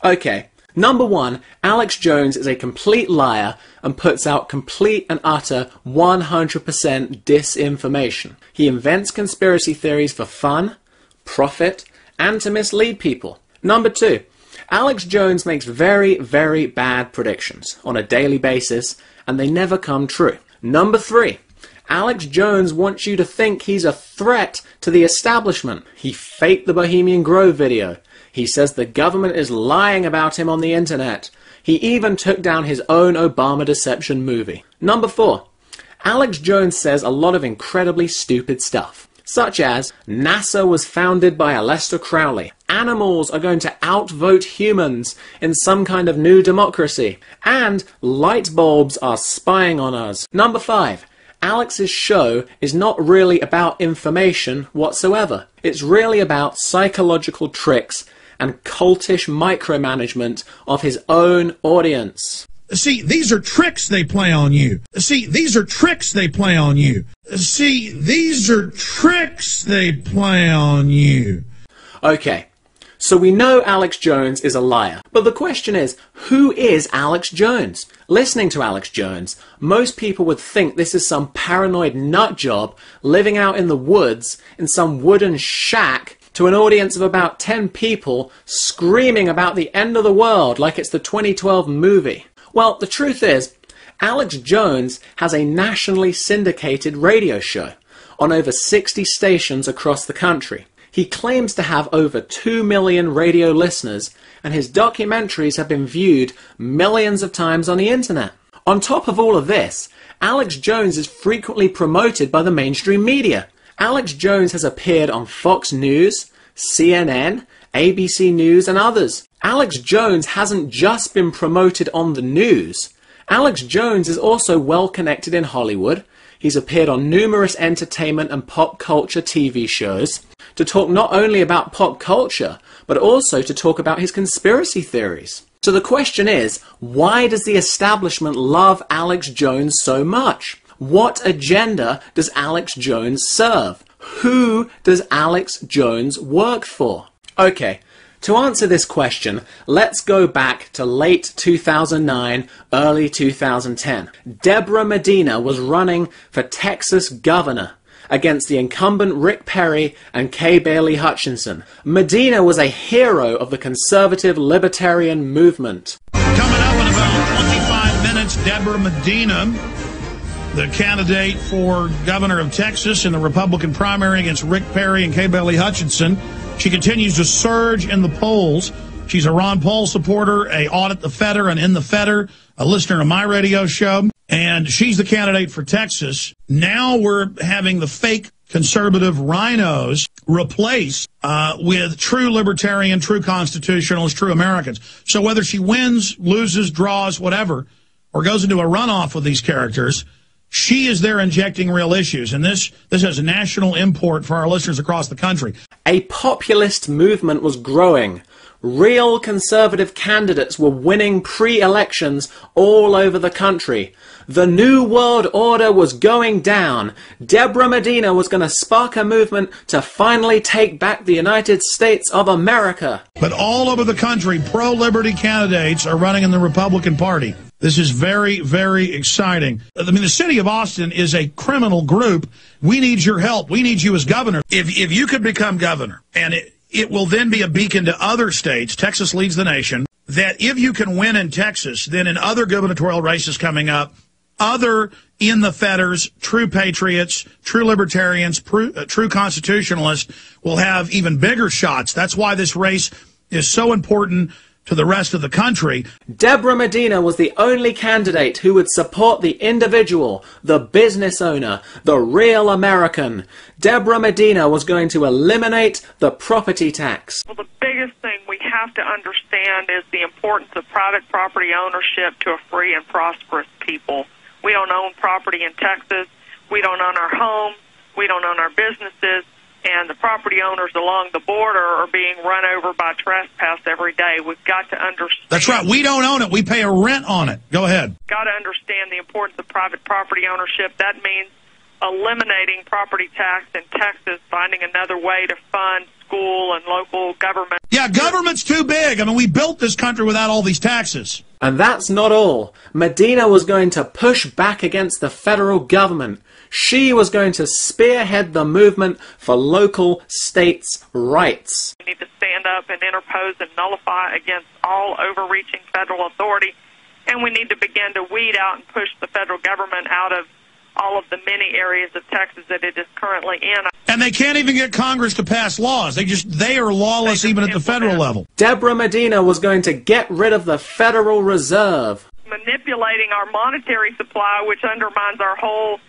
Okay, number one, Alex Jones is a complete liar and puts out complete and utter 100% disinformation. He invents conspiracy theories for fun, profit, and to mislead people. Number two, Alex Jones makes very, very bad predictions on a daily basis, and they never come true. Number three, Alex Jones wants you to think he's a threat to the establishment. He faked the Bohemian Grove video. He says the government is lying about him on the internet. He even took down his own Obama deception movie. Number four, Alex Jones says a lot of incredibly stupid stuff, such as NASA was founded by Aleister Crowley, animals are going to outvote humans in some kind of new democracy, and light bulbs are spying on us. Number five, Alex's show is not really about information whatsoever. It's really about psychological tricks and cultish micromanagement of his own audience. See, these are tricks they play on you. See, these are tricks they play on you. See, these are tricks they play on you. Okay, so we know Alex Jones is a liar, but the question is, who is Alex Jones? Listening to Alex Jones, most people would think this is some paranoid nutjob living out in the woods in some wooden shack to an audience of about 10 people screaming about the end of the world like it's the 2012 movie. Well, the truth is, Alex Jones has a nationally syndicated radio show on over 60 stations across the country. He claims to have over 2 million radio listeners, and his documentaries have been viewed millions of times on the internet. On top of all of this, Alex Jones is frequently promoted by the mainstream media. Alex Jones has appeared on Fox News, CNN, ABC News, and others. Alex Jones hasn't just been promoted on the news. Alex Jones is also well connected in Hollywood. He's appeared on numerous entertainment and pop culture TV shows to talk not only about pop culture, but also to talk about his conspiracy theories. So the question is, why does the establishment love Alex Jones so much? What agenda does Alex Jones serve? Who does Alex Jones work for? Okay, to answer this question, let's go back to late 2009, early 2010. Deborah Medina was running for Texas governor against the incumbent Rick Perry and Kay Bailey Hutchinson. Medina was a hero of the conservative libertarian movement. Coming up in about 25 minutes, Deborah Medina, the candidate for governor of Texas in the Republican primary against Rick Perry and Kay Bailey Hutchinson. She continues to surge in the polls. She's a Ron Paul supporter, a Audit the Feder and In the Feder, a listener to my radio show, and she's the candidate for Texas. Now we're having the fake conservative rhinos replaced with true libertarian, true constitutionalists, true Americans. So whether she wins, loses, draws, whatever, or goes into a runoff with these characters, she is there injecting real issues, and this has a national import for our listeners across the country. A populist movement was growing. Real conservative candidates were winning pre-elections all over the country. The New World Order was going down. Deborah Medina was going to spark a movement to finally take back the United States of America. But all over the country, pro-liberty candidates are running in the Republican Party. This is very, very exciting. I mean, the city of Austin is a criminal group. We need your help. We need you as governor. If you could become governor, and it will then be a beacon to other states, Texas leads the nation, that if you can win in Texas, then in other gubernatorial races coming up, other in the Feders, true patriots, true libertarians, true constitutionalists will have even bigger shots. That's why this race is so important to the rest of the country. Deborah Medina was the only candidate who would support the individual, the business owner, the real American. Deborah Medina was going to eliminate the property tax. Well, the biggest thing we have to understand is the importance of private property ownership to a free and prosperous people. We don't own property in Texas. We don't own our homes. We don't own our businesses. And the property owners along the border are being run over by trespass every day. We've got to understand. That's right. We don't own it. We pay a rent on it. Go ahead. Got to understand the importance of private property ownership. That means eliminating property tax in Texas, finding another way to fund school and local government. Yeah, government's too big. I mean, we built this country without all these taxes. And that's not all. Medina was going to push back against the federal government. She was going to spearhead the movement for local states' rights. We need to stand up and interpose and nullify against all overreaching federal authority, and we need to begin to weed out and push the federal government out of all of the many areas of Texas that it is currently in. And they can't even get Congress to pass laws. They are lawless even at the federal level. Deborah Medina was going to get rid of the Federal Reserve. Manipulating our monetary supply, which undermines our whole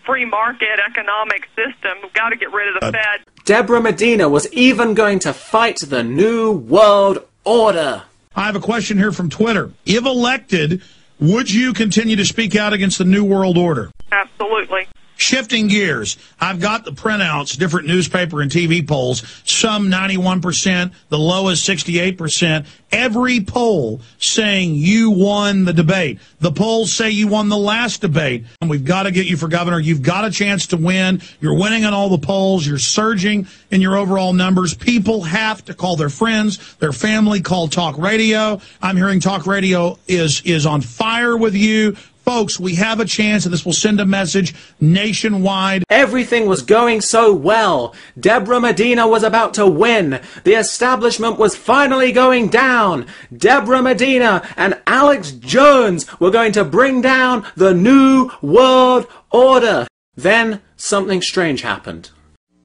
free market economic system. We've got to get rid of the Fed. Deborah Medina was even going to fight the New World Order. I have a question here from Twitter. If elected, would you continue to speak out against the New World Order? Absolutely. Shifting gears, I've got the printouts, different newspaper and TV polls, some 91%, the lowest 68%. Every poll saying you won the debate. The polls say you won the last debate. And we've got to get you for governor. You've got a chance to win. You're winning on all the polls. You're surging in your overall numbers. People have to call their friends, their family, call talk radio. I'm hearing talk radio is on fire with you. Folks, we have a chance, and this will send a message nationwide. Everything was going so well. Deborah Medina was about to win. The establishment was finally going down. Deborah Medina and Alex Jones were going to bring down the New World Order. Then something strange happened.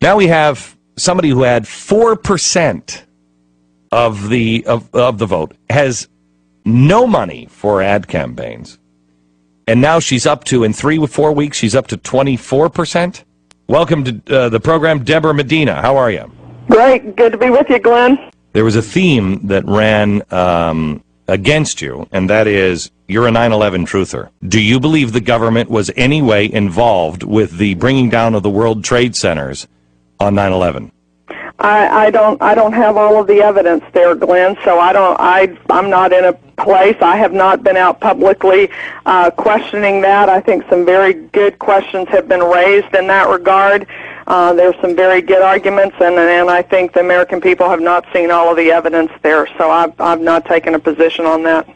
Now we have somebody who had 4% of the vote, has no money for ad campaigns. And now she's up to, in 3 or 4 weeks, she's up to 24%. Welcome to the program, Deborah Medina. How are you? Great. Good to be with you, Glenn. There was a theme that ran against you, and that is you're a 9/11 truther. Do you believe the government was any way involved with the bringing down of the World Trade Centers on 9/11? I don't have all of the evidence there, Glenn. So I'm not in a place. I have not been out publicly questioning that. I think some very good questions have been raised in that regard. There's some very good arguments, and I think the American people have not seen all of the evidence there. So I've not taken a position on that.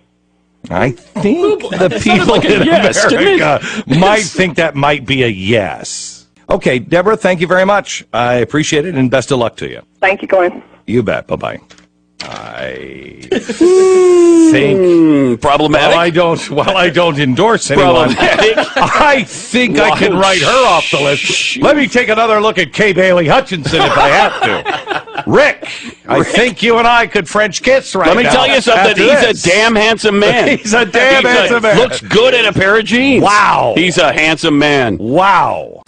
I think the people in America might think that might be a yes. Okay, Deborah, thank you very much. I appreciate it, and best of luck to you. Thank you, Glenn. You bet. Bye-bye. I think problematic. While I don't endorse anyone, I think I can write her off the list. Let me take another look at Kay Bailey Hutchinson if I have to. Rick, I think you and I could French kiss right now. Let me tell you something. He's a damn handsome man. He's a damn handsome man. Looks good in a pair of jeans. Wow. He's a handsome man. Wow.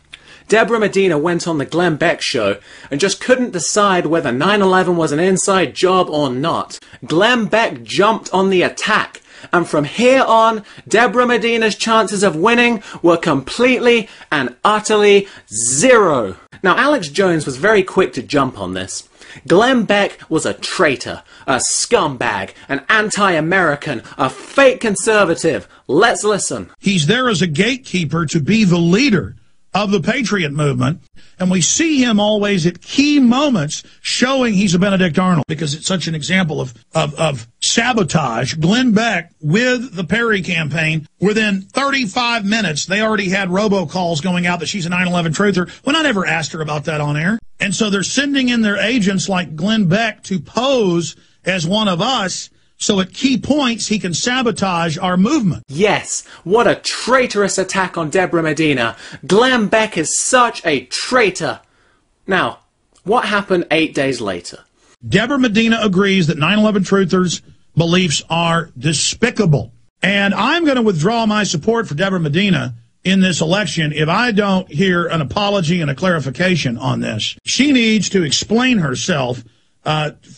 Deborah Medina went on the Glenn Beck show and just couldn't decide whether 9/11 was an inside job or not. Glenn Beck jumped on the attack, and from here on, Deborah Medina's chances of winning were completely and utterly zero. Now, Alex Jones was very quick to jump on this. Glenn Beck was a traitor, a scumbag, an anti-American, a fake conservative. Let's listen. He's there as a gatekeeper to be the leader of the Patriot movement, and we see him always at key moments showing he's a Benedict Arnold because it's such an example of sabotage. Glenn Beck with the Perry campaign, within 35 minutes, they already had robocalls going out that she's a 9/11 truther when I never asked her about that on air. And so they're sending in their agents like Glenn Beck to pose as one of us, so at key points, he can sabotage our movement. Yes, what a traitorous attack on Deborah Medina. Glenn Beck is such a traitor. Now, what happened 8 days later? Deborah Medina agrees that 9/11 truthers' beliefs are despicable. And I'm going to withdraw my support for Deborah Medina in this election if I don't hear an apology and a clarification on this. She needs to explain herself.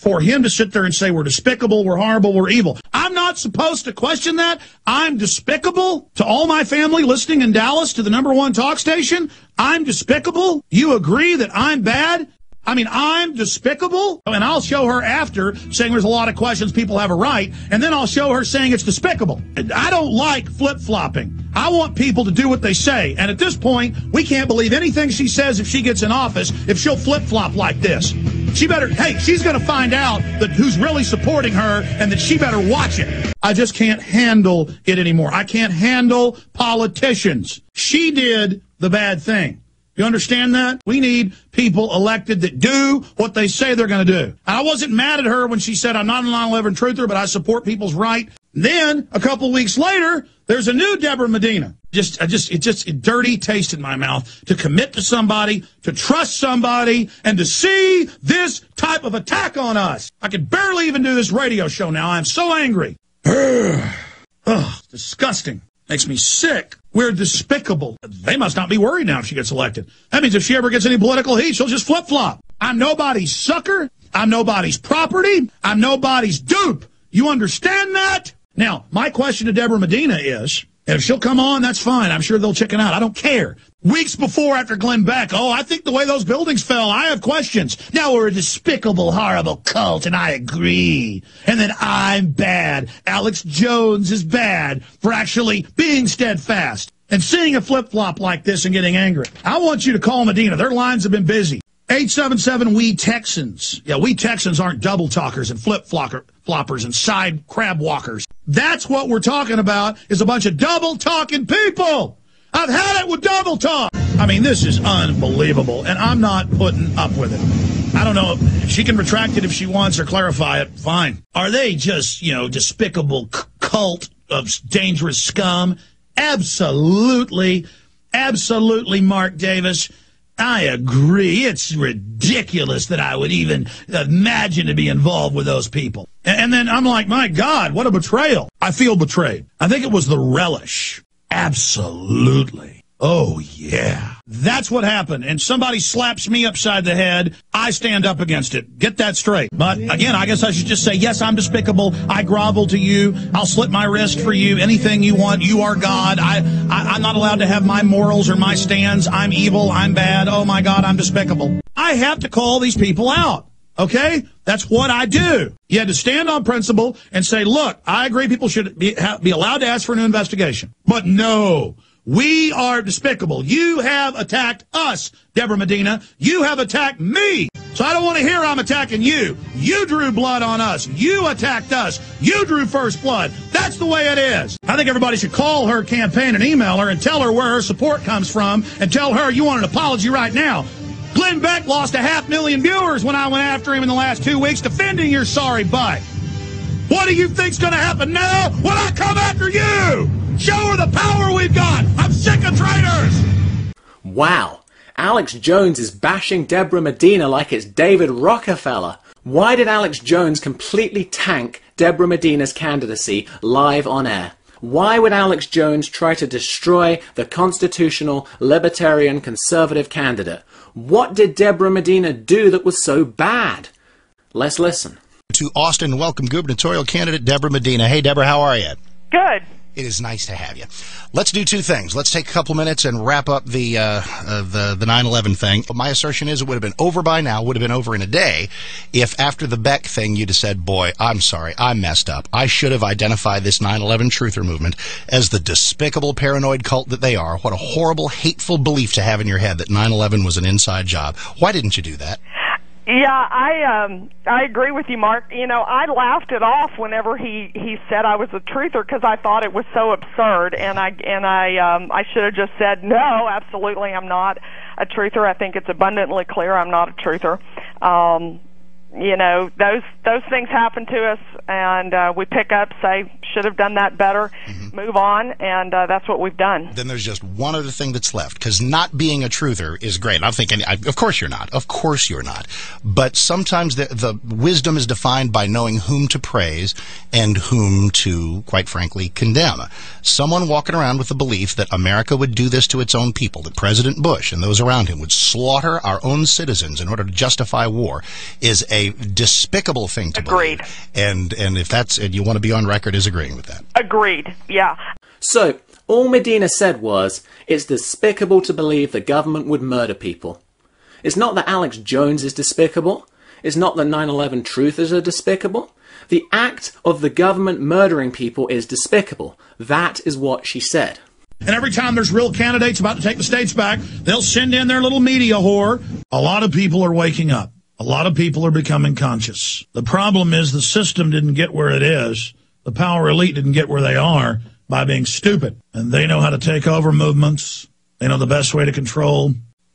For him to sit there and say we're despicable, we're horrible, we're evil. I'm not supposed to question that. I'm despicable to all my family listening in Dallas to the #1 talk station. I'm despicable. You agree that I'm bad? I mean, I'm despicable, and I'll show her after saying there's a lot of questions people have a right, and then I'll show her saying it's despicable. I don't like flip-flopping. I want people to do what they say, and at this point, we can't believe anything she says if she gets in office if she'll flip-flop like this. She better, hey, she's going to find out that who's really supporting her and that she better watch it. I just can't handle it anymore. I can't handle politicians. She did the bad thing. You understand that? We need people elected that do what they say they're going to do. I wasn't mad at her when she said, I'm not a 9/11 truther, but I support people's right. Then, a couple weeks later, there's a new Deborah Medina. It's a dirty taste in my mouth to commit to somebody, to trust somebody, and to see this type of attack on us. I can barely even do this radio show now. I'm so angry. Ugh, disgusting. Makes me sick. We're despicable. They must not be worried now if she gets elected. That means if she ever gets any political heat, she'll just flip-flop. I'm nobody's sucker. I'm nobody's property. I'm nobody's dupe. You understand that? Now, my question to Deborah Medina is, if she'll come on, that's fine. I'm sure they'll chicken out. I don't care. Weeks before, after Glenn Beck, oh, I think the way those buildings fell, I have questions. Now we're a despicable, horrible cult, and I agree. And then I'm bad. Alex Jones is bad for actually being steadfast and seeing a flip-flop like this and getting angry. I want you to call Medina. Their lines have been busy. 877-WE-TEXANS. Yeah, we Texans aren't double talkers and flip-floppers and side crab walkers. That's what we're talking about, is a bunch of double-talking people. I've had it with double talk. I mean, this is unbelievable, and I'm not putting up with it. I don't know if she can retract it if she wants or clarify it. Fine. Are they just, despicable cult of dangerous scum? Absolutely. Absolutely, Mark Davis. I agree. It's ridiculous that I would even imagine to be involved with those people. And then I'm like, my God, what a betrayal. I feel betrayed. I think it was the relish. Absolutely. Oh, yeah. That's what happened. And somebody slaps me upside the head. I stand up against it. Get that straight. But again, I guess I should just say, yes, I'm despicable. I grovel to you. I'll slit my wrist for you. Anything you want. You are God. I'm not allowed to have my morals or my stands. I'm evil. I'm bad. Oh, my God, I'm despicable. I have to call these people out. Okay? That's what I do. You had to stand on principle and say, look, I agree people should be allowed to ask for an investigation. But no, we are despicable. You have attacked us, Deborah Medina. You have attacked me. So I don't want to hear I'm attacking you. You drew blood on us. You attacked us. You drew first blood. That's the way it is. I think everybody should call her campaign and email her and tell her where her support comes from and tell her you want an apology right now. Glenn Beck lost 500,000 viewers when I went after him in the last 2 weeks defending your sorry butt. What do you think's going to happen now when I come after you? Show her the power we've got. I'm sick of traitors. Wow. Alex Jones is bashing Deborah Medina like it's David Rockefeller. Why did Alex Jones completely tank Deborah Medina's candidacy live on air? Why would Alex Jones try to destroy the constitutional, libertarian, conservative candidate? What did Deborah Medina do that was so bad? Let's listen. To Austin, welcome gubernatorial candidate Deborah Medina. Hey, Deborah, how are you? Good. It is nice to have you. Let's do two things. Let's take a couple minutes and wrap up the 9/11 thing. My assertion is it would have been over by now, would have been over in a day, if after the Beck thing you'd have said, boy, I'm sorry, I messed up. I should have identified this 9/11 truther movement as the despicable paranoid cult that they are. What a horrible, hateful belief to have in your head that 9/11 was an inside job. Why didn't you do that? Yeah, I agree with you, Mark. I laughed it off whenever he said I was a truther because I thought it was so absurd, and I should have just said no, absolutely, I'm not a truther. I think it's abundantly clear I'm not a truther. Those things happen to us, and we pick up, say, should have done that better, move on, and that's what we've done. Then there's just one other thing that's left, because not being a truther is great. I'm thinking, of course you're not. Of course you're not. But sometimes the wisdom is defined by knowing whom to praise and whom to, quite frankly, condemn. Someone walking around with the belief that America would do this to its own people, that President Bush and those around him would slaughter our own citizens in order to justify war, is a despicable thing to Agreed. Believe. And if that's it, you want to be on record as agreeing with that. Agreed, yeah. So, all Medina said was, it's despicable to believe the government would murder people. It's not that Alex Jones is despicable. It's not that 9/11 truthers are despicable. The act of the government murdering people is despicable. That is what she said. And every time there's real candidates about to take the states back, they'll send in their little media whore. A lot of people are waking up. A lot of people are becoming conscious. The problem is the system didn't get where it is. The power elite didn't get where they are by being stupid. And they know how to take over movements. They know the best way to control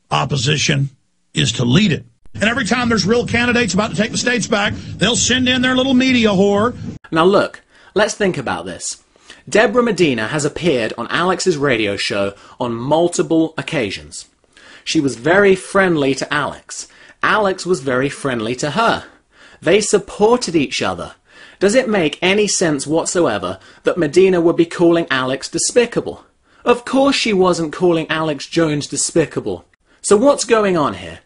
opposition is to lead it. And every time there's real candidates about to take the states back, they'll send in their little media whore. Now look, let's think about this. Deborah Medina has appeared on Alex's radio show on multiple occasions. She was very friendly to Alex. Alex was very friendly to her. They supported each other. Does it make any sense whatsoever that Medina would be calling Alex despicable? Of course she wasn't calling Alex Jones despicable. So what's going on here?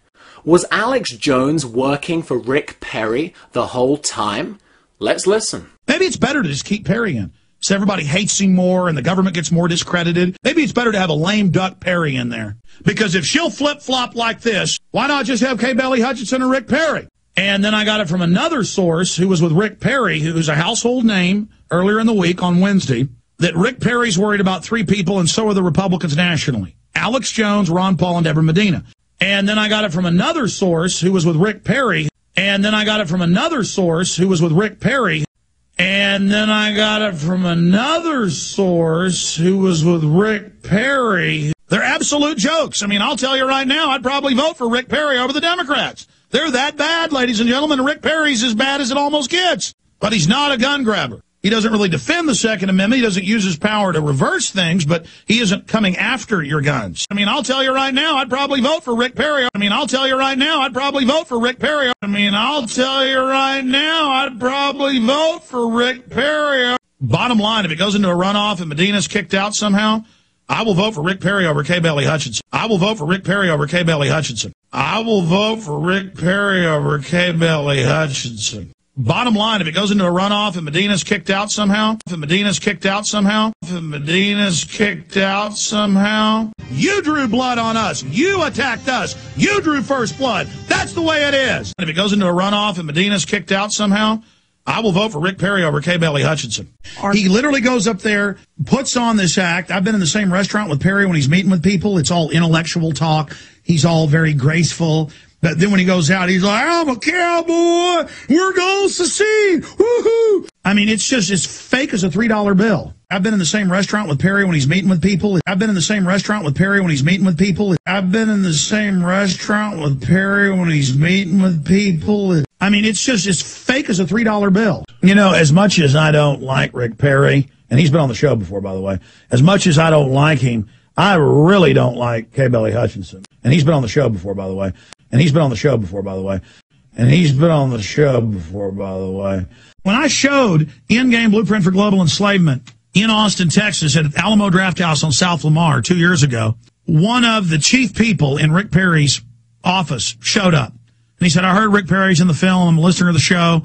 Was Alex Jones working for Rick Perry the whole time? Let's listen. Maybe it's better to just keep Perry in, so everybody hates him more and the government gets more discredited. Maybe it's better to have a lame duck Perry in there. Because if she'll flip-flop like this, why not just have Kay Bailey Hutchinson and Rick Perry? And then I got it from another source who was with Rick Perry, who's a household name, earlier in the week on Wednesday, that Rick Perry's worried about 3 people, and so are the Republicans nationally. Alex Jones, Ron Paul, and Deborah Medina. And then I got it from another source who was with Rick Perry. And then I got it from another source who was with Rick Perry. And then I got it from another source who was with Rick Perry. They're absolute jokes. I mean, I'll tell you right now, I'd probably vote for Rick Perry over the Democrats. They're that bad, ladies and gentlemen. Rick Perry's as bad as it almost gets. But he's not a gun grabber. He doesn't really defend the Second Amendment. He doesn't use his power to reverse things, but he isn't coming after your guns. I mean, I'll tell you right now, I'd probably vote for Rick Perry. I'll tell you right now, I'd probably vote for Rick Perry. Bottom line, if it goes into a runoff and Medina's kicked out somehow, I will vote for Rick Perry over Kay Bailey Hutchinson. I will vote for Rick Perry over Kay Bailey Hutchinson. I will vote for Rick Perry over Kay Bailey Hutchinson. Bottom line, if it goes into a runoff and Medina's kicked out somehow, you drew blood on us. You attacked us. You drew first blood. That's the way it is. And if it goes into a runoff and Medina's kicked out somehow, I will vote for Rick Perry over Kay Bailey Hutchinson. He literally goes up there, puts on this act. I've been in the same restaurant with Perry when he's meeting with people. It's all intellectual talk. He's all very graceful. But then when he goes out, he's like, I'm a cowboy. We're going to secede. Woohoo. I mean, it's just as fake as a $3 bill. I've been in the same restaurant with Perry when he's meeting with people. I mean, it's just as fake as a $3 bill. You know, as much as I don't like Rick Perry, and he's been on the show before, by the way, as much as I don't like him, I really don't like Kay Bailey Hutchinson. And he's been on the show before, by the way. When I showed Endgame Blueprint for Global Enslavement in Austin, Texas, at Alamo Draft House on South Lamar 2 years ago, one of the chief people in Rick Perry's office showed up. And he said, I heard Rick Perry's in the film. I'm a listener to the show.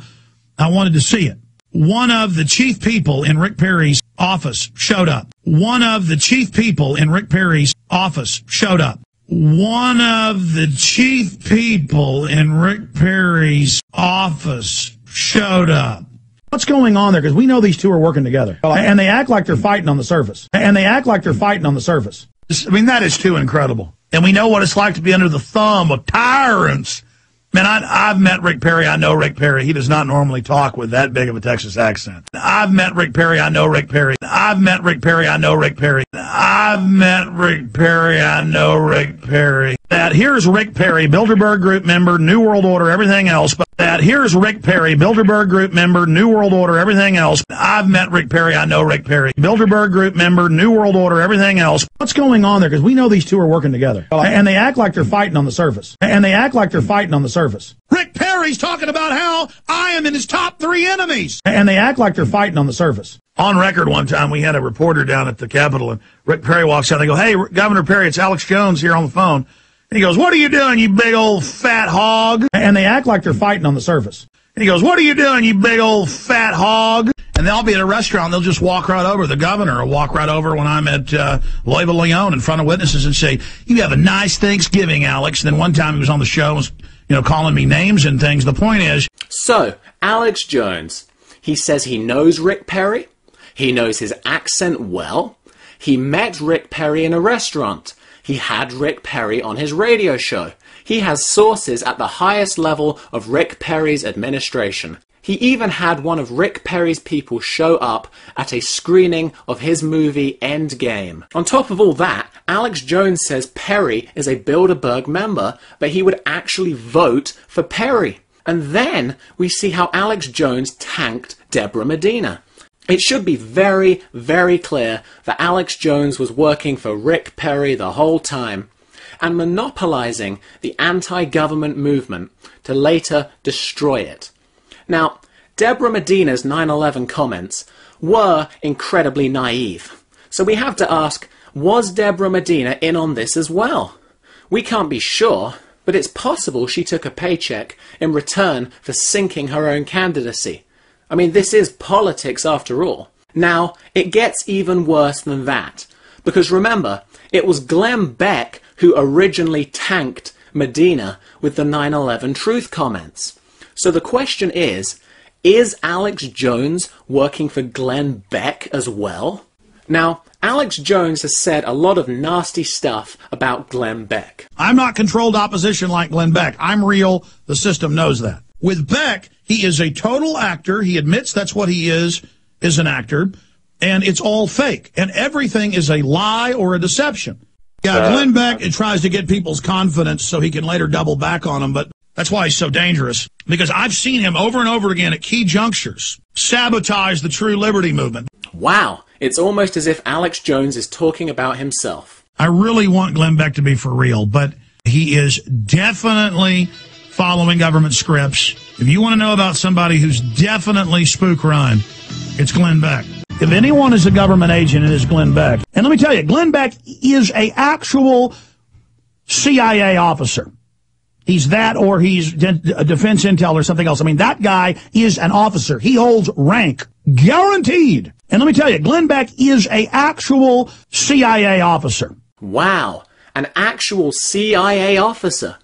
I wanted to see it. One of the chief people in Rick Perry's office showed up. One of the chief people in Rick Perry's office showed up. One of the chief people in Rick Perry's office showed up. What's going on there? Because we know these two are working together. And they act like they're fighting on the surface. I mean, that is too incredible. And we know what it's like to be under the thumb of tyrants. Man, I've met Rick Perry. I know Rick Perry. He does not normally talk with that big of a Texas accent. I've met Rick Perry. I know Rick Perry. I've met Rick Perry. I know Rick Perry. That here's Rick Perry, Bilderberg Group member, New World Order, everything else. I've met Rick Perry. I know Rick Perry. Bilderberg Group member, New World Order, everything else. What's going on there? Because we know these two are working together. And they act like they're fighting on the surface. Rick Perry's talking about how I am in his top 3 enemies. And they act like they're fighting on the surface. On record one time, we had a reporter down at the Capitol, and Rick Perry walks out, and they go, hey, Governor Perry, it's Alex Jones here on the phone. And he goes, what are you doing, you big old fat hog? And they act like they're fighting on the surface. And he goes, what are you doing, you big old fat hog? And they'll be at a restaurant, they'll just walk right over. The governor will walk right over when I'm at Nuevo Leon in front of witnesses and say, "You have a nice Thanksgiving, Alex." And then one time he was on the show and was, calling me names and things. The point is... So, Alex Jones, he says he knows Rick Perry. He knows his accent well. He met Rick Perry in a restaurant. He had Rick Perry on his radio show. He has sources at the highest level of Rick Perry's administration. He even had one of Rick Perry's people show up at a screening of his movie Endgame. On top of all that, Alex Jones says Perry is a Bilderberg member, but he would actually vote for Perry. And then we see how Alex Jones tanked Deborah Medina. It should be very, very clear that Alex Jones was working for Rick Perry the whole time and monopolizing the anti-government movement to later destroy it. Now, Deborah Medina's 9/11 comments were incredibly naive. So we have to ask, was Deborah Medina in on this as well? We can't be sure, but it's possible she took a paycheck in return for sinking her own candidacy. I mean, this is politics after all. Now, it gets even worse than that. Because remember, it was Glenn Beck who originally tanked Medina with the 9/11 truth comments. So the question is Alex Jones working for Glenn Beck as well? Now, Alex Jones has said a lot of nasty stuff about Glenn Beck. I'm not controlled opposition like Glenn Beck. I'm real. The system knows that. With Beck, he is a total actor. He admits that's what he is an actor. And it's all fake. And everything is a lie or a deception. Yeah, Glenn Beck, it tries to get people's confidence so he can later double back on them. But that's why he's so dangerous. Because I've seen him over and over again at key junctures sabotage the true liberty movement. Wow. It's almost as if Alex Jones is talking about himself. I really want Glenn Beck to be for real, but he is definitely following government scripts. If you want to know about somebody who's definitely spook run, it's Glenn Beck. If anyone is a government agent, it is Glenn Beck. And let me tell you, Glenn Beck is an actual CIA officer. He's that, or he's a defense intel or something else. I mean, that guy is an officer. He holds rank, guaranteed. And let me tell you, Glenn Beck is an actual CIA officer. Wow, an actual CIA officer.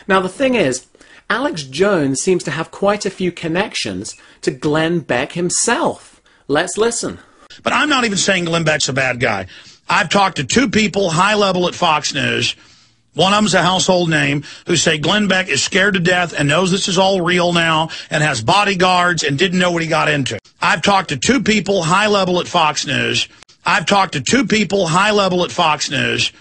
Now, the thing is, Alex Jones seems to have quite a few connections to Glenn Beck himself. Let's listen. But I'm not even saying Glenn Beck's a bad guy. I've talked to two people, high level at Fox News. One of them's a household name, who say Glenn Beck is scared to death and knows this is all real now and has bodyguards and didn't know what he got into. I've talked to two people, high level at Fox News. I've talked to two people, high level at Fox News.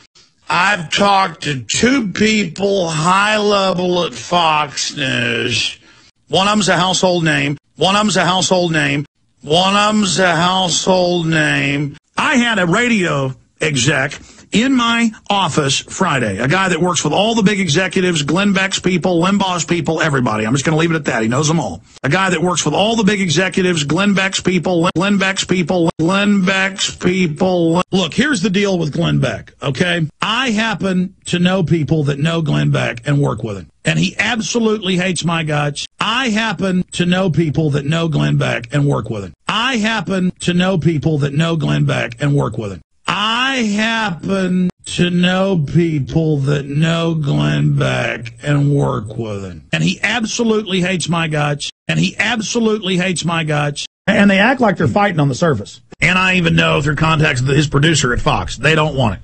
I've talked to two people, high level at Fox News. One of them's a household name. One of them's a household name. One of them's a household name. I had a radio exec in my office Friday, a guy that works with all the big executives, Glenn Beck's people, Limbaugh's people, everybody. I'm just going to leave it at that. He knows them all. A guy that works with all the big executives, Glenn Beck's people, Glenn Beck's people, Glenn Beck's people. Look, here's the deal with Glenn Beck, okay? I happen to know people that know Glenn Beck and work with him. And he absolutely hates my guts. I happen to know people that know Glenn Beck and work with him. I happen to know people that know Glenn Beck and work with him. I happen to know people that know Glenn Beck and work with him. And he absolutely hates my guts. And he absolutely hates my guts. And they act like they're fighting on the surface. And I even know through contacts with his producer at Fox, they don't want it.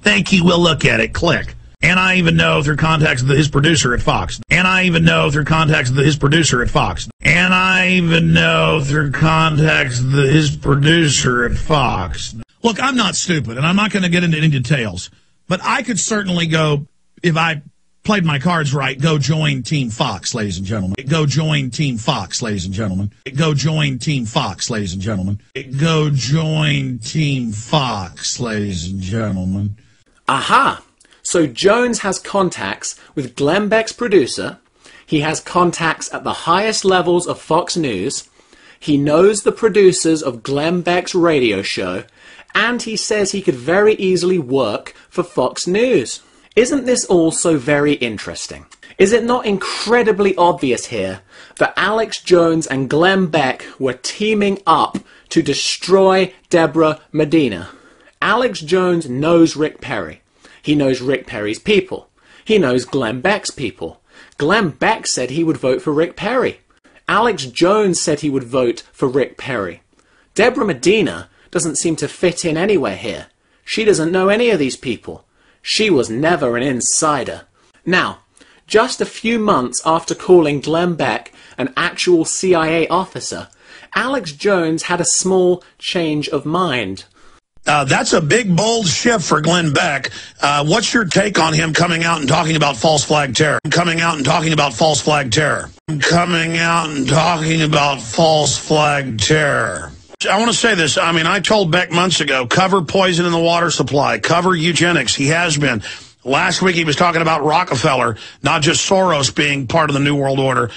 Thank you, we'll look at it, click. And I even know through contacts with his producer at Fox. And I even know through contacts with his producer at Fox. And I even know through contacts with his producer at Fox. Look, I'm not stupid, and I'm not going to get into any details, but I could certainly go, if I played my cards right, go join Team Fox, ladies and gentlemen. Go join Team Fox, ladies and gentlemen. Go join Team Fox, ladies and gentlemen. Go join Team Fox, ladies and gentlemen. Aha! So Jones has contacts with Glenn Beck's producer. He has contacts at the highest levels of Fox News. He knows the producers of Glenn Beck's radio show. And he says he could very easily work for Fox News. Isn't this all so very interesting? Is it not incredibly obvious here that Alex Jones and Glenn Beck were teaming up to destroy Deborah Medina? Alex Jones knows Rick Perry. He knows Rick Perry's people. He knows Glenn Beck's people. Glenn Beck said he would vote for Rick Perry. Alex Jones said he would vote for Rick Perry. Deborah Medina doesn't seem to fit in anywhere here. She doesn't know any of these people. She was never an insider. Now, just a few months after calling Glenn Beck an actual CIA officer, Alex Jones had a small change of mind. That's a big, bold shift for Glenn Beck. What's your take on him coming out and talking about false flag terror? Coming out and talking about false flag terror. Coming out and talking about false flag terror. I want to say this. I mean, I told Beck months ago, cover poison in the water supply, cover eugenics. He has been. Last week he was talking about Rockefeller, not just Soros being part of the New World Order.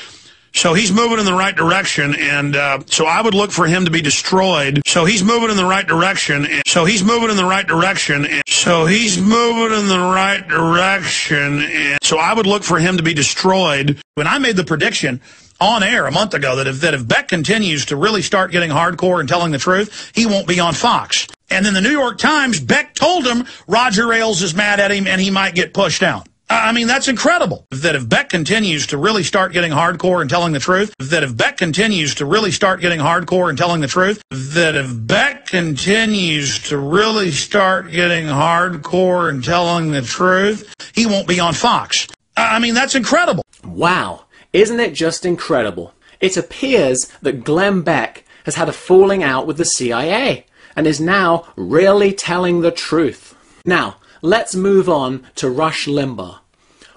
So he's moving in the right direction, and so I would look for him to be destroyed. So he's moving in the right direction, and so he's moving in the right direction, and so he's moving in the right direction, and so I would look for him to be destroyed. When I made the prediction on air a month ago that if Beck continues to really start getting hardcore and telling the truth, he won't be on Fox. And then the New York Times, Beck told him Roger Ailes is mad at him and he might get pushed out. I mean, that's incredible. That if Beck continues to really start getting hardcore and telling the truth, that if Beck continues to really start getting hardcore and telling the truth, that if Beck continues to really start getting hardcore and telling the truth, he won't be on Fox. I mean, that's incredible. Wow, isn't it just incredible? It appears that Glenn Beck has had a falling out with the CIA and is now really telling the truth. Now, let's move on to Rush Limbaugh.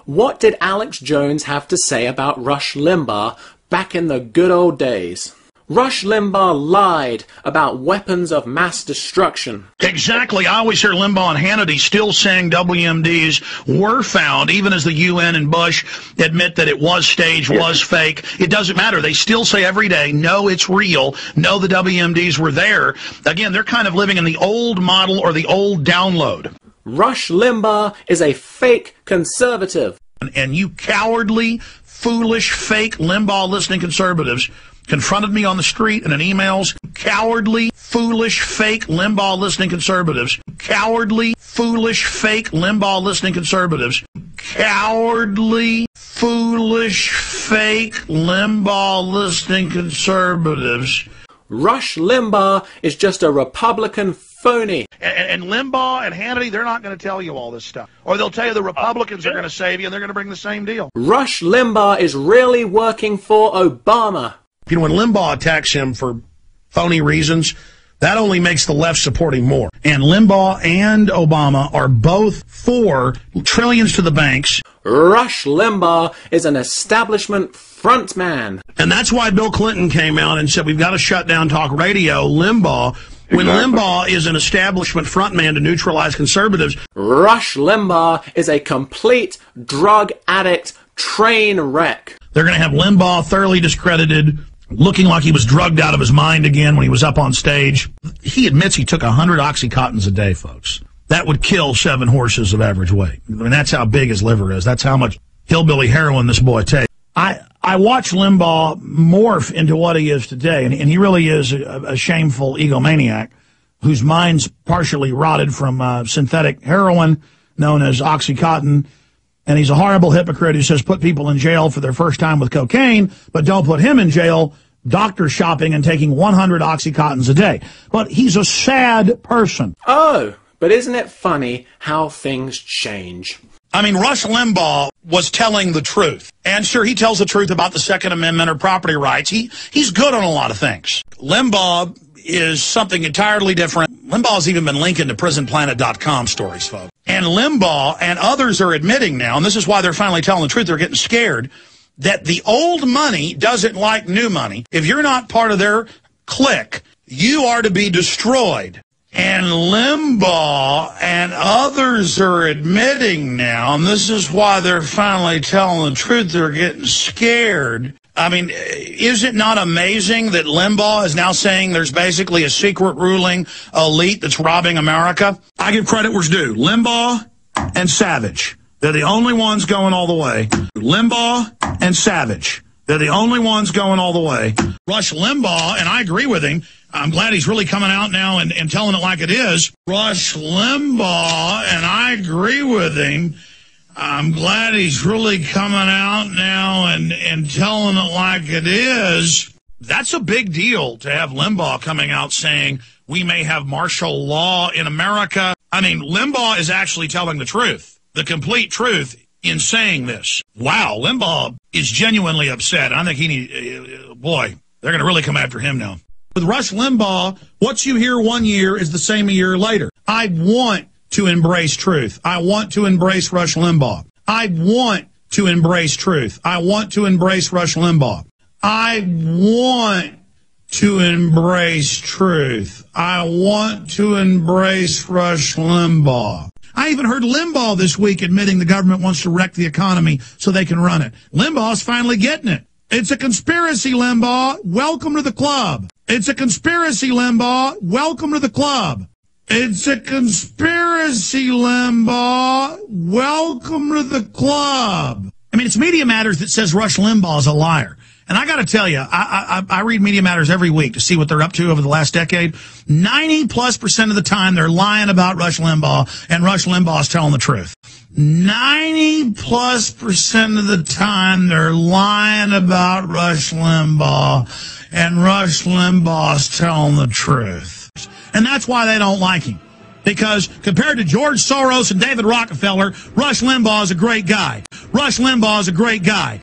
What did Alex Jones have to say about Rush Limbaugh back in the good old days? Rush Limbaugh lied about weapons of mass destruction. Exactly. I always hear Limbaugh and Hannity still saying WMDs were found, even as the UN and Bush admit that it was staged, was fake. It doesn't matter. They still say every day, no, it's real. No, the WMDs were there. Again, they're kind of living in the old model or the old download. Rush Limbaugh is a fake conservative. And you cowardly, foolish, fake Limbaugh-listening conservatives confronted me on the street and in emails. Cowardly, foolish, fake Limbaugh-listening conservatives. Cowardly, foolish, fake Limbaugh-listening conservatives. Cowardly, foolish, fake Limbaugh-listening conservatives. Rush Limbaugh is just a Republican phony. And Limbaugh and Hannity, they're not going to tell you all this stuff. Or they'll tell you the Republicans are going to save you and they're going to bring the same deal. Rush Limbaugh is really working for Obama. You know, when Limbaugh attacks him for phony reasons, that only makes the left support him more. And Limbaugh and Obama are both for trillions to the banks. Rush Limbaugh is an establishment frontman. And that's why Bill Clinton came out and said, we've got to shut down talk radio. Limbaugh, when Limbaugh is an establishment frontman to neutralize conservatives. Rush Limbaugh is a complete drug addict train wreck. They're going to have Limbaugh thoroughly discredited, looking like he was drugged out of his mind again when he was up on stage. He admits he took 100 Oxycontins a day, folks. That would kill 7 horses of average weight. I mean, that's how big his liver is. That's how much hillbilly heroin this boy takes. I watch Limbaugh morph into what he is today, and he really is a shameful egomaniac whose mind's partially rotted from synthetic heroin known as Oxycontin. And he's a horrible hypocrite who says put people in jail for their first time with cocaine, but don't put him in jail doctor shopping and taking 100 Oxycontins a day. But he's a sad person. Oh, but isn't it funny how things change? I mean, Rush Limbaugh was telling the truth. And sure, he tells the truth about the Second Amendment or property rights. He's good on a lot of things. Limbaugh is something entirely different. Limbaugh's even been linking to PrisonPlanet.com stories, folks. And Limbaugh and others are admitting now, and this is why they're finally telling the truth, they're getting scared, that the old money doesn't like new money. If you're not part of their clique, you are to be destroyed. And Limbaugh and others are admitting now, and this is why they're finally telling the truth, they're getting scared. I mean, is it not amazing that Limbaugh is now saying there's basically a secret ruling elite that's robbing America? I give credit where's due. Limbaugh and Savage. They're the only ones going all the way. Limbaugh and Savage. They're the only ones going all the way. Rush Limbaugh, and I agree with him. I'm glad he's really coming out now and telling it like it is. Rush Limbaugh, and I agree with him. I'm glad he's really coming out now and telling it like it is. That's a big deal to have Limbaugh coming out saying we may have martial law in America. I mean, Limbaugh is actually telling the truth, the complete truth in saying this. Wow, Limbaugh is genuinely upset. I think boy, they're going to really come after him now. With Rush Limbaugh, what you hear one year is the same a year later. I want to embrace truth. I want to embrace Rush Limbaugh. I want to embrace truth. I want to embrace Rush Limbaugh. I want to embrace truth. I want to embrace Rush Limbaugh. I even heard Limbaugh this week admitting the government wants to wreck the economy so they can run it. Limbaugh's finally getting it. It's a conspiracy, Limbaugh. Welcome to the club. It's a conspiracy, Limbaugh. Welcome to the club. It's a conspiracy, Limbaugh. Welcome to the club. I mean, it's Media Matters that says Rush Limbaugh is a liar. And I got to tell you, I read Media Matters every week to see what they're up to over the last decade. 90+% of the time, they're lying about Rush Limbaugh, and Rush Limbaugh's telling the truth. 90+% of the time, they're lying about Rush Limbaugh, and Rush Limbaugh's telling the truth. And that's why they don't like him. Because compared to George Soros and David Rockefeller, Rush Limbaugh is a great guy. Rush Limbaugh is a great guy.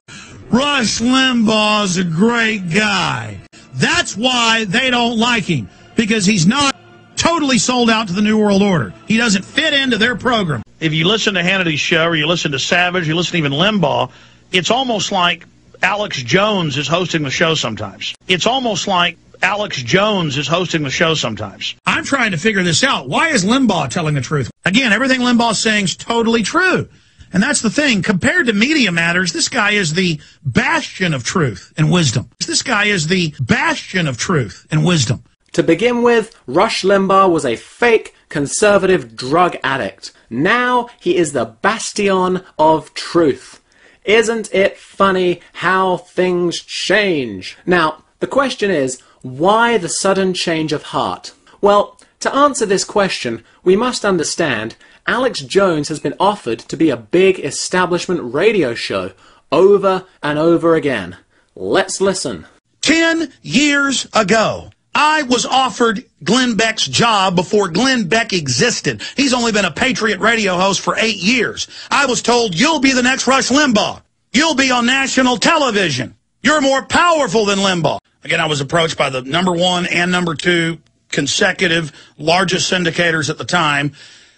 Rush Limbaugh's a great guy. That's why they don't like him, because he's not totally sold out to the New World Order. He doesn't fit into their program. If you listen to Hannity's show, or you listen to Savage, you listen to even Limbaugh, it's almost like Alex Jones is hosting the show sometimes. It's almost like Alex Jones is hosting the show sometimes. I'm trying to figure this out. Why is Limbaugh telling the truth? Again, everything Limbaugh's saying is totally true. And that's the thing. Compared to Media Matters, this guy is the bastion of truth and wisdom. This guy is the bastion of truth and wisdom. To begin with, Rush Limbaugh was a fake conservative drug addict. Now he is the bastion of truth. Isn't it funny how things change? Now, the question is, why the sudden change of heart? Well, to answer this question, we must understand Alex Jones has been offered to be a big establishment radio show over and over again. Let's listen. 10 years ago, I was offered Glenn Beck's job before Glenn Beck existed. He's only been a Patriot radio host for 8 years. I was told, you'll be the next Rush Limbaugh. You'll be on national television. You're more powerful than Limbaugh. Again, I was approached by the #1 and #2 consecutive largest syndicators at the time.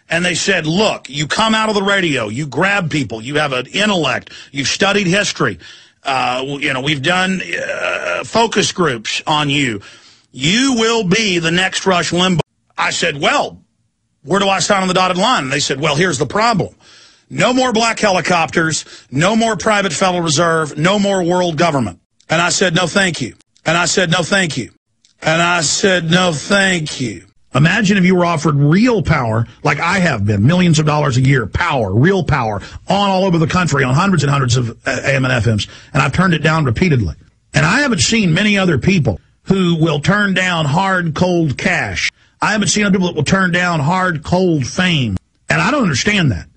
And they said, look, you come out of the radio, you grab people, you have an intellect, you've studied history, we've done focus groups on you. You will be the next Rush Limbaugh. I said, well, where do I sign on the dotted line? And they said, well, here's the problem. No more black helicopters, no more private Federal Reserve, no more world government. And I said, no, thank you. And I said, no, thank you. And I said, no, thank you. Imagine if you were offered real power, like I have been, millions of dollars a year, power, real power, on all over the country, on hundreds and hundreds of AM and FMs, and I've turned it down repeatedly. And I haven't seen many other people who will turn down hard, cold cash. I haven't seen other people that will turn down hard, cold fame. And I don't understand that.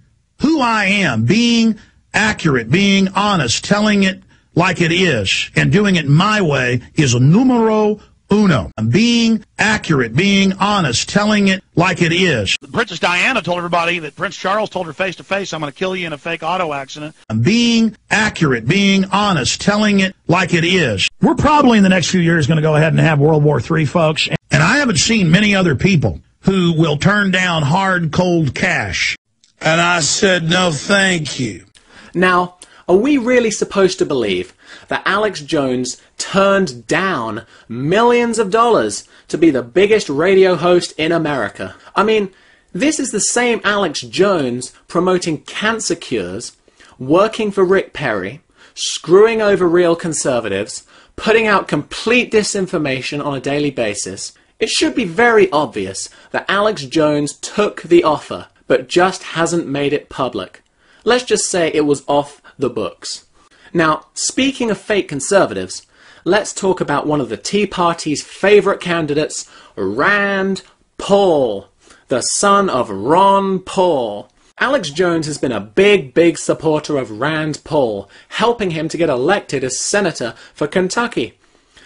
Who I am, being accurate, being honest, telling it like it is, and doing it my way is a numero uno. Being accurate, being honest, telling it like it is. Princess Diana told everybody that Prince Charles told her face to face, I'm going to kill you in a fake auto accident. Being accurate, being honest, telling it like it is. We're probably in the next few years going to go ahead and have World War III, folks. And I haven't seen many other people who will turn down hard, cold cash. And I said, no, thank you. Now, are we really supposed to believe that Alex Jones turned down millions of dollars to be the biggest radio host in America? I mean, this is the same Alex Jones promoting cancer cures, working for Rick Perry, screwing over real conservatives, putting out complete disinformation on a daily basis. It should be very obvious that Alex Jones took the offer, but just hasn't made it public. Let's just say it was off the books. Now, speaking of fake conservatives, let's talk about one of the Tea Party's favorite candidates, Rand Paul, the son of Ron Paul. Alex Jones has been a big supporter of Rand Paul, helping him to get elected as senator for Kentucky.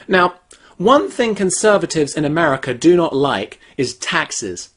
Now, one thing conservatives in America do not like is taxes.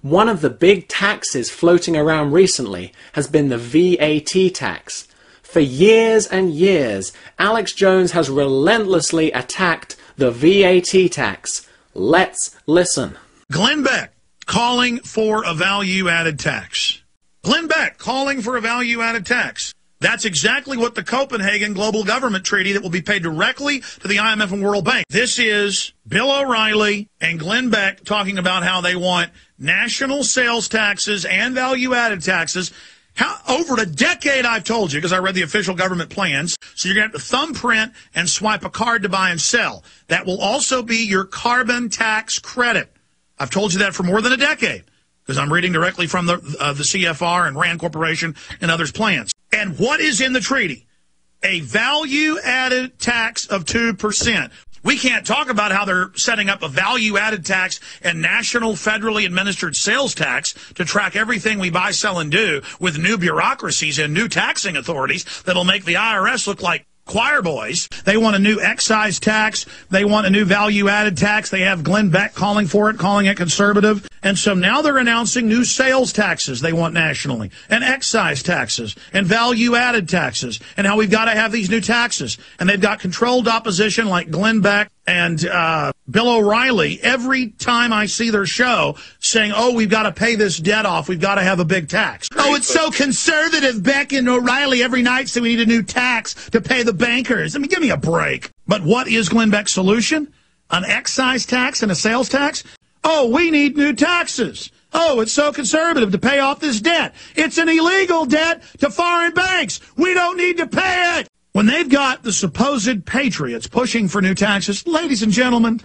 One of the big taxes floating around recently has been the VAT tax. For years and years, Alex Jones has relentlessly attacked the VAT tax. Let's listen. Glenn Beck calling for a value-added tax. Glenn Beck calling for a value-added tax. That's exactly what the Copenhagen Global Government Treaty that will be paid directly to the IMF and World Bank. This is Bill O'Reilly and Glenn Beck talking about how they want national sales taxes and value-added taxes. Over a decade, I've told you, because I read the official government plans, so you're going to have to thumbprint and swipe a card to buy and sell. That will also be your carbon tax credit. I've told you that for more than a decade, because I'm reading directly from the CFR and RAND Corporation and others' plans. And what is in the treaty? A value-added tax of 2%. We can't talk about how they're setting up a value-added tax and national federally administered sales tax to track everything we buy, sell, and do with new bureaucracies and new taxing authorities that'll make the IRS look like choir boys. They want a new excise tax. They want a new value-added tax. They have Glenn Beck calling for it, calling it conservative. And so now they're announcing new sales taxes they want nationally, and excise taxes, and value-added taxes, and how we've got to have these new taxes. And they've got controlled opposition like Glenn Beck and Bill O'Reilly every time I see their show saying, oh, we've got to pay this debt off. We've got to have a big tax. Oh, it's so conservative, Beck and O'Reilly every night, so we need a new tax to pay the bankers. I mean, give me a break. But what is Glenn Beck's solution? An excise tax and a sales tax? Oh, we need new taxes. Oh, it's so conservative to pay off this debt. It's an illegal debt to foreign banks. We don't need to pay it. When they've got the supposed patriots pushing for new taxes, ladies and gentlemen,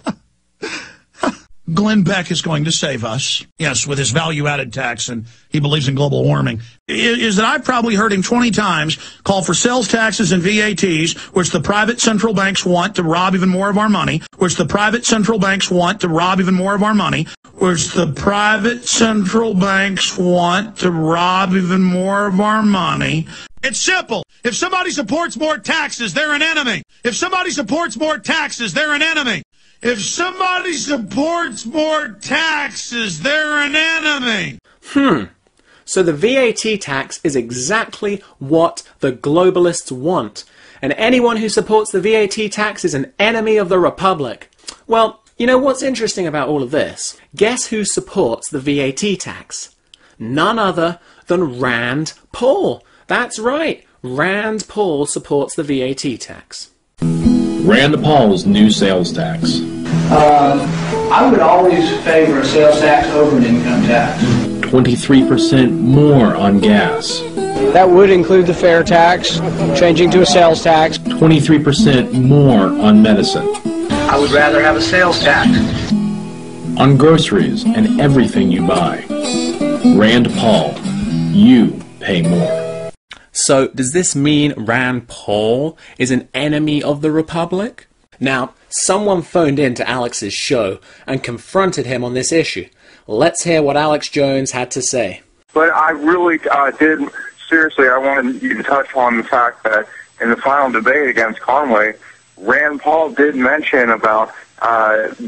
Glenn Beck is going to save us. Yes, with his value-added tax, and he believes in global warming. Is that I've probably heard him 20 times call for sales taxes and VATs, which the private central banks want to rob even more of our money, which the private central banks want to rob even more of our money, which the private central banks want to rob even more of our money. It's simple. If somebody supports more taxes, they're an enemy. If somebody supports more taxes, they're an enemy. If somebody supports more taxes, they're an enemy. So the VAT tax is exactly what the globalists want. And anyone who supports the VAT tax is an enemy of the Republic. Well, you know what's interesting about all of this? Guess who supports the VAT tax? None other than Rand Paul. That's right. Rand Paul supports the VAT tax. Rand Paul's new sales tax. I would always favor a sales tax over an income tax. 23% more on gas. That would include the fair tax, changing to a sales tax. 23% more on medicine. I would rather have a sales tax. On groceries and everything you buy. Rand Paul, you pay more. So, does this mean Rand Paul is an enemy of the Republic? Now, someone phoned in to Alex's show and confronted him on this issue. Let's hear what Alex Jones had to say. But I really seriously, I wanted you to touch on the fact that in the final debate against Conway, Rand Paul did mention about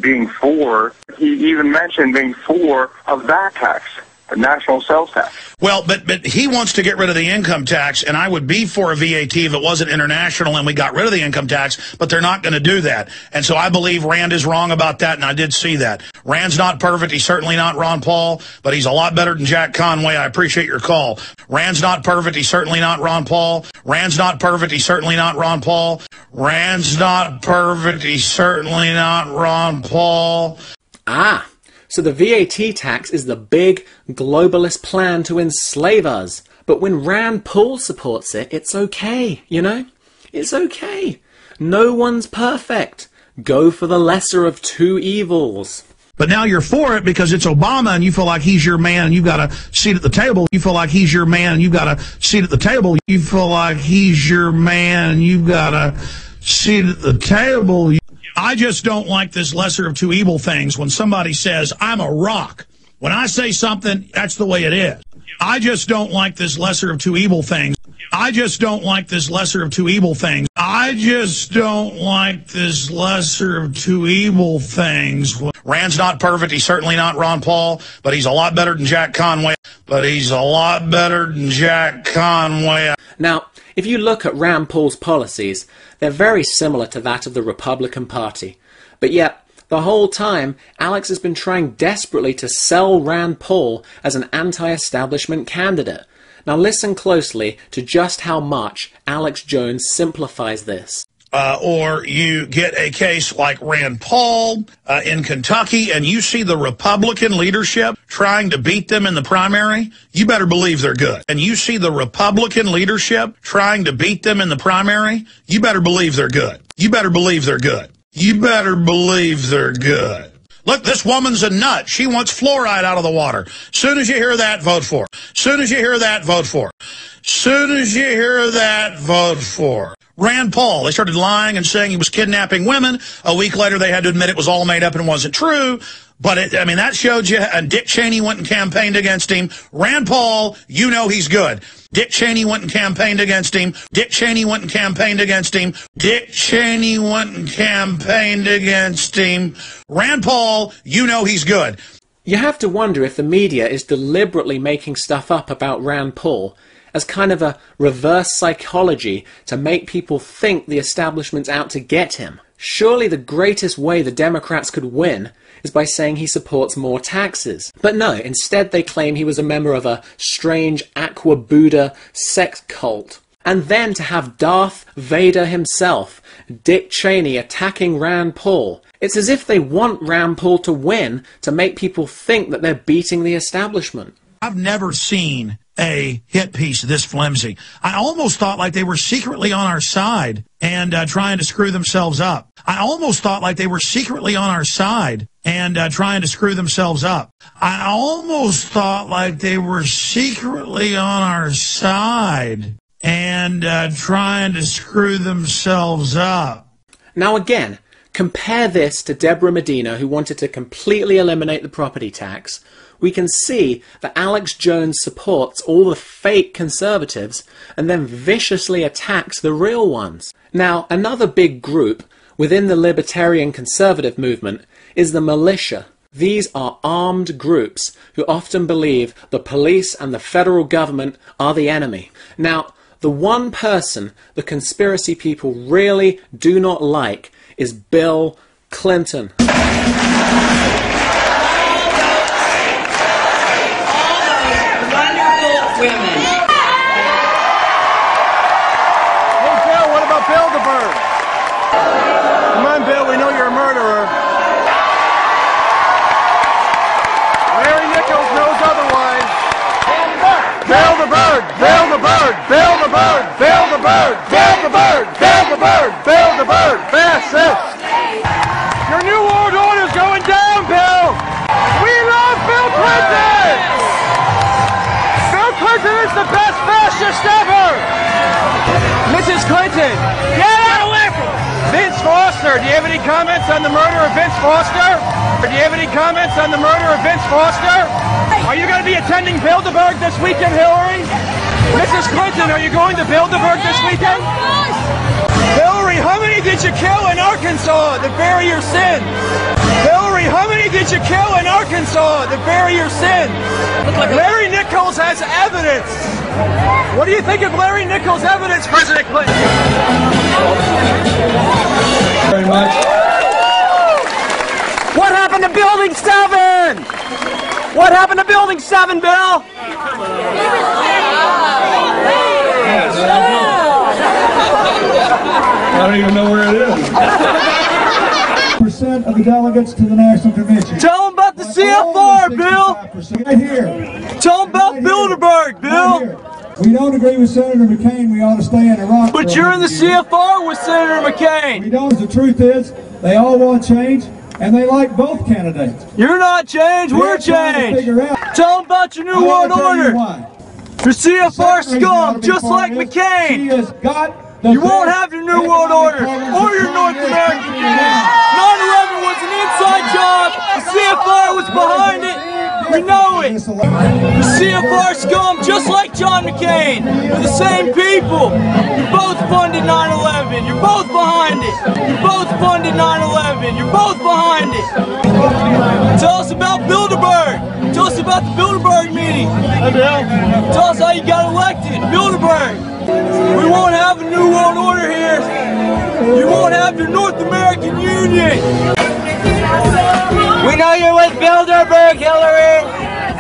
being for, he even mentioned being for a VAT tax, a national sales tax. Well, but he wants to get rid of the income tax, and I would be for a VAT if it wasn't international and we got rid of the income tax, but they're not going to do that. And so I believe Rand is wrong about that, and I did see that. Rand's not perfect. He's certainly not Ron Paul, but he's a lot better than Jack Conway. I appreciate your call. Rand's not perfect. He's certainly not Ron Paul. Rand's not perfect. He's certainly not Ron Paul. Rand's not perfect. He's certainly not Ron Paul. Ah. So the VAT tax is the big globalist plan to enslave us. But when Rand Paul supports it, it's okay, you know? It's okay. No one's perfect. Go for the lesser of two evils. But now you're for it because it's Obama and you feel like he's your man and you've got a seat at the table. You feel like he's your man and you've got a seat at the table. You feel like he's your man and you've got a seat at the table. I just don't like this lesser of two evil things when somebody says, I'm a rock. When I say something, that's the way it is. I just don't like this lesser of two evil things. I just don't like this lesser of two evil things. I just don't like this lesser of two evil things. Rand's not perfect. He's certainly not Ron Paul, but he's a lot better than Jack Conway. Now, if you look at Rand Paul's policies, they're very similar to that of the Republican Party. But yet, the whole time, Alex has been trying desperately to sell Rand Paul as an anti-establishment candidate. Now listen closely to just how much Alex Jones simplifies this. Or you get a case like Rand Paul in Kentucky and you see the Republican leadership trying to beat them in the primary, you better believe they're good. And you see the Republican leadership trying to beat them in the primary, you better believe they're good. You better believe they're good. You better believe they're good. Look, this woman's a nut. She wants fluoride out of the water. Soon as you hear that, vote for. Soon as you hear that, vote for. Soon as you hear that, vote for. Rand Paul, they started lying and saying he was kidnapping women. A week later, they had to admit it was all made up and wasn't true. But, that showed you, and Dick Cheney went and campaigned against him. Rand Paul, you know he's good. Dick Cheney went and campaigned against him. Dick Cheney went and campaigned against him. Dick Cheney went and campaigned against him. Rand Paul, you know he's good. You have to wonder if the media is deliberately making stuff up about Rand Paul as kind of a reverse psychology to make people think the establishment's out to get him. Surely the greatest way the Democrats could win is by saying he supports more taxes. But no, instead they claim he was a member of a strange Aqua Buddha sex cult. And then to have Darth Vader himself, Dick Cheney, attacking Rand Paul. It's as if they want Rand Paul to win to make people think that they're beating the establishment. I've never seen a hit piece this flimsy. I almost thought like they were secretly on our side and trying to screw themselves up. I almost thought like they were secretly on our side and trying to screw themselves up. I almost thought like they were secretly on our side and trying to screw themselves up. Now again, compare this to Deborah Medina, who wanted to completely eliminate the property tax. We can see that Alex Jones supports all the fake conservatives and then viciously attacks the real ones. Now, another big group within the libertarian conservative movement is the militia. These are armed groups who often believe the police and the federal government are the enemy. Now, the one person the conspiracy people really do not like is Bill Clinton. Women. Hey, Bill, what about Bilderberg? Come on, Bill, we know you're a murderer. Larry Nichols knows otherwise. Bilderberg, Bilderberg, Bilderberg, Bilderberg, Bilderberg, Bilderberg, Bilderberg, fascist. Your new world order's going down, Bill. We love Bill Clinton. Clinton is the best fascist ever! Mrs. Clinton! Get out away from us! Vince Foster, do you have any comments on the murder of Vince Foster? Do you have any comments on the murder of Vince Foster? Are you going to be attending Bilderberg this weekend, Hillary? Mrs. Clinton, are you going to Bilderberg this weekend? Hillary, how many did you kill in Arkansas that bury your sins? Hillary, how many did you kill in Arkansas that bury your sins? Larry Nichols has evidence. What do you think of Larry Nichols' evidence, President Clinton? Very much. What happened to Building 7? What happened to Building 7, Bill? I don't even know where it is. Percent of the delegates to the National Convention. Tell them about the CFR, Bill. Right here. Tell them about Bilderberg, Bill. We don't agree with Senator McCain. We ought to stay in Iraq. But you're in the CFR with Senator McCain. We don't. The truth is, they all want change. and they like both candidates. You're not changed, we're changed. Tell them about your New World Order. Your CFR scum, just like McCain. You won't have your New World Order or your North American Union. 9/11 was an inside job. The CFR was behind it. We know it. The CFR scum, just like John McCain. They're the same people. You both funded 9/11. You're both behind it. You both funded 9/11. You're both behind it. Tell us about Bilderberg. Tell us about the Bilderberg meeting. Tell us how you got elected. Bilderberg. We won't have a New World Order here. You won't have your North American Union. We know you're with Bilderberg, Hillary.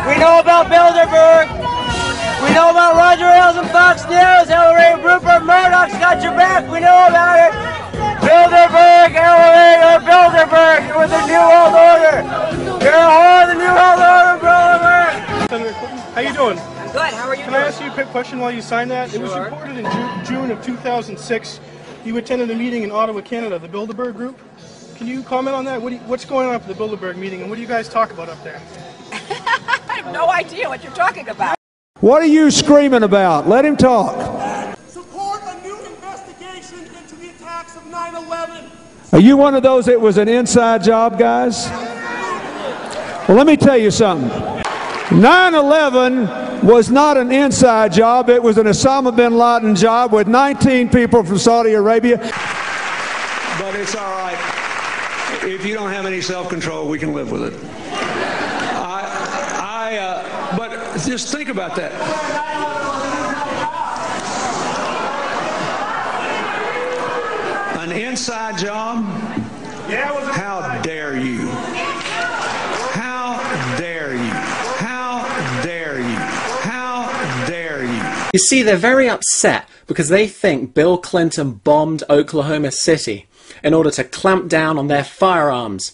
We know about Bilderberg. We know about Roger Ailes and Fox News, Hillary. Rupert Murdoch's got your back. We know about it. Bilderberg, Hillary, or Bilderberg. You're with the New World Order. You're a whore of the New World Order, Bilderberg. Senator Clinton, how you doing? Good. How are you Can I ask you a quick question while you sign that? It was reported in June of 2006 you attended a meeting in Ottawa, Canada, the Bilderberg Group. Can you comment on that? What's going on at the Bilderberg meeting, and what do you guys talk about up there? I have no idea what you're talking about. What are you screaming about? Let him talk. Support a new investigation into the attacks of 9/11. Are you one of those that was an inside job, guys? Well, let me tell you something. 9/11 was not an inside job. It was an Osama bin Laden job with 19 people from Saudi Arabia. But it's all right. If you don't have any self-control, we can live with it. But just think about that. An inside job? How dare you? How dare you? How dare you? How dare you? You see, they're very upset because they think Bill Clinton bombed Oklahoma City in order to clamp down on their firearms.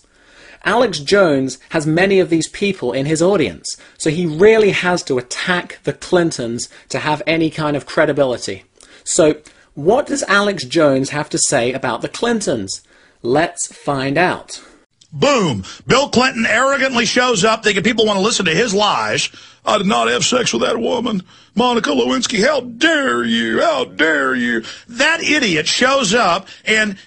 Alex Jones has many of these people in his audience, so he really has to attack the Clintons to have any kind of credibility. So, what does Alex Jones have to say about the Clintons? Let's find out. Boom. Bill Clinton arrogantly shows up thinking people want to listen to his lies. I did not have sex with that woman. Monica Lewinsky, how dare you? How dare you? That idiot shows up, and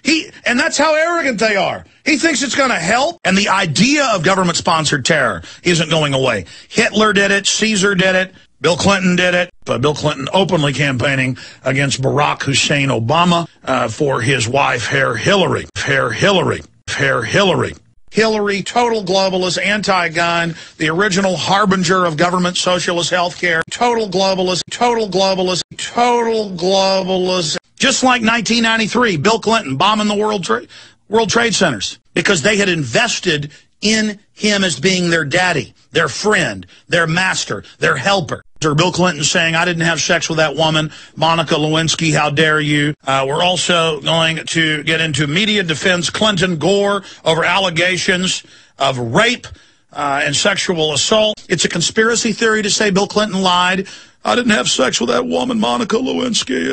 that's how arrogant they are. He thinks it's going to help, and the idea of government-sponsored terror isn't going away. Hitler did it. Caesar did it. Bill Clinton did it. Bill Clinton openly campaigning against Barack Hussein Obama for his wife, Hillary. Hillary, total globalist, anti-gun, the original harbinger of government socialist health care, total globalist. Just like 1993, Bill Clinton bombing the World Trade Centers because they had invested in him as being their daddy, their friend, their master, their helper. Or Bill Clinton saying, I didn't have sex with that woman, Monica Lewinsky, how dare you. We're also going to get into media defense Clinton Gore over allegations of rape and sexual assault. It's a conspiracy theory to say Bill Clinton lied. I didn't have sex with that woman, Monica Lewinsky.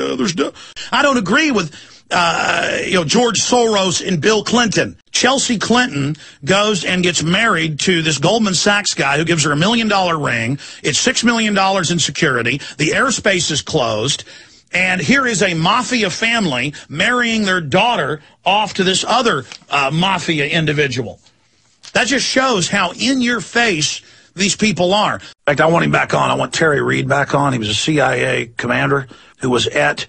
I don't agree with George Soros and Bill Clinton. Chelsea Clinton goes and gets married to this Goldman Sachs guy who gives her $1 million ring. It's $6 million in security. The airspace is closed. And here is a mafia family marrying their daughter off to this other mafia individual. That just shows how in your face these people are. In fact, I want him back on. I want Terry Reid back on. He was a CIA commander who was at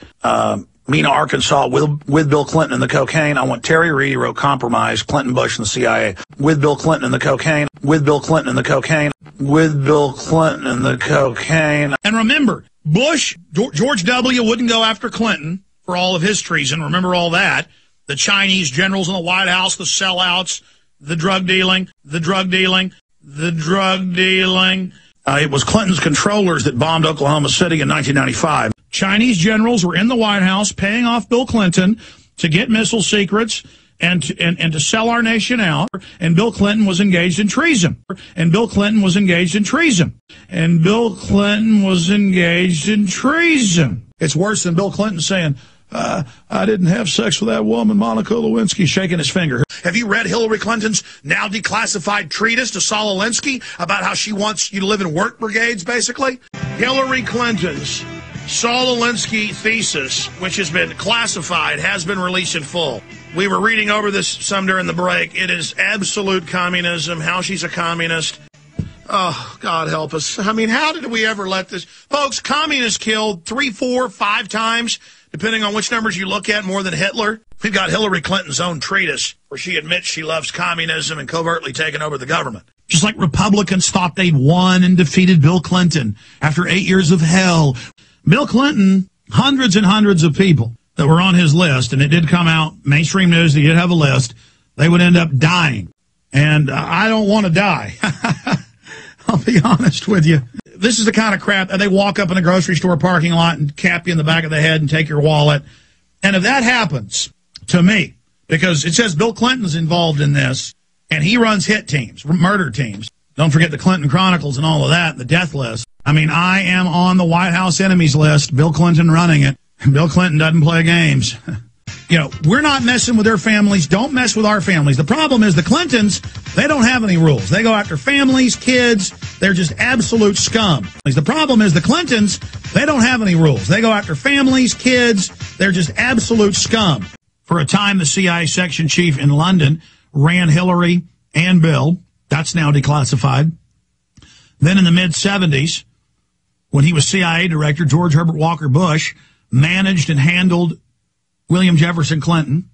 Mena, Arkansas, with Bill Clinton and the cocaine. I want Terry Reid, who wrote Compromise, Clinton, Bush, and the CIA. With Bill Clinton and the cocaine. With Bill Clinton and the cocaine. With Bill Clinton and the cocaine. And remember, George W. wouldn't go after Clinton for all of his treason. Remember all that. The Chinese generals in the White House, the sellouts, the drug dealing. It was Clinton's controllers that bombed Oklahoma City in 1995. Chinese generals were in the White House paying off Bill Clinton to get missile secrets and to sell our nation out. And Bill Clinton was engaged in treason. It's worse than Bill Clinton saying, I didn't have sex with that woman, Monica Lewinsky, shaking his finger. Have you read Hillary Clinton's now declassified treatise to Saul Alinsky about how she wants you to live in work brigades, basically? Hillary Clinton's Saul Alinsky thesis, which has been classified, has been released in full. We were reading over this some during the break. It is absolute communism, how she's a communist. Oh, God help us. I mean, how did we ever let this... Folks, communists killed 3, 4, 5 times, depending on which numbers you look at, more than Hitler. We've got Hillary Clinton's own treatise where she admits she loves communism and covertly taking over the government. Just like Republicans thought they'd won and defeated Bill Clinton after 8 years of hell. Bill Clinton, hundreds and hundreds of people that were on his list, and it did come out, mainstream news, he did have a list, they would end up dying. And I don't want to die. I'll be honest with you. This is the kind of crap that they walk up in a grocery store parking lot and cap you in the back of the head and take your wallet. And if that happens to me, because it says Bill Clinton's involved in this, and he runs hit teams, murder teams. Don't forget the Clinton Chronicles and all of that, the death list. I mean, I am on the White House enemies list, Bill Clinton running it. Bill Clinton doesn't play games. You know, we're not messing with their families. Don't mess with our families. The problem is the Clintons, they don't have any rules. They go after families, kids. They're just absolute scum. The problem is the Clintons, they don't have any rules. They go after families, kids. They're just absolute scum. For a time, the CIA section chief in London ran Hillary and Bill. That's now declassified. Then in the mid-'70s, when he was CIA director, George Herbert Walker Bush managed and handled William Jefferson Clinton.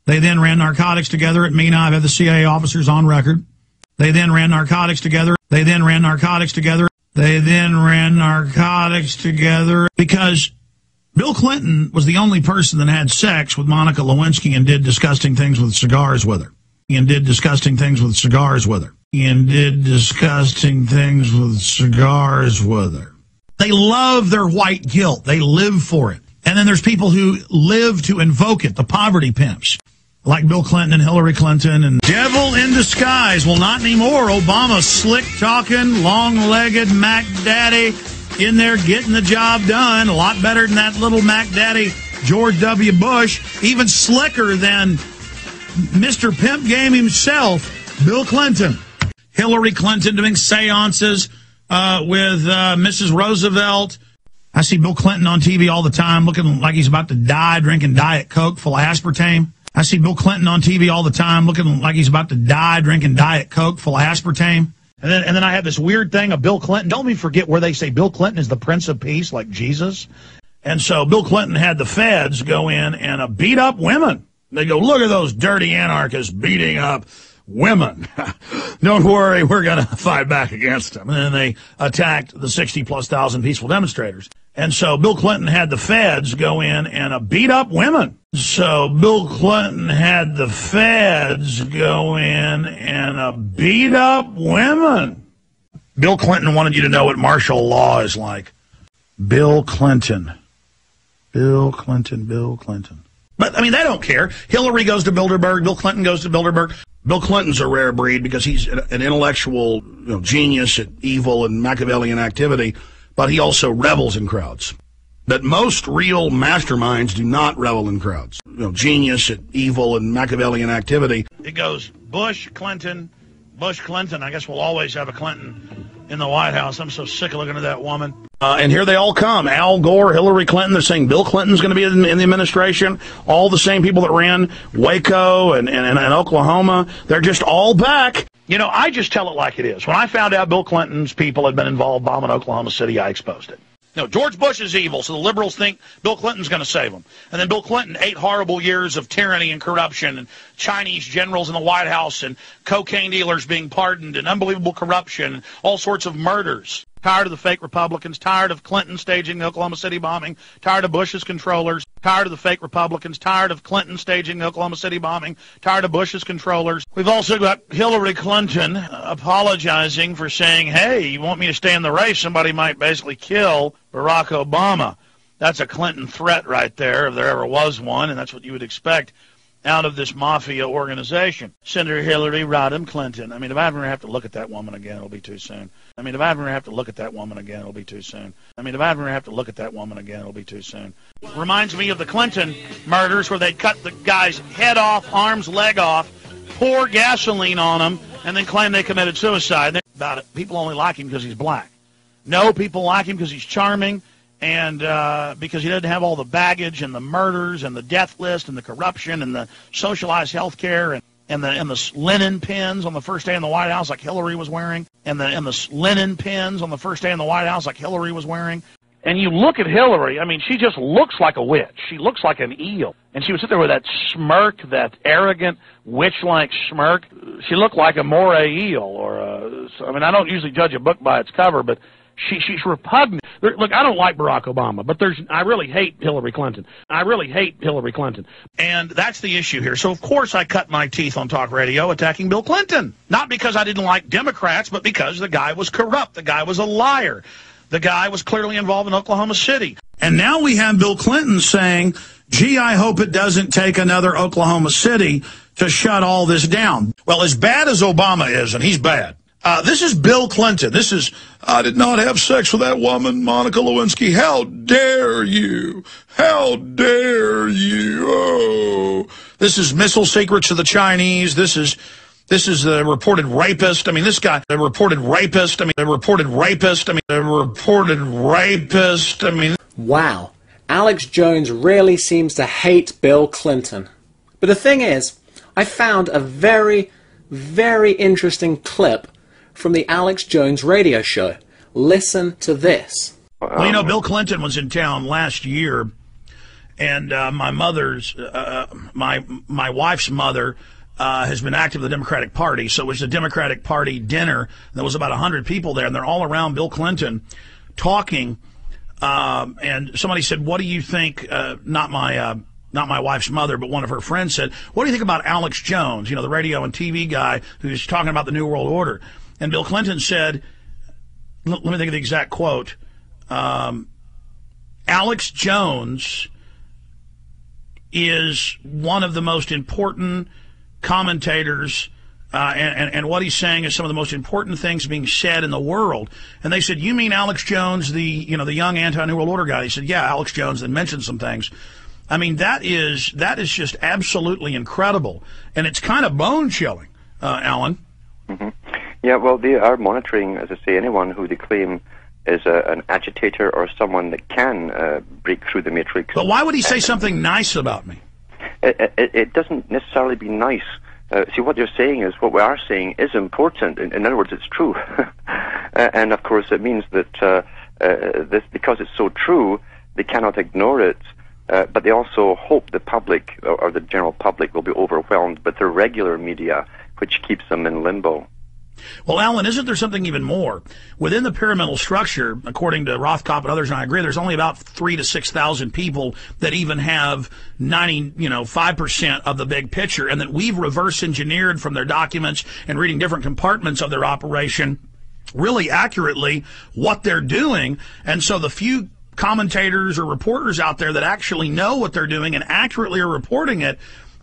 They then ran narcotics together at Mena. I've had the CIA officers on record. They then ran narcotics together. They then ran narcotics together. They then ran narcotics together because Bill Clinton was the only person that had sex with Monica Lewinsky and did disgusting things with cigars with her. And did disgusting things with cigars with her. And did disgusting things with cigars with her. They love their white guilt. They live for it. And then there's people who live to invoke it, the poverty pimps, like Bill Clinton and Hillary Clinton. And devil in disguise. Well, not anymore. Obama, slick-talking, long-legged Mac Daddy in there getting the job done. A lot better than that little Mac Daddy George W. Bush. Even slicker than Mr. Pimp Game himself, Bill Clinton. Hillary Clinton doing seances with Mrs. Roosevelt. I see Bill Clinton on TV all the time looking like he's about to die, drinking Diet Coke full of aspartame. I see Bill Clinton on TV all the time looking like he's about to die, drinking Diet Coke full of aspartame. And then I have this weird thing of Bill Clinton. Don't let me forget where they say Bill Clinton is the Prince of Peace, like Jesus. And so Bill Clinton had the feds go in and beat up women. They go, look at those dirty anarchists beating up women. Don't worry, we're going to fight back against them. And then they attacked the 60,000+ peaceful demonstrators. And so Bill Clinton had the feds go in and beat up women. So Bill Clinton had the feds go in and beat up women. Bill Clinton wanted you to know what martial law is like. Bill Clinton. Bill Clinton, Bill Clinton. But, I mean, they don't care. Hillary goes to Bilderberg. Bill Clinton goes to Bilderberg. Bill Clinton's a rare breed because he's an intellectual genius at evil and Machiavellian activity, but he also revels in crowds. That most real masterminds do not revel in crowds. Genius at evil and Machiavellian activity. It goes Bush, Clinton, Bush, Clinton. I guess we'll always have a Clinton in the White House. I'm so sick of looking at that woman. And here they all come. Al Gore, Hillary Clinton. They're saying Bill Clinton's going to be in the administration. All the same people that ran Waco and Oklahoma. They're just all back. You know, I just tell it like it is. When I found out Bill Clinton's people had been involved bombing Oklahoma City, I exposed it. No, George Bush is evil, so the liberals think Bill Clinton's going to save them. And then Bill Clinton, 8 horrible years of tyranny and corruption and Chinese generals in the White House and cocaine dealers being pardoned and unbelievable corruption and all sorts of murders. Tired of the fake Republicans, tired of Clinton staging the Oklahoma City bombing, tired of Bush's controllers, tired of the fake Republicans, tired of Clinton staging the Oklahoma City bombing, tired of Bush's controllers. We've also got Hillary Clinton apologizing for saying, hey, you want me to stay in the race? Somebody might basically kill Barack Obama. That's a Clinton threat right there, if there ever was one, and that's what you would expect out of this mafia organization. Senator Hillary Rodham Clinton. I mean, if I ever have to look at that woman again, it'll be too soon. I mean, if I ever have to look at that woman again, it'll be too soon. I mean, if I ever have to look at that woman again, it'll be too soon. Reminds me of the Clinton murders where they cut the guy's head off, arms, leg off, pour gasoline on him, and then claim they committed suicide. About it. People only like him because he's black. No, people like him because he's charming and because he doesn't have all the baggage and the murders and the death list and the corruption and the socialized health care and the linen pins on the first day in the White House like Hillary was wearing and the linen pins on the first day in the White House like Hillary was wearing. And you look at Hillary, I mean, she just looks like a witch. She looks like an eel. And she would sit there with that smirk, that arrogant, witch-like smirk. She looked like a moray eel. I mean, I don't usually judge a book by its cover, but she's repugnant. Look, I don't like Barack Obama, but I really hate Hillary Clinton. I really hate Hillary Clinton. And that's the issue here. So, of course, I cut my teeth on talk radio attacking Bill Clinton. Not because I didn't like Democrats, but because the guy was corrupt. The guy was a liar. The guy was clearly involved in Oklahoma City. And now we have Bill Clinton saying, gee, I hope it doesn't take another Oklahoma City to shut all this down. Well, as bad as Obama is, and he's bad, this is Bill Clinton. This is, I did not have sex with that woman, Monica Lewinsky. How dare you? How dare you? Oh. This is missile secrets to the Chinese. This is the reported rapist. I mean, this guy, the reported rapist. I mean, the reported rapist. I mean, the reported rapist. I mean. Wow. Alex Jones really seems to hate Bill Clinton. But the thing is, I found a very, very interesting clip from the Alex Jones radio show. Listen to this. Well, you know, Bill Clinton was in town last year, and my wife's mother has been active in the Democratic Party. So it was a Democratic Party dinner. There was about 100 people there, and they're all around Bill Clinton talking. And somebody said, what do you think, not my wife's mother, but one of her friends said, what do you think about Alex Jones, you know, the radio and TV guy who's talking about the New World Order? And Bill Clinton said, let me think of the exact quote, Alex Jones is one of the most important commentators, and what he's saying is some of the most important things being said in the world. And they said, you mean Alex Jones, the young anti-New World Order guy? He said, yeah, Alex Jones, and mentioned some things. I mean, that is just absolutely incredible, and it's kind of bone-chilling, Alan. Mm-hmm. Yeah, well, they are monitoring, as I say, anyone who they claim is an agitator or someone that can break through the matrix. But why would he say something nice about me? It doesn't necessarily be nice. See, what you're saying is what we are saying is important. In other words, it's true. And, of course, it means that this, because it's so true, they cannot ignore it. But they also hope the public or the general public will be overwhelmed with the regular media, which keeps them in limbo. Well, Alan, isn't there something even more? Within the pyramidal structure, according to Rothkopf and others, and I agree, there's only about 3,000 to 6,000 people that even have 5% of the big picture, and that we've reverse engineered from their documents and reading different compartments of their operation really accurately what they're doing. And so the few commentators or reporters out there that actually know what they're doing and accurately are reporting it,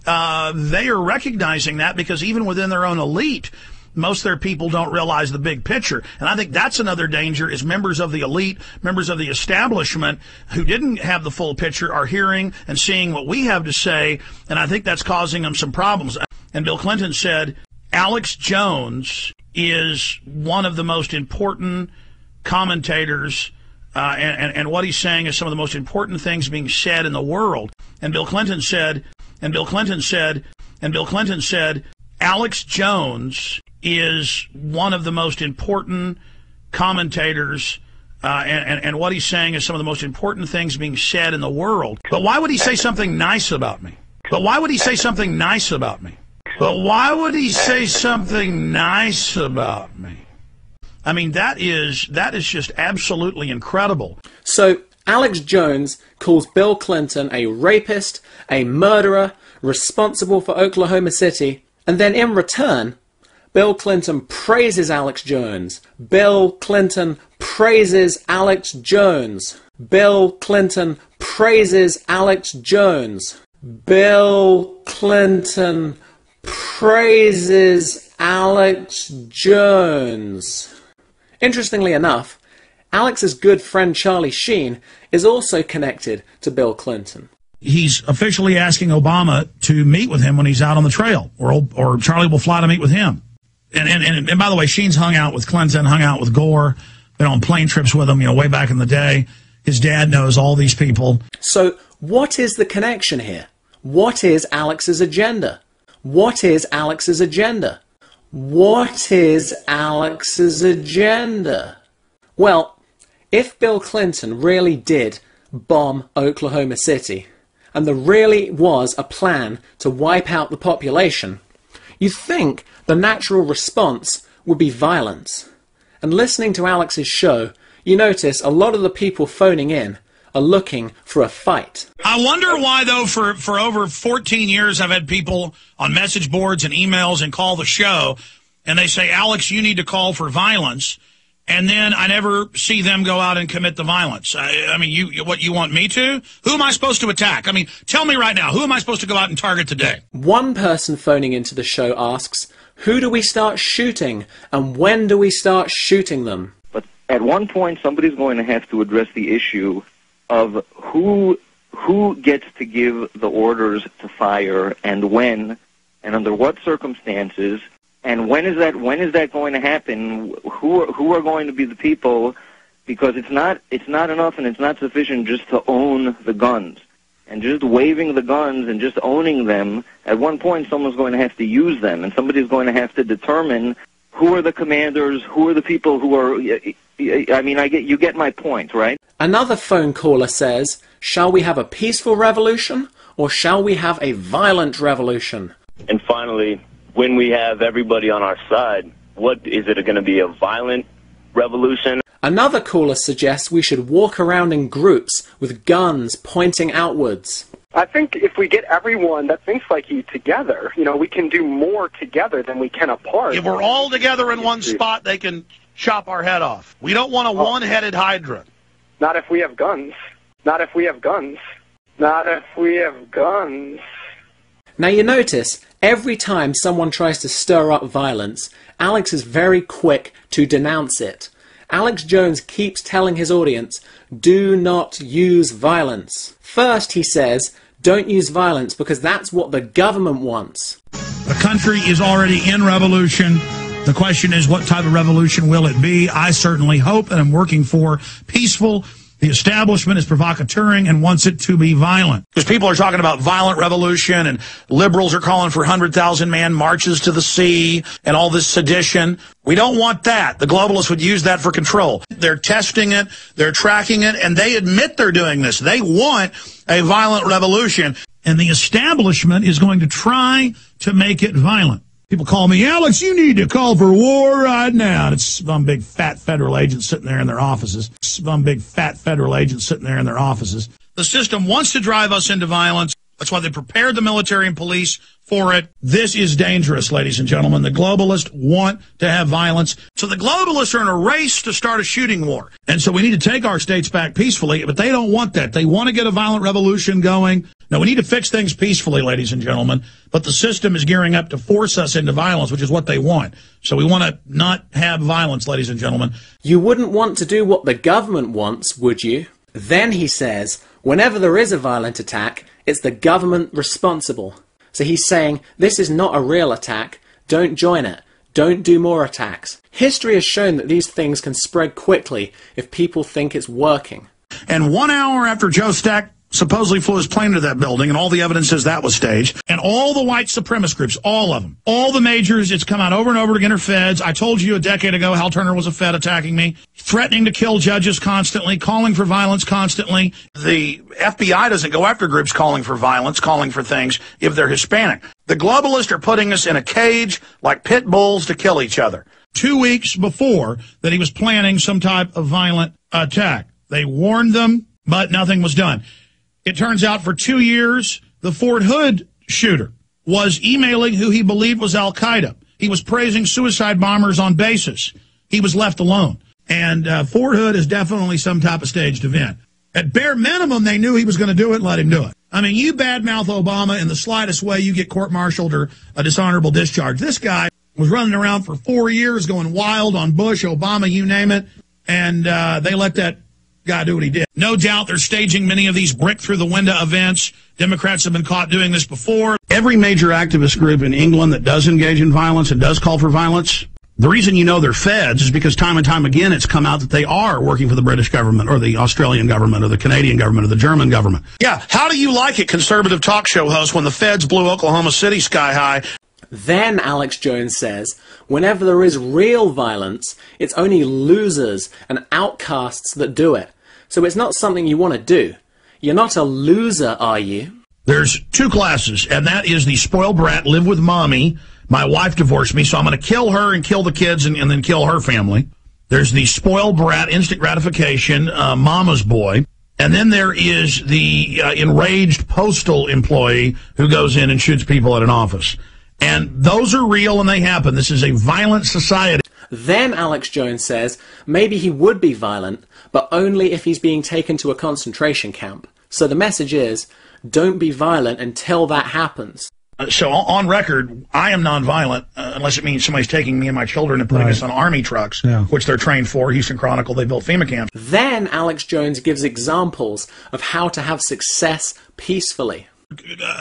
they are recognizing that, because even within their own elite, most of their people don't realize the big picture. And I think that's another danger, is members of the elite, members of the establishment who didn't have the full picture are hearing and seeing what we have to say, and I think that's causing them some problems. And Bill Clinton said, Alex Jones is one of the most important commentators, and what he's saying is some of the most important things being said in the world. And Bill Clinton said, Alex Jones is one of the most important commentators, and what he's saying is some of the most important things being said in the world. But why would he say something nice about me? But why would he say something nice about me? But why would he say something nice about me? I mean, that is just absolutely incredible. So Alex Jones calls Bill Clinton a rapist, a murderer, responsible for Oklahoma City, and then in return, Bill Clinton praises Alex Jones. Bill Clinton praises Alex Jones. Bill Clinton praises Alex Jones. Bill Clinton praises Alex Jones. Interestingly enough, Alex's good friend Charlie Sheen is also connected to Bill Clinton. He's officially asking Obama to meet with him when he's out on the trail, or Charlie will fly to meet with him. And by the way, Sheen's hung out with Clinton, hung out with Gore, been on plane trips with him, way back in the day. His dad knows all these people. So what is the connection here? What is Alex's agenda? What is Alex's agenda? What is Alex's agenda? Well, if Bill Clinton really did bomb Oklahoma City, and there really was a plan to wipe out the population, you'd think the natural response would be violence. And listening to Alex's show, you notice a lot of the people phoning in are looking for a fight. I wonder why, though, for over 14 years, I've had people on message boards and emails and call the show, and they say, Alex, you need to call for violence. And then I never see them go out and commit the violence. I mean, you want me to? Who am I supposed to attack? I mean, tell me right now, who am I supposed to go out and target today? One person phoning into the show asks, who do we start shooting, and when do we start shooting them? But at one point, somebody's going to have to address the issue of who gets to give the orders to fire, and when, and under what circumstances. And when is that going to happen? Who are going to be the people? Because it's not enough and it's not sufficient just to own the guns. And just waving the guns and just owning them, at one point someone's going to have to use them, and somebody's going to have to determine who are the commanders, who are the people who are... I mean, you get my point, right? Another phone caller says, shall we have a peaceful revolution, or shall we have a violent revolution? And finally, when we have everybody on our side, what is it going to be, a violent revolution? Another caller suggests we should walk around in groups with guns pointing outwards. I think if we get everyone that thinks like you together, we can do more together than we can apart. If we're all together in one spot, they can chop our head off. We don't want a one-headed hydra. Not if we have guns. Not if we have guns. Not if we have guns. Now you notice, every time someone tries to stir up violence, Alex is very quick to denounce it. Alex Jones keeps telling his audience, do not use violence. First, he says, don't use violence because that's what the government wants. The country is already in revolution. The question is, what type of revolution will it be? I certainly hope and I'm working for peaceful. The establishment is provocateuring and wants it to be violent. Because people are talking about violent revolution, and liberals are calling for 100,000-man marches to the sea and all this sedition. We don't want that. The globalists would use that for control. They're testing it, they're tracking it, and they admit they're doing this. They want a violent revolution, and the establishment is going to try to make it violent. People call me, Alex, you need to call for war right now. And it's some big fat federal agents sitting there in their offices. Some big fat federal agents sitting there in their offices. The system wants to drive us into violence. That's why they prepared the military and police for it. This is dangerous, ladies and gentlemen. The globalists want to have violence. So the globalists are in a race to start a shooting war. And so we need to take our states back peacefully, but they don't want that. They want to get a violent revolution going. Now, we need to fix things peacefully, ladies and gentlemen, but the system is gearing up to force us into violence, which is what they want. So we want to not have violence, ladies and gentlemen. You wouldn't want to do what the government wants, would you? Then he says, whenever there is a violent attack, it's the government responsible. So he's saying, this is not a real attack, don't join it, don't do more attacks. History has shown that these things can spread quickly if people think it's working. And 1 hour after Joe Stack supposedly flew his plane into that building, and all the evidence says that was staged, and all the white supremacist groups, all of them, all the majors, it's come out over and over again are feds. I told you a decade ago Hal Turner was a fed attacking me, threatening to kill judges constantly, calling for violence constantly. The FBI doesn't go after groups calling for violence, calling for things if they're Hispanic. The globalists are putting us in a cage like pit bulls to kill each other. 2 weeks before that he was planning some type of violent attack. They warned them, but nothing was done. It turns out for 2 years, the Fort Hood shooter was emailing who he believed was Al-Qaeda. He was praising suicide bombers on basis. He was left alone. And Fort Hood is definitely some type of staged event. At bare minimum, they knew he was going to do it and let him do it. I mean, you badmouth Obama in the slightest way, you get court-martialed or a dishonorable discharge. This guy was running around for 4 years going wild on Bush, Obama, you name it, and they let that guy do what he did. No doubt they're staging many of these brick-through-the-window events. Democrats have been caught doing this before. Every major activist group in England that does engage in violence and does call for violence, the reason you know they're feds is because time and time again it's come out that they are working for the British government or the Australian government or the Canadian government or the German government. Yeah, how do you like it, conservative talk show host, when the feds blew Oklahoma City sky high? Then Alex Jones says, whenever there is real violence, it's only losers and outcasts that do it. So it's not something you want to do. You're not a loser, are you? There's two classes, and that is the spoiled brat, live with mommy. My wife divorced me, so I'm going to kill her and kill the kids and then kill her family. There's the spoiled brat, instant gratification, mama's boy. And then there is the enraged postal employee who goes in and shoots people at an office. And those are real and they happen. This is a violent society. Then Alex Jones says maybe he would be violent, but only if he's being taken to a concentration camp. So the message is, don't be violent until that happens. So on record, I am nonviolent unless it means somebody's taking me and my children and putting us on army trucks, which they're trained for. Houston Chronicle, they built FEMA camps. Then Alex Jones gives examples of how to have success peacefully.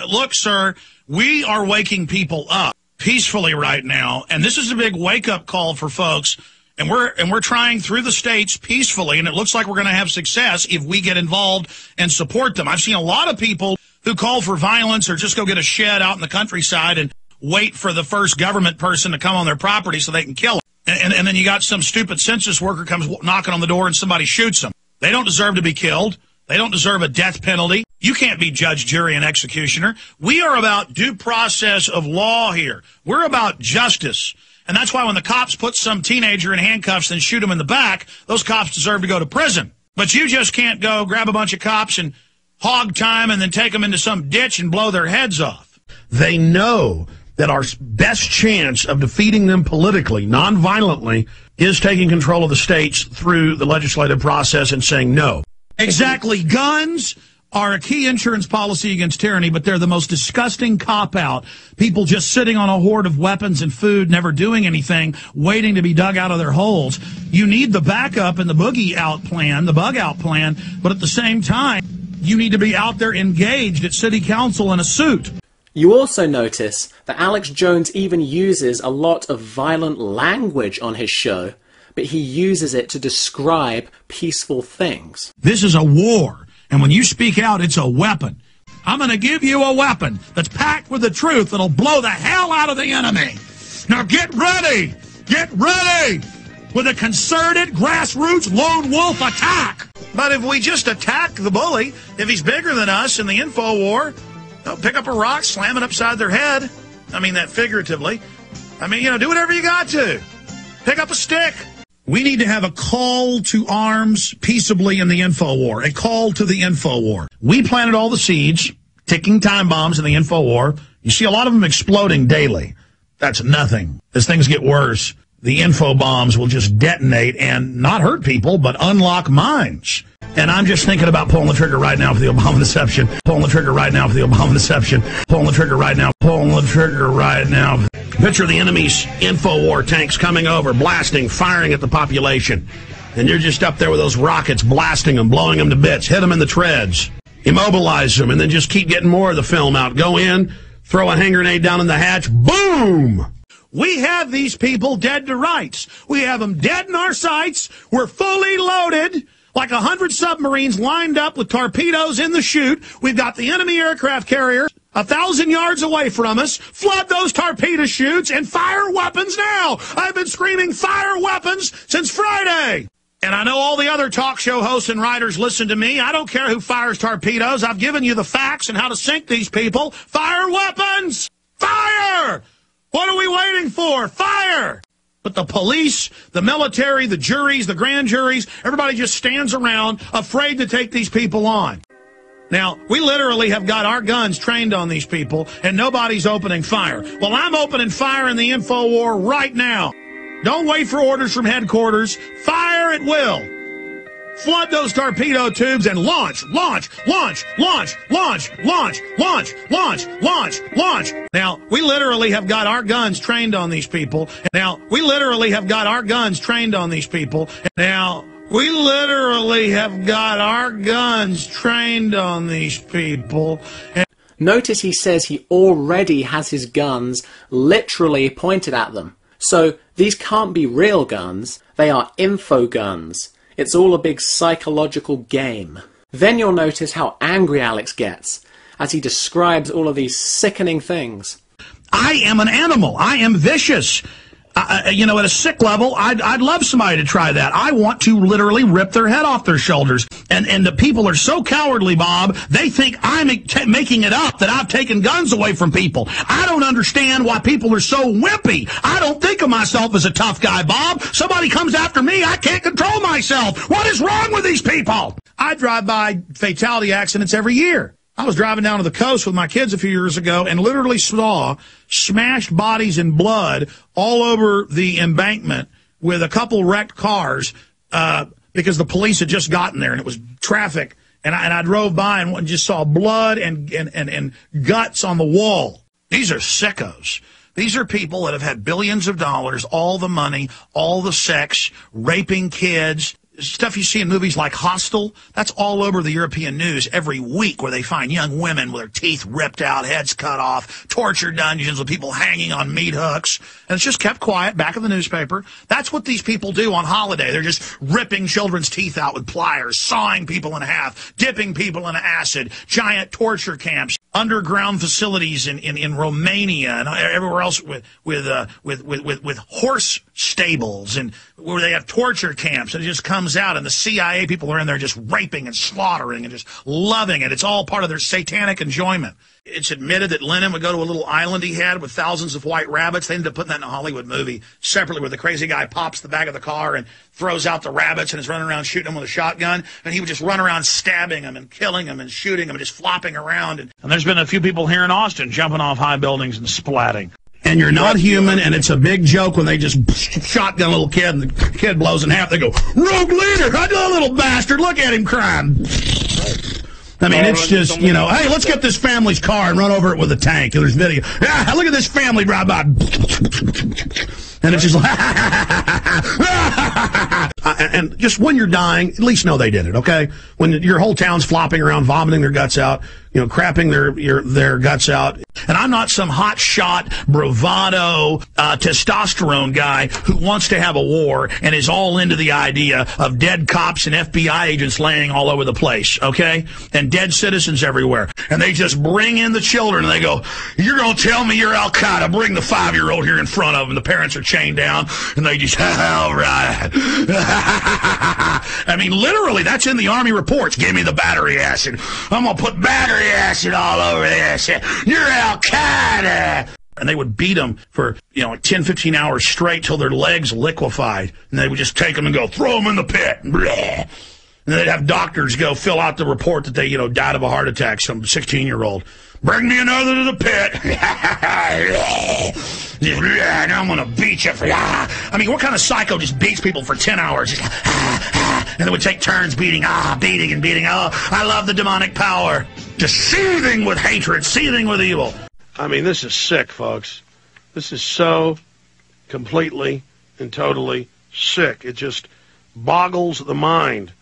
Look, sir, we are waking people up peacefully right now, and this is a big wake-up call for folks. And we're trying through the states peacefully, and it looks like we're going to have success if we get involved and support them. I've seen a lot of people who call for violence or just go get a shed out in the countryside and wait for the first government person to come on their property so they can kill them. And then you got some stupid census worker comes knocking on the door and somebody shoots them. They don't deserve to be killed. They don't deserve a death penalty. You can't be judge, jury, and executioner. We are about due process of law here. We're about justice. And that's why when the cops put some teenager in handcuffs and shoot him in the back, those cops deserve to go to prison. But you just can't go grab a bunch of cops and hog time and then take them into some ditch and blow their heads off. They know that our best chance of defeating them politically, non-violently, is taking control of the states through the legislative process and saying no. Exactly. Guns are a key insurance policy against tyranny, but they're the most disgusting cop-out. People just sitting on a hoard of weapons and food, never doing anything, waiting to be dug out of their holes. You need the backup and the boogie-out plan, the bug-out plan, but at the same time, you need to be out there engaged at city council in a suit. You also notice that Alex Jones even uses a lot of violent language on his show, but he uses it to describe peaceful things. This is a war, and when you speak out, it's a weapon. I'm going to give you a weapon that's packed with the truth that'll blow the hell out of the enemy. Now get ready! Get ready! With a concerted, grassroots, lone wolf attack! But if we just attack the bully, if he's bigger than us in the info war, they'll pick up a rock, slam it upside their head. I mean that figuratively. I mean, do whatever you got to. Pick up a stick. We need to have a call to arms peaceably in the info war, a call to the info war. We planted all the seeds, ticking time bombs in the info war. You see a lot of them exploding daily. That's nothing. As things get worse, the info bombs will just detonate and not hurt people, but unlock minds. And I'm just thinking about pulling the trigger right now for the Obama deception. Pulling the trigger right now for the Obama deception. Pulling the trigger right now. Pulling the trigger right now. Picture the enemy's info war tanks coming over, blasting, firing at the population. And you're just up there with those rockets, blasting them, blowing them to bits, hit them in the treads, immobilize them, and then just keep getting more of the film out. Go in, throw a hand grenade down in the hatch, boom! We have these people dead to rights. We have them dead in our sights. We're fully loaded, like 100 submarines lined up with torpedoes in the chute. We've got the enemy aircraft carrier 1,000 yards away from us. Flood those torpedo chutes and fire weapons now. I've been screaming fire weapons since Friday. And I know all the other talk show hosts and writers listen to me. I don't care who fires torpedoes. I've given you the facts and how to sink these people. Fire weapons! Fire! What are we waiting for? Fire! But the police, the military, the juries, the grand juries, everybody just stands around afraid to take these people on. Now, we literally have got our guns trained on these people, and nobody's opening fire. Well, I'm opening fire in the info war right now. Don't wait for orders from headquarters. Fire at will. flood those torpedo tubes and launch, launch, launch, launch, launch, launch, launch, launch, launch, launch. Now, we literally have got our guns trained on these people. Now, we literally have got our guns trained on these people. Now, we literally have got our guns trained on these people. Notice he says he already has his guns literally pointed at them. So these can't be real guns, they are info guns. It's all a big psychological game. Then you'll notice how angry Alex gets as he describes all of these sickening things. I am an animal. I am vicious. You know, at a sick level, I'd love somebody to try that. I want to literally rip their head off their shoulders. And the people are so cowardly, Bob, they think I'm making it up that I've taken guns away from people. I don't understand why people are so wimpy. I don't think of myself as a tough guy, Bob. Somebody comes after me, I can't control myself. What is wrong with these people? I drive by fatality accidents every year. I was driving down to the coast with my kids a few years ago and literally saw smashed bodies and blood all over the embankment with a couple wrecked cars because the police had just gotten there and it was traffic. And I drove by and just saw blood and guts on the wall. These are sickos. These are people that have had billions of dollars, all the money, all the sex, raping kids. Stuff you see in movies like Hostel, that's all over the European news every week, where they find young women with their teeth ripped out, heads cut off, torture dungeons with people hanging on meat hooks. And it's just kept quiet back in the newspaper. That's what these people do on holiday. They're just ripping children's teeth out with pliers, sawing people in half, dipping people in acid, giant torture camps, underground facilities in Romania and everywhere else with horse stables and where they have torture camps. And it just comes out, and the CIA people are in there just raping and slaughtering and just loving it. It's all part of their satanic enjoyment. It's admitted that Lenin would go to a little island he had with thousands of white rabbits. They ended up putting that in a Hollywood movie separately, where the crazy guy pops the back of the car and throws out the rabbits and is running around shooting them with a shotgun. And he would just run around stabbing them and killing them and shooting them and just flopping around. And there's been a few people here in Austin jumping off high buildings and splatting. And you're not human, and it's a big joke when they just shotgun a little kid and the kid blows in half. They go, "Rogue leader, that little bastard, look at him crying." I mean, it's just, you know, hey, let's get this family's car and run over it with a tank. There's video. Yeah, look at this family drive by. And it's just like, and just when you're dying, at least know they did it, okay? When your whole town's flopping around, vomiting their guts out, you know, crapping their guts out. And I'm not some hot shot, bravado, testosterone guy who wants to have a war and is all into the idea of dead cops and FBI agents laying all over the place, okay? And dead citizens everywhere. And they just bring in the children and they go, "You're going to tell me you're Al-Qaeda? Bring the 5-year-old here in front of them." The parents are chained down and they just, all right. I mean, literally, that's in the Army reports. "Give me the battery acid. I'm going to put battery acid all over this. You're Al-Qaeda." And they would beat them for, you know, 10, 15 hours straight till their legs liquefied. And they would just take them and go, "Throw them in the pit." Bleh. And they'd have doctors go fill out the report that they, you know, died of a heart attack, some 16-year-old. "Bring me another to the pit." And I'm going to beat you for, I mean, what kind of psycho just beats people for 10 hours? Just, and they would take turns beating, beating and beating. Oh, I love the demonic power. Just seething with hatred, seething with evil. I mean, this is sick, folks. This is so completely and totally sick. It just boggles the mind.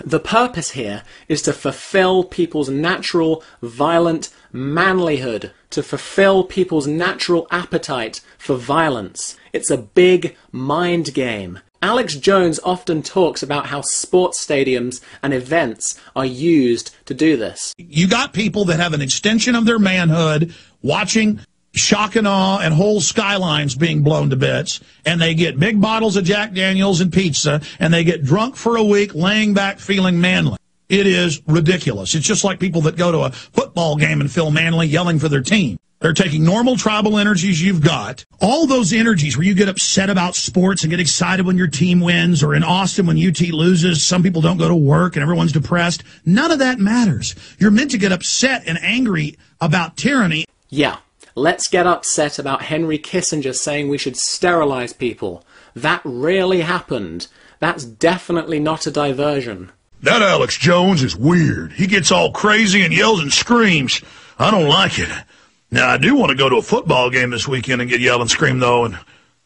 The purpose here is to fulfill people's natural, violent manlyhood, to fulfill people's natural appetite for violence. It's a big mind game. Alex Jones often talks about how sports stadiums and events are used to do this. You got people that have an extension of their manhood watching shock and awe and whole skylines being blown to bits, and they get big bottles of Jack Daniels and pizza, and they get drunk for a week laying back feeling manly. It is ridiculous. It's just like people that go to a football game and feel manly yelling for their team. They're taking normal tribal energies you've got, all those energies where you get upset about sports and get excited when your team wins, or in Austin when UT loses, some people don't go to work and everyone's depressed. None of that matters. You're meant to get upset and angry about tyranny. Yeah. Let's get upset about Henry Kissinger saying we should sterilize people. That really happened. That's definitely not a diversion. That Alex Jones is weird. He gets all crazy and yells and screams. I don't like it. Now, I do want to go to a football game this weekend and get yelled and scream, though, and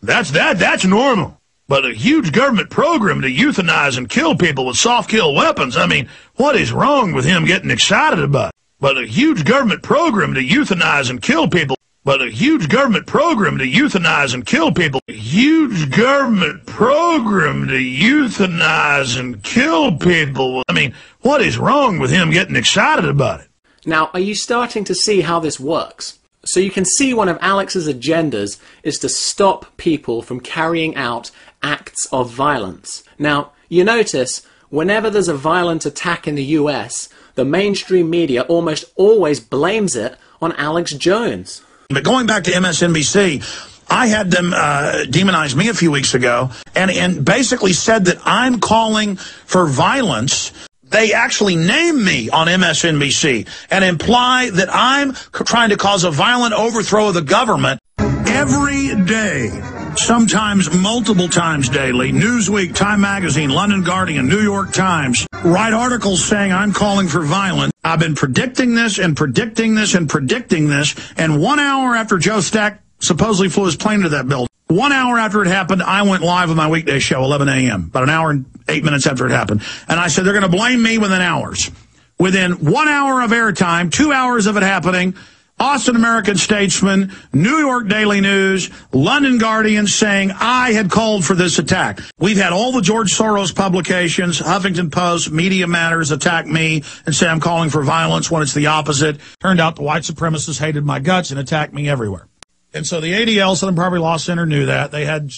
that's normal. But a huge government program to euthanize and kill people with soft-kill weapons, I mean, what is wrong with him getting excited about it? But a huge government program to euthanize and kill people. But a huge government program to euthanize and kill people. A huge government program to euthanize and kill people. I mean, what is wrong with him getting excited about it? Now, are you starting to see how this works? So you can see one of Alex's agendas is to stop people from carrying out acts of violence. Now, you notice, whenever there's a violent attack in the US, the mainstream media almost always blames it on Alex Jones. But going back to MSNBC, I had them demonize me a few weeks ago and basically said that I'm calling for violence. They actually name me on MSNBC and imply that I'm trying to cause a violent overthrow of the government. Every day, sometimes multiple times daily, Newsweek, Time Magazine, London Guardian, New York Times write articles saying I'm calling for violence. I've been predicting this and predicting this and predicting this, and 1 hour after Joe Stack supposedly flew his plane into that building, 1 hour after it happened, I went live with my weekday show, 11 a.m., about an hour and 8 minutes after it happened. And I said they're going to blame me within hours. Within 1 hour of airtime, 2 hours of it happening, Austin American-Statesman, New York Daily News, London Guardian saying I had called for this attack. We've had all the George Soros publications, Huffington Post, Media Matters attack me and say I'm calling for violence when it's the opposite. Turned out the white supremacists hated my guts and attacked me everywhere. And so the ADL, Southern Poverty Law Center, knew that. They had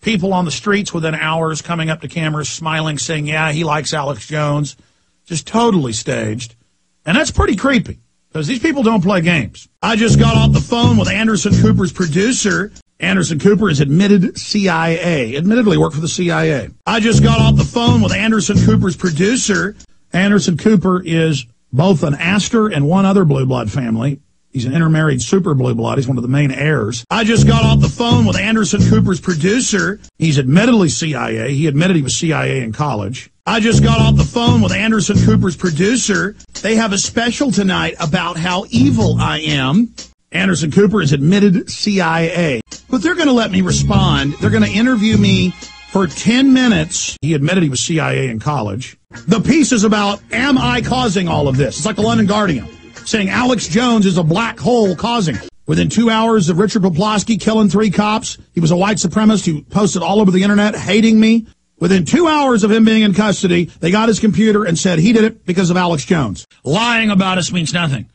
people on the streets within hours coming up to cameras, smiling, saying, yeah, he likes Alex Jones. Just totally staged. And that's pretty creepy, because these people don't play games. I just got off the phone with Anderson Cooper's producer. Anderson Cooper is admitted CIA. Admittedly worked for the CIA. I just got off the phone with Anderson Cooper's producer. Anderson Cooper is both an Astor and one other blue blood family. He's an intermarried super blue blood. He's one of the main heirs. I just got off the phone with Anderson Cooper's producer. He's admittedly CIA. He admitted he was CIA in college. I just got off the phone with Anderson Cooper's producer. They have a special tonight about how evil I am. Anderson Cooper is admitted CIA. But they're going to let me respond. They're going to interview me for 10 minutes. He admitted he was CIA in college. The piece is about, am I causing all of this? It's like the London Guardian saying Alex Jones is a black hole causing. Within 2 hours of Richard Poplawski killing 3 cops, he was a white supremacist who posted all over the internet hating me. Within 2 hours of him being in custody, they got his computer and said he did it because of Alex Jones. Lying about us means nothing.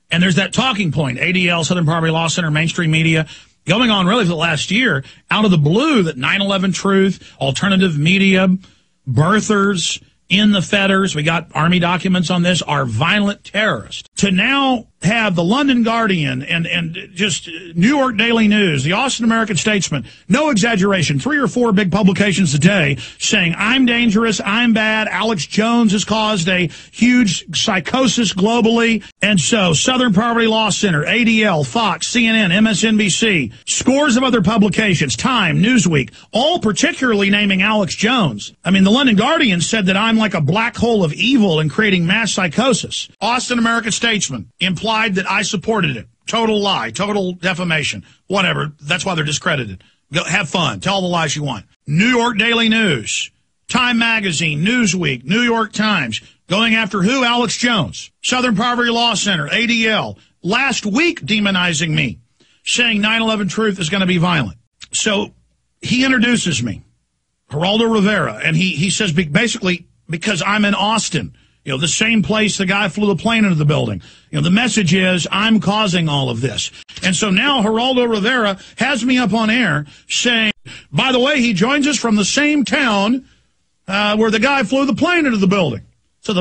And there's that talking point, ADL, Southern Poverty Law Center, mainstream media, going on really for the last year, out of the blue, that 9/11 Truth, alternative media, birthers, in the fetters, we got Army documents on this, are violent terrorists. To now have the London Guardian and just New York Daily News, the Austin American-Statesman, no exaggeration, 3 or 4 big publications a day saying I'm dangerous, I'm bad, Alex Jones has caused a huge psychosis globally. And so Southern Poverty Law Center, ADL, Fox, CNN, MSNBC, scores of other publications, Time, Newsweek, all particularly naming Alex Jones. I mean, the London Guardian said that I'm like a black hole of evil and creating mass psychosis. Austin American-Statesman implied that I supported it. Total lie, total defamation, whatever. That's why they're discredited. Go, have fun. Tell all the lies you want. New York Daily News, Time Magazine, Newsweek, New York Times, going after who? Alex Jones. Southern Poverty Law Center, ADL, last week demonizing me, saying 9/11 Truth is going to be violent. So he introduces me, Geraldo Rivera, and he says basically because I'm in Austin. You know, the same place the guy flew the plane into the building. You know, the message is, I'm causing all of this. And so now Geraldo Rivera has me up on air saying, by the way, he joins us from the same town where the guy flew the plane into the building. So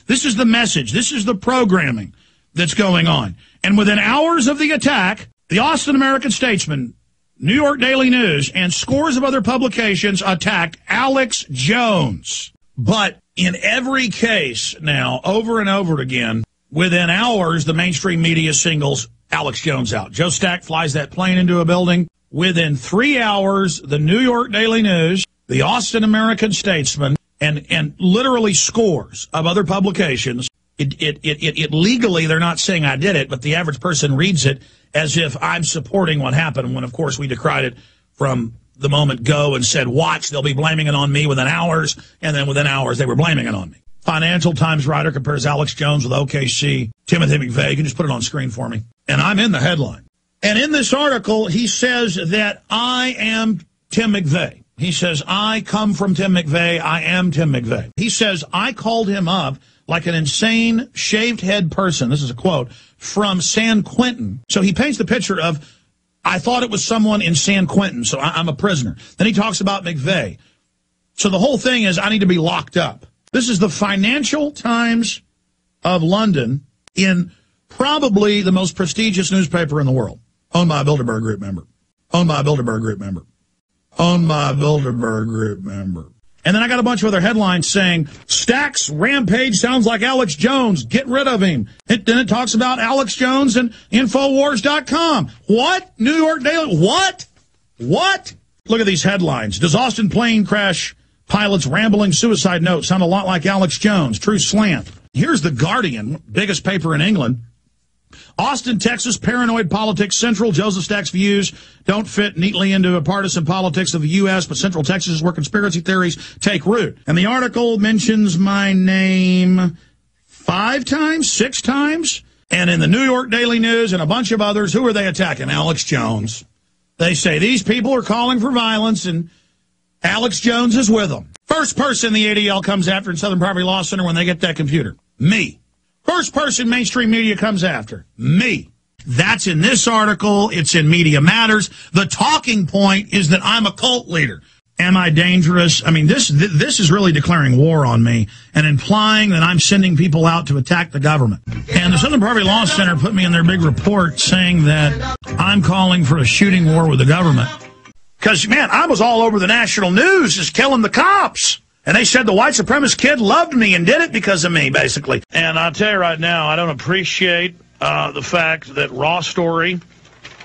this is the message. This is the programming that's going on. And within hours of the attack, the Austin American-Statesman, New York Daily News, and scores of other publications attacked Alex Jones. But in every case now, over and over again, within hours, the mainstream media singles Alex Jones out. Joe Stack flies that plane into a building. Within 3 hours, the New York Daily News, the Austin American-Statesman, and literally scores of other publications. It legally, they're not saying I did it, but the average person reads it as if I'm supporting what happened, when, of course, we decried it from the moment go and said, watch, they'll be blaming it on me within hours, and then within hours they were blaming it on me. Financial Times writer compares Alex Jones with OKC Timothy McVeigh. You can just put it on screen for me. And I'm in the headline. And in this article, he says that I am Tim McVeigh. He says, I come from Tim McVeigh. I am Tim McVeigh. He says, I called him up like an insane, shaved head person, this is a quote, from San Quentin. So he paints the picture of, I thought it was someone in San Quentin, so I'm a prisoner. Then he talks about McVeigh. So the whole thing is, I need to be locked up. This is the Financial Times of London, in probably the most prestigious newspaper in the world, owned by a Bilderberg Group member. Owned by a Bilderberg Group member. Owned by a Bilderberg Group member. And then I got a bunch of other headlines saying, Stacks rampage sounds like Alex Jones. Get rid of him. Then it talks about Alex Jones and Infowars.com. What? New York Daily? What? What? Look at these headlines. Does Austin plane crash pilot's rambling suicide note sound a lot like Alex Jones? True slant. Here's The Guardian, biggest paper in England. Austin, Texas, paranoid politics central. Joseph Stack's views don't fit neatly into a partisan politics of the U.S., but Central Texas is where conspiracy theories take root. And the article mentions my name 5 times, 6 times. And in the New York Daily News and a bunch of others, who are they attacking? Alex Jones. They say these people are calling for violence, and Alex Jones is with them. First person the ADL comes after in Southern Poverty Law Center when they get that computer. Me. First person mainstream media comes after. Me. That's in this article. It's in Media Matters. The talking point is that I'm a cult leader. Am I dangerous? I mean, this is really declaring war on me and implying that I'm sending people out to attack the government. And the Southern Poverty Law Center put me in their big report saying that I'm calling for a shooting war with the government. Because, man, I was all over the national news just killing the cops. And they said the white supremacist kid loved me and did it because of me, basically. And I'll tell you right now, I don't appreciate the fact that Raw Story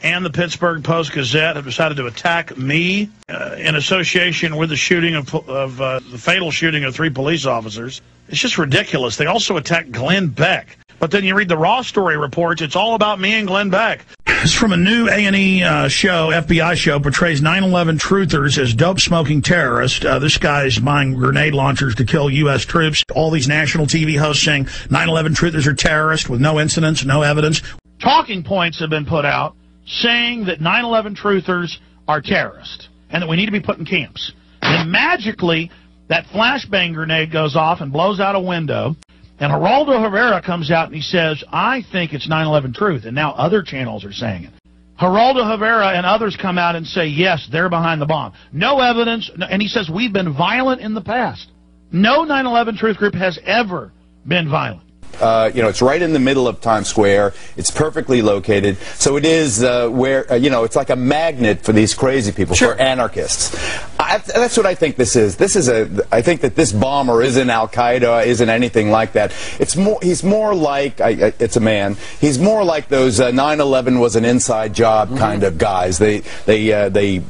and the Pittsburgh Post-Gazette have decided to attack me in association with the shooting of the fatal shooting of 3 police officers. It's just ridiculous. They also attacked Glenn Beck. But then you read the Raw Story reports, it's all about me and Glenn Beck. It's from a new A&E show, FBI show, portrays 9/11 truthers as dope-smoking terrorists. This guy's buying grenade launchers to kill U.S. troops. All these national TV hosts saying 9/11 truthers are terrorists with no incidents, no evidence. Talking points have been put out saying that 9/11 truthers are terrorists and that we need to be put in camps. And magically, that flashbang grenade goes off and blows out a window. And Geraldo Rivera comes out and he says, I think it's 9/11 truth. And now other channels are saying it. Geraldo Rivera and others come out and say, yes, they're behind the bomb. No evidence. And he says, we've been violent in the past. No 9/11 truth group has ever been violent. It's right in the middle of Times Square. It's perfectly located. So it is where, it's like a magnet for these crazy people, for anarchists. That's what I think this is. I think that this bomber isn't Al-Qaeda, isn't anything like that. He's more like, it's a man, he's more like those 9/11 was an inside job kind of guys. They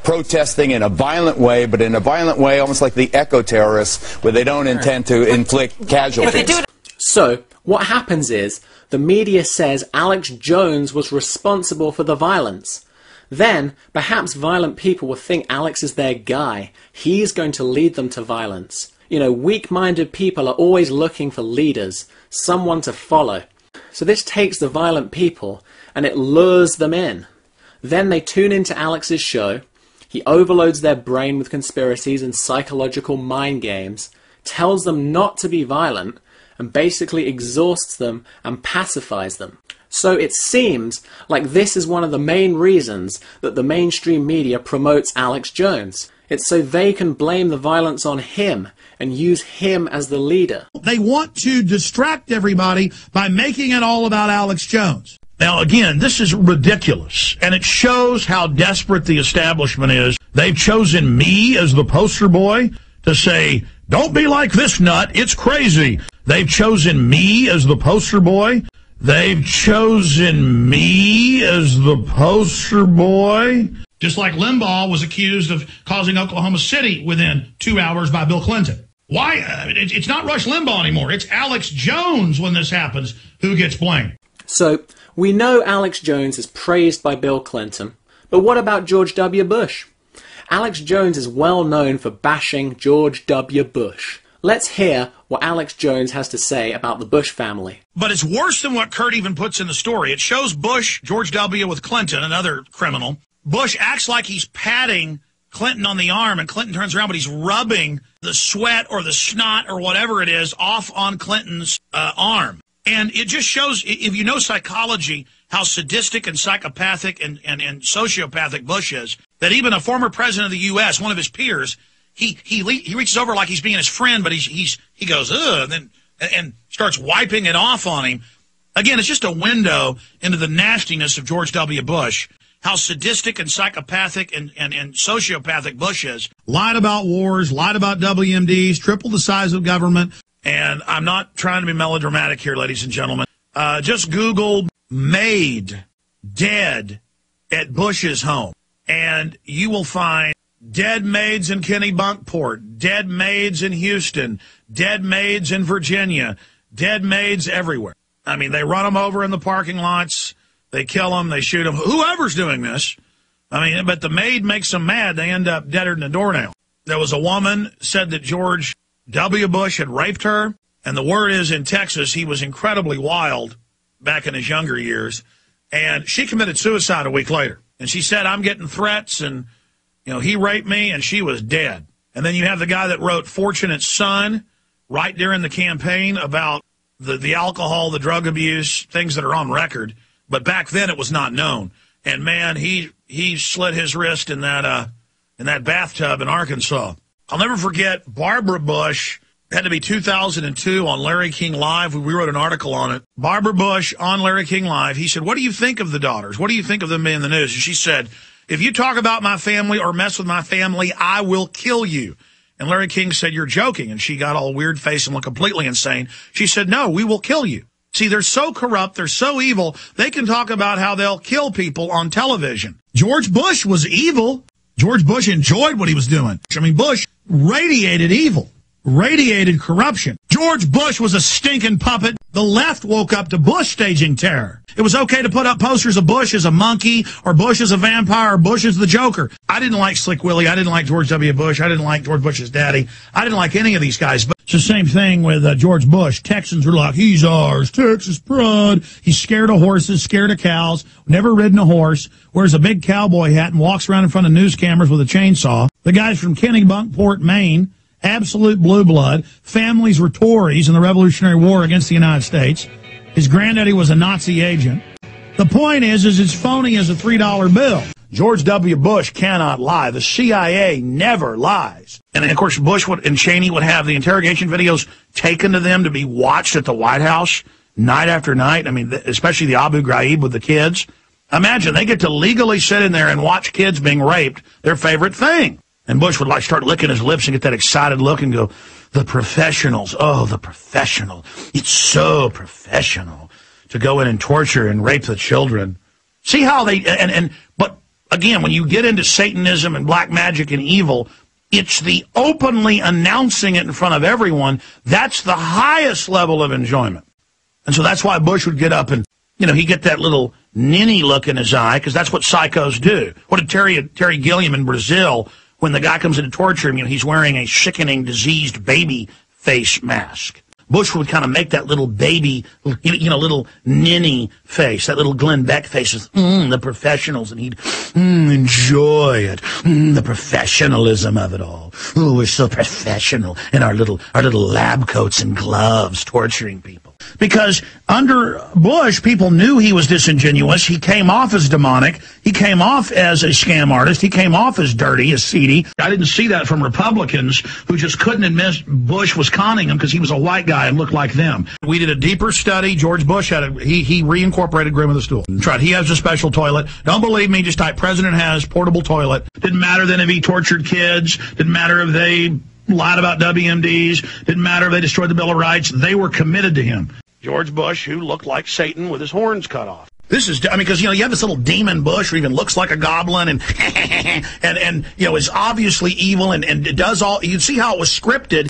protesting in a violent way, but in a violent way almost like the eco-terrorists, where they don't intend to inflict casualties. So, what happens is, the media says Alex Jones was responsible for the violence. Then, perhaps violent people will think Alex is their guy. He's going to lead them to violence. Weak-minded people are always looking for leaders, someone to follow. So this takes the violent people, and it lures them in. Then they tune into Alex's show. He overloads their brain with conspiracies and psychological mind games, tells them not to be violent, and basically exhausts them and pacifies them. So it seems like this is one of the main reasons that the mainstream media promotes Alex Jones. It's so they can blame the violence on him and use him as the leader. They want to distract everybody by making it all about Alex Jones. Now, again, this is ridiculous, and it shows how desperate the establishment is. They've chosen me as the poster boy to say, don't be like this nut, it's crazy. They've chosen me as the poster boy. They've chosen me as the poster boy. Just like Limbaugh was accused of causing Oklahoma City within 2 hours by Bill Clinton. Why? It's not Rush Limbaugh anymore. It's Alex Jones when this happens who gets blamed. So, we know Alex Jones is praised by Bill Clinton, but what about George W. Bush? Alex Jones is well known for bashing George W. Bush. Let's hear what Alex Jones has to say about the Bush family. But it's worse than what Kurt even puts in the story. It shows Bush, George W. with Clinton, another criminal. Bush acts like he's patting Clinton on the arm, and Clinton turns around, but he's rubbing the sweat or the snot or whatever it is off on Clinton's arm. And it just shows, if you know psychology, how sadistic and psychopathic and sociopathic Bush is, that even a former president of the U.S., one of his peers, he reaches over like he's being his friend, but he goes, ugh, and starts wiping it off on him. Again, it's just a window into the nastiness of George W. Bush. How sadistic and psychopathic and sociopathic Bush is. Lied about wars, lied about WMDs, tripled the size of government. And I'm not trying to be melodramatic here, ladies and gentlemen. Just Google maid dead at Bush's home, and you will find dead maids in Kennebunkport, dead maids in Houston, dead maids in Virginia, dead maids everywhere. I mean, they run them over in the parking lots. They kill them, they shoot them, whoever's doing this. I mean, but the maid makes them mad. They end up deader than a doornail. There was a woman said that George W. Bush had raped her, and the word is in Texas he was incredibly wild back in his younger years, and she committed suicide a week later. And she said, I'm getting threats, and, you know, he raped me, and she was dead. And then you have the guy that wrote Fortunate Son right during the campaign about the alcohol, the drug abuse, things that are on record. But back then it was not known. And, man, he slit his wrist in that bathtub in Arkansas. I'll never forget Barbara Bush. Had to be 2002 on Larry King Live. We wrote an article on it. Barbara Bush on Larry King Live. He said, what do you think of the daughters? What do you think of them being in the news? And she said, if you talk about my family or mess with my family, I will kill you. And Larry King said, you're joking. And she got all weird face and looked completely insane. She said, no, we will kill you. See, they're so corrupt, they're so evil, they can talk about how they'll kill people on television. George Bush was evil. George Bush enjoyed what he was doing. I mean, Bush radiated evil, radiated corruption. George Bush was a stinking puppet. The left woke up to Bush staging terror. It was okay to put up posters of Bush as a monkey, or Bush as a vampire, or Bush as the Joker. I didn't like Slick Willie. I didn't like George W. Bush. I didn't like George Bush's daddy. I didn't like any of these guys. But it's the same thing with George Bush. Texans were like, he's ours, Texas pride. He's scared of horses, scared of cows, never ridden a horse, wears a big cowboy hat and walks around in front of news cameras with a chainsaw. The guy's from Kennebunkport, Maine. Absolute blue blood. Families were Tories in the Revolutionary War against the United States. His granddaddy was a Nazi agent. The point is it's phony as a $3 bill. George W. Bush cannot lie. The CIA never lies. And, of course, Bush and Cheney would have the interrogation videos taken to them to be watched at the White House night after night. I mean, especially the Abu Ghraib with the kids. Imagine, they get to legally sit in there and watch kids being raped, their favorite thing. And Bush would start licking his lips and get that excited look and go, the professionals, oh, the professional. It's so professional to go in and torture and rape the children. See how they, but again, when you get into Satanism and black magic and evil, it's the openly announcing it in front of everyone. That's the highest level of enjoyment. And so that's why Bush would get up and, he'd get that little ninny look in his eye, because that's what psychos do. What did Terry Gilliam in Brazil, when the guy comes in to torture him, he's wearing a sickening, diseased baby face mask. Bush would kind of make that little baby, little ninny face, that little Glenn Beck face with, the professionals, and he'd enjoy it, the professionalism of it all. Oh, we're so professional in our little lab coats and gloves torturing people. Because under Bush, people knew he was disingenuous. He came off as demonic. He came off as a scam artist. He came off as dirty, as seedy. I didn't see that from Republicans who just couldn't admit Bush was conning them because he was a white guy and looked like them. We did a deeper study. George Bush he reincorporated Grim of the Stool. Tried. He has a special toilet. Don't believe me, just type President has portable toilet. Didn't matter then if he tortured kids. Didn't matter if they lied about WMDs. Didn't matter if they destroyed the Bill of Rights. They were committed to him. George Bush, who looked like Satan with his horns cut off. This is, I mean, because, you know, you have this little demon Bush who even looks like a goblin and, and you know, is obviously evil and does all, you can see how it was scripted.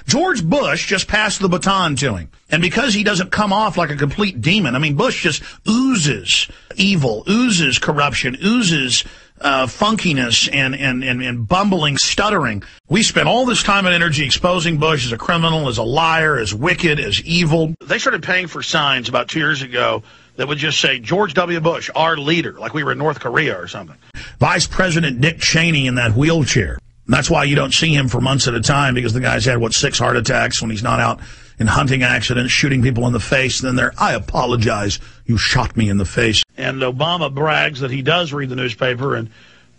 George Bush just passed the baton to him. And because he doesn't come off like a complete demon, I mean, Bush just oozes evil, oozes corruption, oozes funkiness and bumbling stuttering. We spent all this time and energy exposing Bush as a criminal, as a liar, as wicked, as evil. They started paying for signs about 2 years ago that would just say, George W. Bush, our leader, like we were in North Korea or something. Vice President Dick Cheney in that wheelchair. And that's why you don't see him for months at a time, because the guy's had, 6 heart attacks when he's not out in hunting accidents, shooting people in the face. And then they're, I apologize, you shot me in the face. And Obama brags that he does read the newspaper, and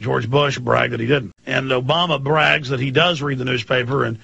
George Bush bragged that he didn't. And Obama brags that he does read the newspaper, and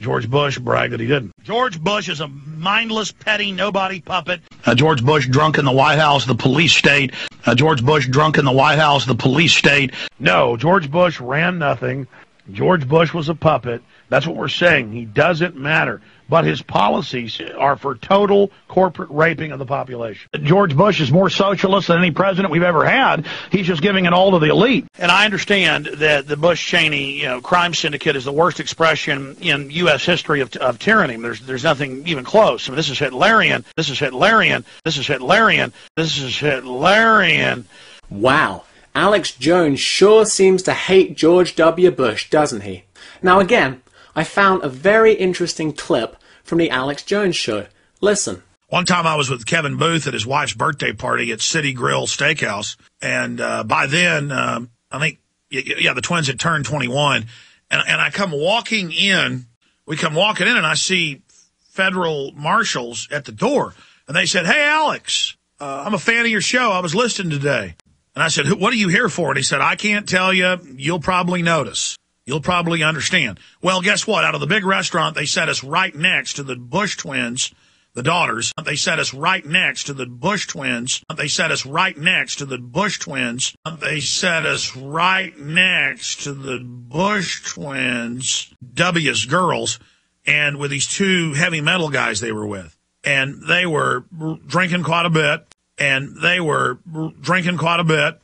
George Bush bragged that he didn't. George Bush is a mindless, petty, nobody puppet. George Bush drunk in the White House, the police state. George Bush drunk in the White House, the police state. No, George Bush ran nothing. George Bush was a puppet. That's what we're saying. He doesn't matter. But his policies are for total corporate raping of the population. George Bush is more socialist than any president we've ever had. He's just giving it all to the elite. And I understand that the Bush-Cheney, crime syndicate is the worst expression in U.S. history of tyranny. There's nothing even close. I mean, this is Hitlerian. This is Hitlerian. This is Hitlerian. This is Hitlerian. Wow. Alex Jones sure seems to hate George W. Bush, doesn't he? Now again, I found a very interesting clip from the Alex Jones show. Listen. One time I was with Kevin Booth at his wife's birthday party at City Grill Steakhouse, and by then, I think, the twins had turned 21, and I come walking in, and I see federal marshals at the door, and they said, hey, Alex, I'm a fan of your show. I was listening today. And I said, what are you here for? And he said, I can't tell you. You'll probably notice. You'll probably understand. Well, guess what? Out of the big restaurant, they set us right next to the Bush twins, the daughters. They set us right next to the Bush twins. They set us right next to the Bush twins. They set us right next to the Bush twins, W's girls, and with these 2 heavy metal guys they were with. And they were drinking quite a bit. And they were drinking quite a bit.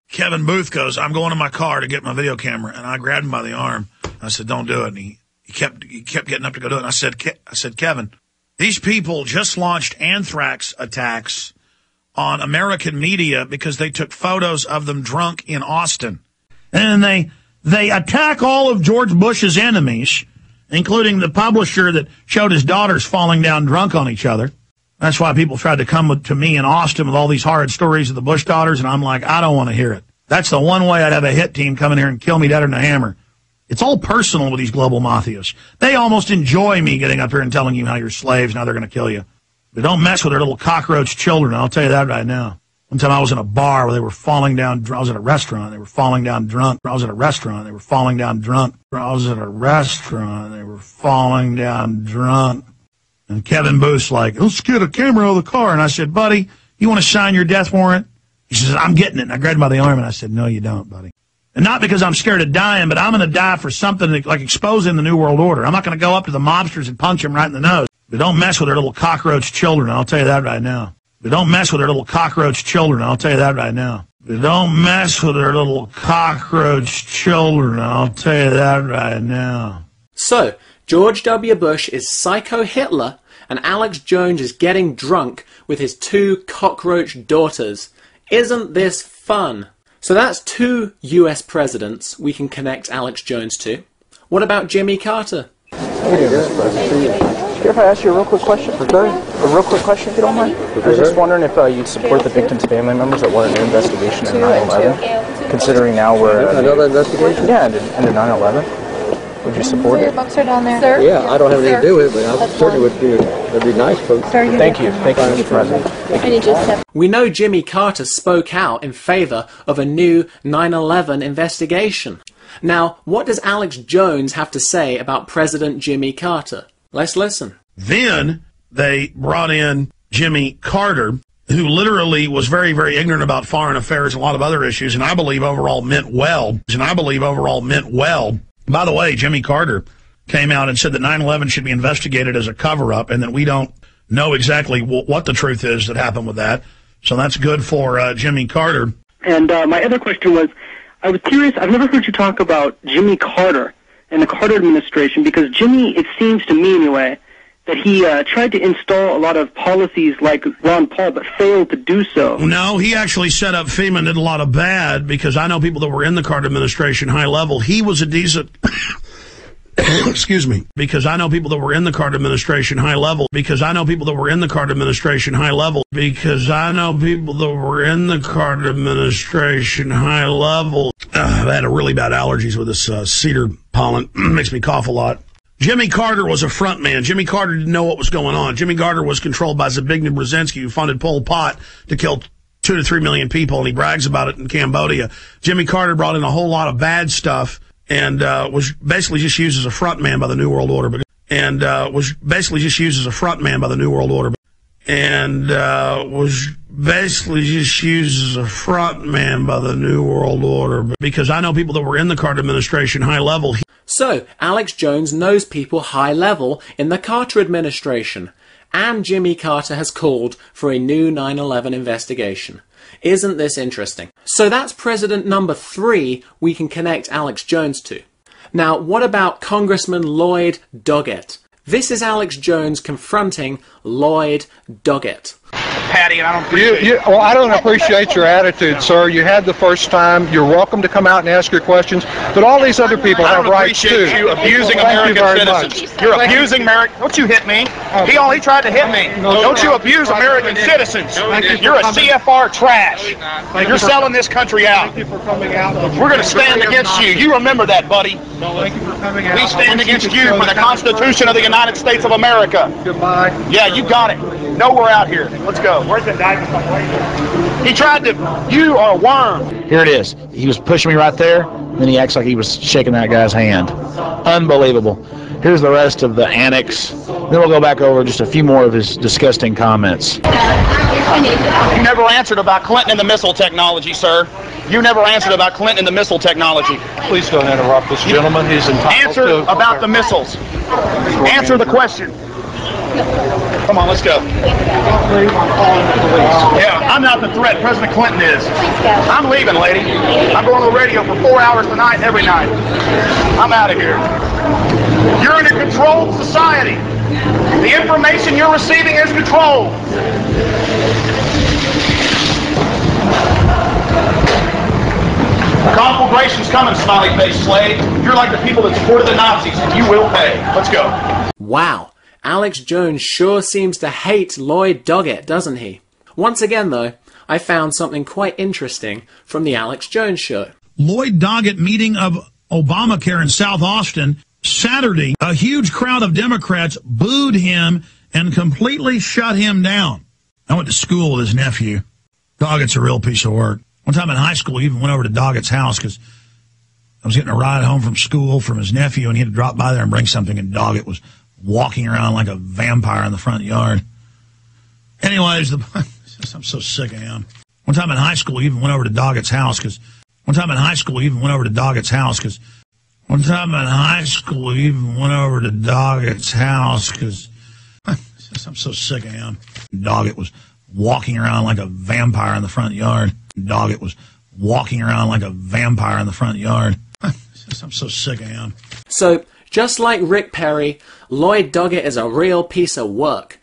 Kevin Booth goes, I'm going to my car to get my video camera. And I grabbed him by the arm. I said, don't do it. And he kept getting up to go do it. And I said, Kevin, these people just launched anthrax attacks on American media because they took photos of them drunk in Austin. And they attack all of George Bush's enemies, including the publisher that showed his daughters falling down drunk on each other. That's why people tried to come to me in Austin with all these horrid stories of the Bush daughters, and I'm like, I don't want to hear it. That's the one way I'd have a hit team come in here and kill me deader than a hammer. It's all personal with these global mafias. They almost enjoy me getting up here and telling you how you're slaves, now they're going to kill you. But don't mess with their little cockroach children, I'll tell you that right now. One time I was in a bar where they were falling down drunk. I was at a restaurant. They were falling down drunk. I was at a restaurant. They were falling down drunk. I was at a restaurant. They were falling down drunk. And Kevin Booth's like, let's get a camera out of the car. And I said, buddy, you want to sign your death warrant? He says, I'm getting it. And I grabbed him by the arm and I said, no, you don't, buddy. And not because I'm scared of dying, but I'm going to die for something like exposing the New World Order. I'm not going to go up to the mobsters and punch them right in the nose. But don't mess with their little cockroach children. I'll tell you that right now. But don't mess with their little cockroach children. I'll tell you that right now. But don't mess with their little cockroach children. I'll tell you that right now. So, George W. Bush is Psycho Hitler, and Alex Jones is getting drunk with his 2 cockroach daughters. Isn't this fun? So that's 2 US presidents we can connect Alex Jones to. What about Jimmy Carter? How you doing, Mr. President? If I ask you a real quick question? A real quick question, if you don't mind? I was just wondering if you'd support the victims' family members that want an investigation into 9/11, considering now we're... Another investigation? Yeah, into 9/11. Would you support it? Your books are down there. Sir? Yeah, I don't have anything to do with it, but I certainly would do it. That'd be nice, folks. Thank you. Thank you, Mr. President. We know Jimmy Carter spoke out in favor of a new 9/11 investigation. Now, what does Alex Jones have to say about President Jimmy Carter? Let's listen. Then they brought in Jimmy Carter, who literally was very, very ignorant about foreign affairs and a lot of other issues, and I believe overall meant well. By the way, Jimmy Carter came out and said that 9/11 should be investigated as a cover-up, and that we don't know exactly what the truth is that happened with that. So that's good for Jimmy Carter. And my other question was, I was curious, I've never heard you talk about Jimmy Carter and the Carter administration, because Jimmy, it seems to me anyway, that he tried to install a lot of policies like Ron Paul, but failed to do so. No, he actually set up FEMA and did a lot of bad, because I know people that were in the Carter administration high level. He was a decent... excuse me, because I know people that were in the Carter administration high level, because I know people that were in the Carter administration high level, because I know people that were in the Carter administration high level. I've had a really bad allergies with this cedar pollen. Makes me cough a lot. Jimmy Carter was a front man. Jimmy Carter didn't know what was going on. Jimmy Carter was controlled by Zbigniew Brzezinski, who funded Pol Pot to kill 2 to 3 million people, and he brags about it in Cambodia. Jimmy Carter brought in a whole lot of bad stuff, and was basically just used as a front man by the New World Order. And was basically just used as a front man by the New World Order. And was basically just used as a front man by the New World Order. Because I know people that were in the Carter administration high level. So, Alex Jones knows people high level in the Carter administration. And Jimmy Carter has called for a new 9/11 investigation. Isn't this interesting? So that's President number 3 we can connect Alex Jones to. Now, what about Congressman Lloyd Doggett? This is Alex Jones confronting Lloyd Doggett. Patty, and I don't appreciate well, I don't appreciate your attitude, sir. You had the first time. You're welcome to come out and ask your questions, but all these other people have rights too. I don't appreciate you abusing American citizens. You're abusing American. Don't you hit me? He only tried to hit me. Don't you abuse American citizens. You're a CFR trash. You're selling this country out. We're going to stand against you. You remember that, buddy. We stand against you for the Constitution of the United States of America. Goodbye. Yeah, you got it. No, we're out here. Let's go. Where's the diamond? He tried to. You are a worm. Here it is. He was pushing me right there. Then he acts like he was shaking that guy's hand. Unbelievable. Here's the rest of the annex. Then we'll go back over just a few more of his disgusting comments. You never answered about Clinton and the missile technology, sir. You never answered about Clinton and the missile technology. Please don't interrupt this gentleman. He's entitled Answer to... about the missiles. Answer the question. Come on, let's go. Yeah, I'm not the threat. President Clinton is. I'm leaving, lady. I'm going on the radio for 4 hours tonight, every night. I'm out of here. You're in a controlled society. The information you're receiving is controlled. Conflagration's coming, smiley face slave. You're like the people that supported the Nazis, and you will pay. Let's go. Wow. Alex Jones sure seems to hate Lloyd Doggett, doesn't he? Once again, though, I found something quite interesting from the Alex Jones show. Lloyd Doggett meeting of Obamacare in South Austin Saturday. A huge crowd of Democrats booed him and completely shut him down. I went to school with his nephew. Doggett's a real piece of work. One time in high school, he even went over to Doggett's house because I was getting a ride home from school from his nephew, and he had to drop by there and bring something, and Doggett was walking around like a vampire in the front yard. Anyways, I'm so sick of him. One time in high school, he even went over to Doggett's house because I'm so sick of him. Doggett was walking around like a vampire in the front yard. I'm so sick of him. So, just like Rick Perry, Lloyd Doggett is a real piece of work.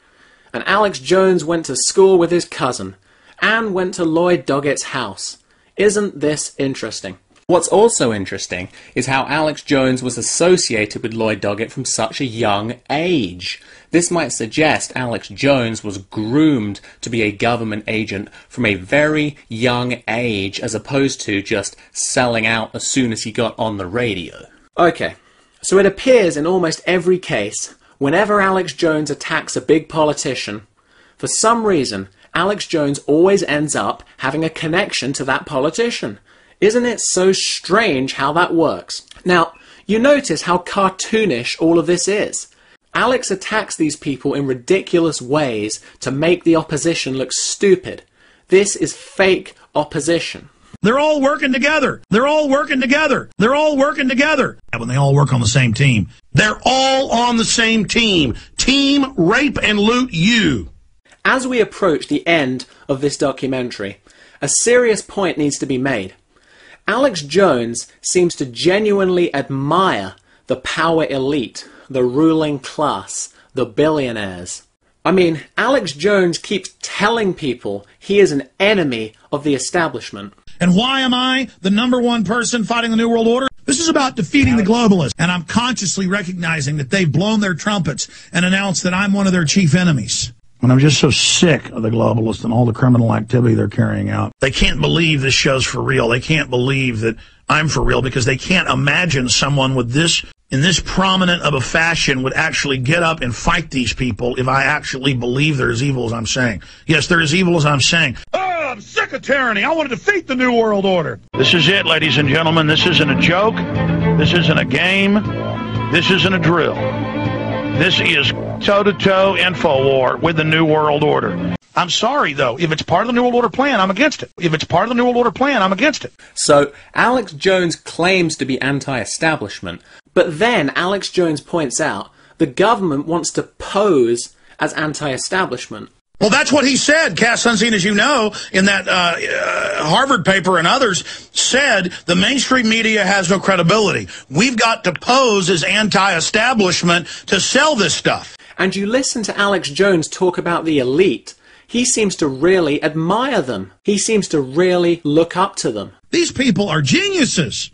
And Alex Jones went to school with his cousin, and went to Lloyd Doggett's house. Isn't this interesting? What's also interesting is how Alex Jones was associated with Lloyd Doggett from such a young age. This might suggest Alex Jones was groomed to be a government agent from a very young age, as opposed to just selling out as soon as he got on the radio. Okay, so it appears in almost every case, whenever Alex Jones attacks a big politician, for some reason, Alex Jones always ends up having a connection to that politician. Isn't it so strange how that works? Now, you notice how cartoonish all of this is. Alex attacks these people in ridiculous ways to make the opposition look stupid. This is fake opposition. They're all working together. They're all working together. They're all working together. And when they all work on the same team, they're all on the same team. Team Rape and Loot You. As we approach the end of this documentary, a serious point needs to be made. Alex Jones seems to genuinely admire the power elite, the ruling class, the billionaires. I mean, Alex Jones keeps telling people he is an enemy of the establishment. And why am I the #1 person fighting the New World Order? This is about defeating the globalists, and I'm consciously recognizing that they've blown their trumpets and announced that I'm one of their chief enemies. And I'm just so sick of the globalists and all the criminal activity they're carrying out. They can't believe this show's for real. They can't believe that I'm for real because they can't imagine someone with this, in this prominent of a fashion, would actually get up and fight these people if I actually believe they're as evil as I'm saying. Yes, they're as evil as I'm saying. Oh, I'm sick of tyranny. I want to defeat the New World Order. This is it, ladies and gentlemen. This isn't a joke. This isn't a game. This isn't a drill. This is toe-to-toe InfoWar with the New World Order. I'm sorry, though. If it's part of the New World Order plan, I'm against it. If it's part of the New World Order plan, I'm against it. So, Alex Jones claims to be anti-establishment, but then Alex Jones points out the government wants to pose as anti-establishment. Well, that's what he said, Cass Sunstein, as you know, in that Harvard paper and others, said the mainstream media has no credibility. We've got to pose as anti-establishment to sell this stuff. And you listen to Alex Jones talk about the elite. He seems to really admire them. He seems to really look up to them. These people are geniuses.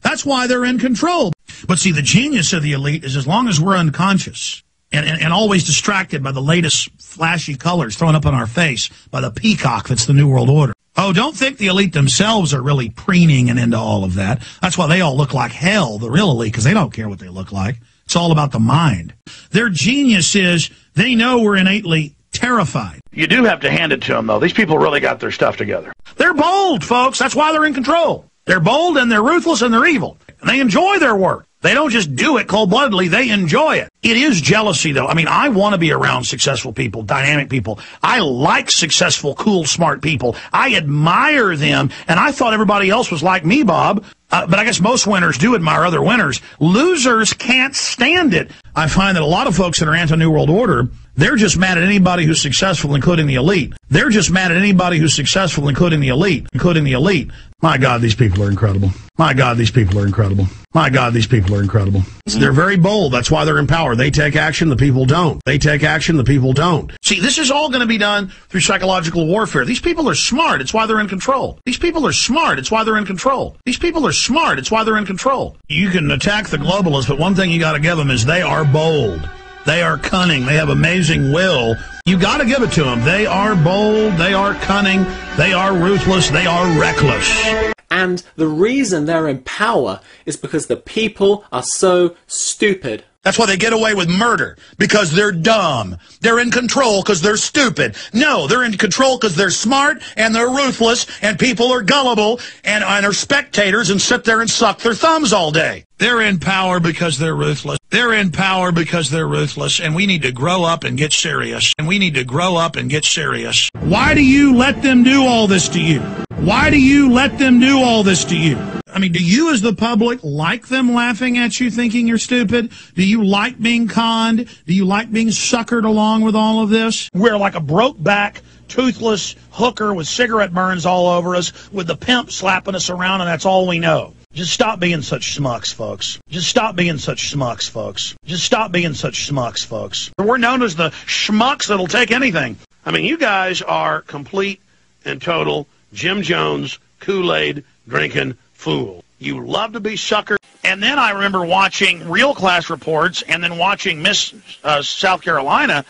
That's why they're in control. But see, the genius of the elite is as long as we're unconscious and always distracted by the latest flashy colors thrown up on our face by the peacock that's the New World Order. Oh, don't think the elite themselves are really preening and into all of that. That's why they all look like hell, the real elite, because they don't care what they look like. It's all about the mind. Their genius is they know we're innately terrified. You do have to hand it to them, though. These people really got their stuff together. They're bold, folks. That's why they're in control. They're bold and they're ruthless and they're evil. And they enjoy their work. They don't just do it cold-bloodedly. They enjoy it. It is jealousy, though. I mean, I want to be around successful people, dynamic people. I like successful, cool, smart people. I admire them, and I thought everybody else was like me, Bob. But I guess most winners do admire other winners. Losers can't stand it. I find that a lot of folks that are anti-New World Order, they're just mad at anybody who's successful, including the elite. They're just mad at anybody who's successful, including the elite. My God, these people are incredible. My God, these people are incredible. My God, these people are incredible. They're very bold. That's why they're in power. They take action, the people don't. They take action, the people don't. See, this is all going to be done through psychological warfare. These people are smart. It's why they're in control. These people are smart. It's why they're in control. These people are smart. It's why they're in control. You can attack the globalists, but one thing you got to give them is they are bold. They are cunning. They have amazing will. You got to give it to them. They are bold. They are cunning. They are ruthless. They are reckless. And the reason they're in power is because the people are so stupid. That's why they get away with murder, because they're dumb. They're in control because they're stupid. No, they're in control because they're smart and they're ruthless and people are gullible and are spectators and sit there and suck their thumbs all day. They're in power because they're ruthless. They're in power because they're ruthless, and we need to grow up and get serious. And we need to grow up and get serious. Why do you let them do all this to you? Why do you let them do all this to you? I mean, do you as the public like them laughing at you thinking you're stupid? Do you like being conned? Do you like being suckered along with all of this? We're like a broke back, toothless hooker with cigarette burns all over us with the pimp slapping us around, and that's all we know. Just stop being such schmucks, folks. Just stop being such schmucks, folks. Just stop being such schmucks, folks. We're known as the schmucks that'll take anything. I mean, you guys are complete and total Jim Jones, Kool-Aid drinking fool. You love to be suckered. And then I remember watching Real Class Reports and then watching Miss South Carolina,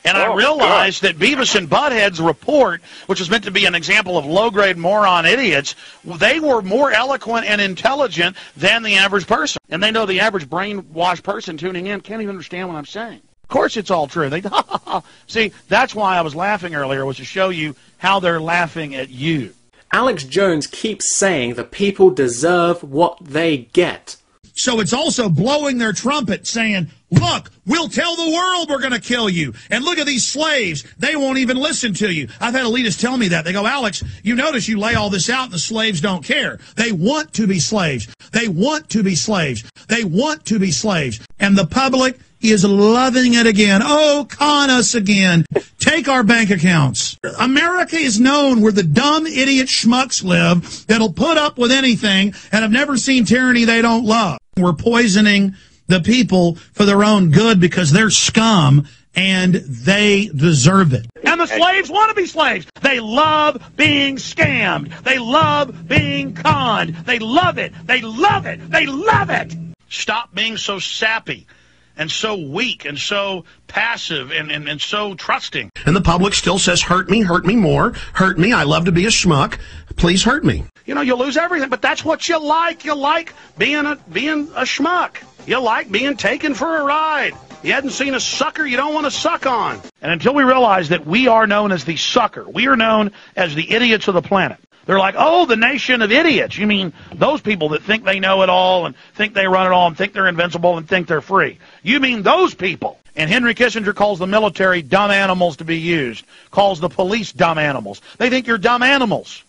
and I realized that Beavis and Butthead's report, which was meant to be an example of low-grade moron idiots, they were more eloquent and intelligent than the average person. And they know the average brainwashed person tuning in can't even understand what I'm saying. Of course it's all true. They see, that's why I was laughing earlier, was to show you how they're laughing at you. Alex Jones keeps saying the people deserve what they get. So it's also blowing their trumpet saying, look, we'll tell the world we're going to kill you. And look at these slaves. They won't even listen to you. I've had elitists tell me that. They go, Alex, you notice you lay all this out and the slaves don't care. They want to be slaves. They want to be slaves. They want to be slaves. And the public is loving it again. Oh, con us again. Take our bank accounts. America is known where the dumb idiot schmucks live that'll put up with anything and have never seen tyranny they don't love. We're poisoning the people for their own good because they're scum and they deserve it. And the slaves want to be slaves. They love being scammed. They love being conned. They love it. They love it. They love it. Stop being so sappy and so weak and so passive and so trusting. And the public still says, hurt me more, hurt me, I love to be a schmuck, please hurt me. You know, you'll lose everything, but that's what you like. You like being a schmuck. You like being taken for a ride. You hadn't seen a sucker you don't want to suck on. And until we realize that we are known as the sucker, we are known as the idiots of the planet. They're like, oh, the nation of idiots. You mean those people that think they know it all and think they run it all and think they're invincible and think they're free. You mean those people. And Henry Kissinger calls the military dumb animals to be used, calls the police dumb animals. They think you're dumb animals.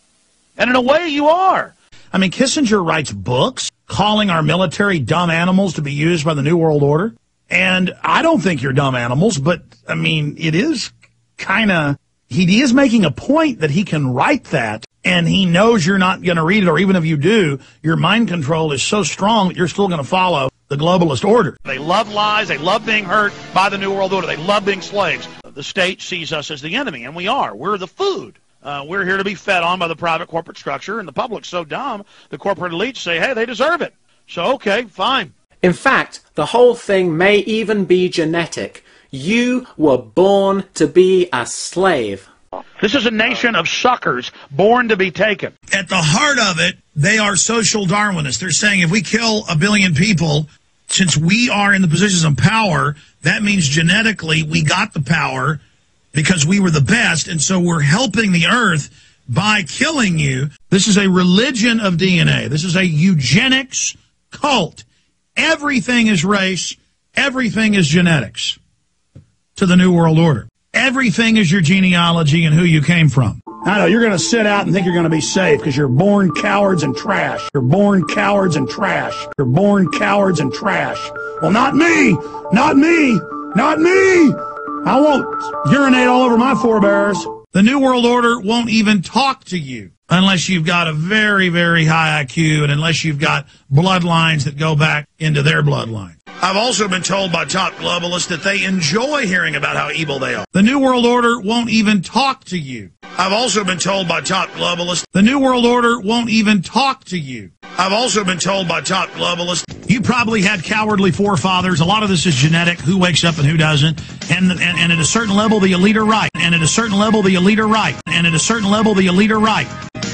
And in a way, you are. I mean, Kissinger writes books calling our military dumb animals to be used by the New World Order. And I don't think you're dumb animals, but, I mean, it is kind of, he is making a point that he can write that. And he knows you're not going to read it, or even if you do, your mind control is so strong that you're still going to follow the globalist order. They love lies. They love being hurt by the New World Order. They love being slaves. The state sees us as the enemy, and we are. We're the food. We're here to be fed on by the private corporate structure, and the public's so dumb, the corporate elites say, hey, they deserve it. So, okay, fine. In fact, the whole thing may even be genetic. You were born to be a slave. This is a nation of suckers born to be taken. At the heart of it, they are social Darwinists. They're saying if we kill 1 billion people, since we are in the positions of power, that means genetically we got the power because we were the best, and so we're helping the earth by killing you. This is a religion of DNA. This is a eugenics cult. Everything is race. Everything is genetics to the New World Order. Everything is your genealogy and who you came from. I know, you're going to sit out and think you're going to be safe because you're born cowards and trash. You're born cowards and trash. You're born cowards and trash. Well, not me. Not me. Not me. I won't urinate all over my forebears. The New World Order won't even talk to you unless you've got a very, very high IQ and unless you've got bloodlines that go back into their bloodline. I've also been told by top globalists that they enjoy hearing about how evil they are. The New World Order won't even talk to you. I've also been told by top globalists the New World Order won't even talk to you. I've also been told by top globalists you probably had cowardly forefathers. A lot of this is genetic, who wakes up and who doesn't. And at a certain level, the elite are right. And at a certain level, the elite are right. And at a certain level, the elite are right.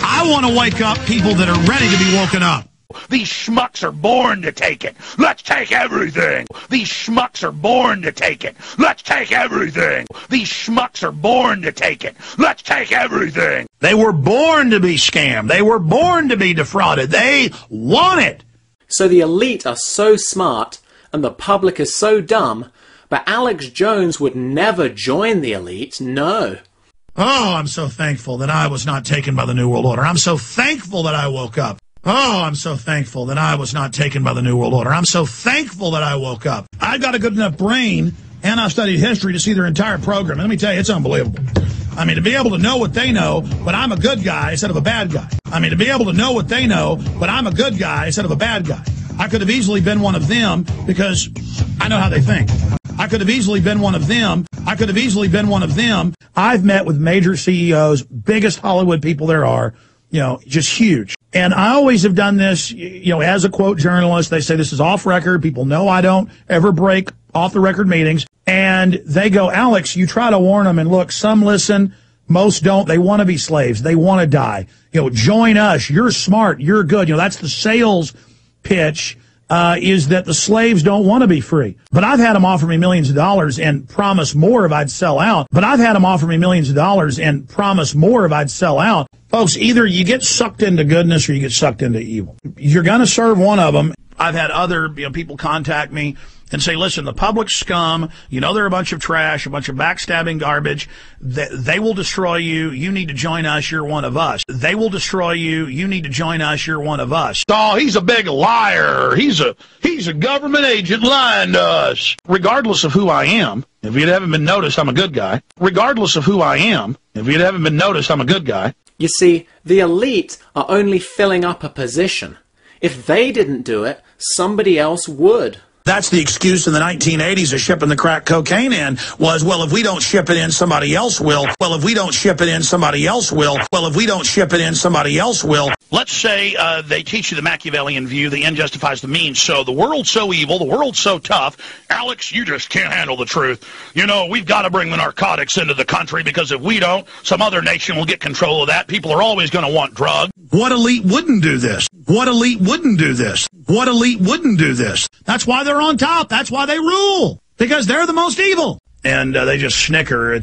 I want to wake up people that are ready to be woken up. These schmucks are born to take it. Let's take everything. These schmucks are born to take it. Let's take everything. These schmucks are born to take it. Let's take everything. They were born to be scammed. They were born to be defrauded. They want it. So the elite are so smart and the public is so dumb, but Alex Jones would never join the elite, no. Oh, I'm so thankful that I was not taken by the New World Order. I'm so thankful that I woke up. Oh, I'm so thankful that I was not taken by the New World Order. I'm so thankful that I woke up. I got a good enough brain, and I've studied history to see their entire program. And let me tell you, it's unbelievable. I mean, to be able to know what they know, but I'm a good guy instead of a bad guy. I mean, to be able to know what they know, but I'm a good guy instead of a bad guy. I could have easily been one of them because I know how they think. I could have easily been one of them. I could have easily been one of them. I've met with major CEOs, biggest Hollywood people there are, you know, just huge. And I always have done this, you know, as a quote journalist. They say this is off record. People know I don't ever break off the record meetings. And they go, Alex, you try to warn them. And look, some listen, most don't. They want to be slaves. They want to die. You know, join us. You're smart. You're good. You know, that's the sales pitch. Is that the slaves don't want to be free. But I've had them offer me millions of dollars and promise more if I'd sell out. But I've had them offer me millions of dollars and promise more if I'd sell out. Folks, either you get sucked into goodness or you get sucked into evil. You're going to serve one of them. I've had other people contact me and say, listen, the public scum, they're a bunch of trash, a bunch of backstabbing garbage. They will destroy you. You need to join us. You're one of us. They will destroy you. You need to join us. You're one of us. Oh, he's a big liar. He's a government agent lying to us. Regardless of who I am, if you haven't been noticed, I'm a good guy. Regardless of who I am, if you haven't been noticed, I'm a good guy. You see, the elite are only filling up a position. If they didn't do it, somebody else would. That's the excuse in the 1980s of shipping the crack cocaine in was, well, if we don't ship it in, somebody else will. Well, if we don't ship it in, somebody else will. Well, if we don't ship it in, somebody else will. Let's say they teach you the Machiavellian view, the end justifies the means. So the world's so evil, the world's so tough. Alex, you just can't handle the truth. We've got to bring the narcotics into the country because if we don't, some other nation will get control of that. People are always going to want drugs. What elite wouldn't do this? What elite wouldn't do this? What elite wouldn't do this? That's why they're on top. That's why they rule. Because they're the most evil. And they just snicker.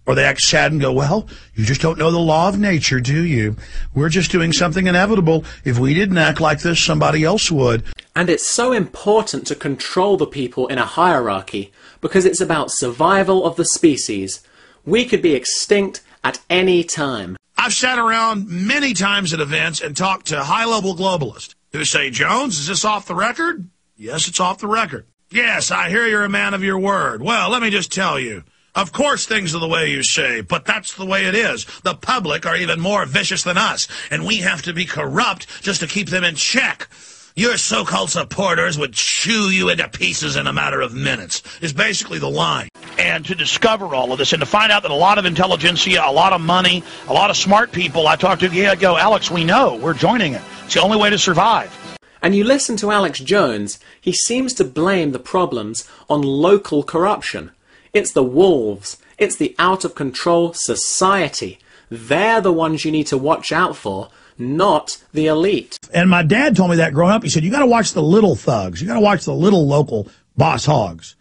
Or they act sad and go, well, you just don't know the law of nature, do you? We're just doing something inevitable. If we didn't act like this, somebody else would. And it's so important to control the people in a hierarchy because it's about survival of the species. We could be extinct at any time. I've sat around many times at events and talked to high-level globalists who say, Jones, is this off the record? Yes, it's off the record. Yes, I hear you're a man of your word. Well, let me just tell you. Of course things are the way you say, but that's the way it is. The public are even more vicious than us, and we have to be corrupt just to keep them in check. Your so-called supporters would chew you into pieces in a matter of minutes, is basically the line. And to discover all of this and to find out that a lot of intelligentsia, a lot of money, a lot of smart people I talk to, go, Alex, we know, we're joining it. It's the only way to survive. And you listen to Alex Jones, he seems to blame the problems on local corruption. It's the wolves. It's the out-of-control society. They're the ones you need to watch out for, not the elite. And my dad told me that growing up. He said, you got to watch the little thugs. You got to watch the little local boss hogs.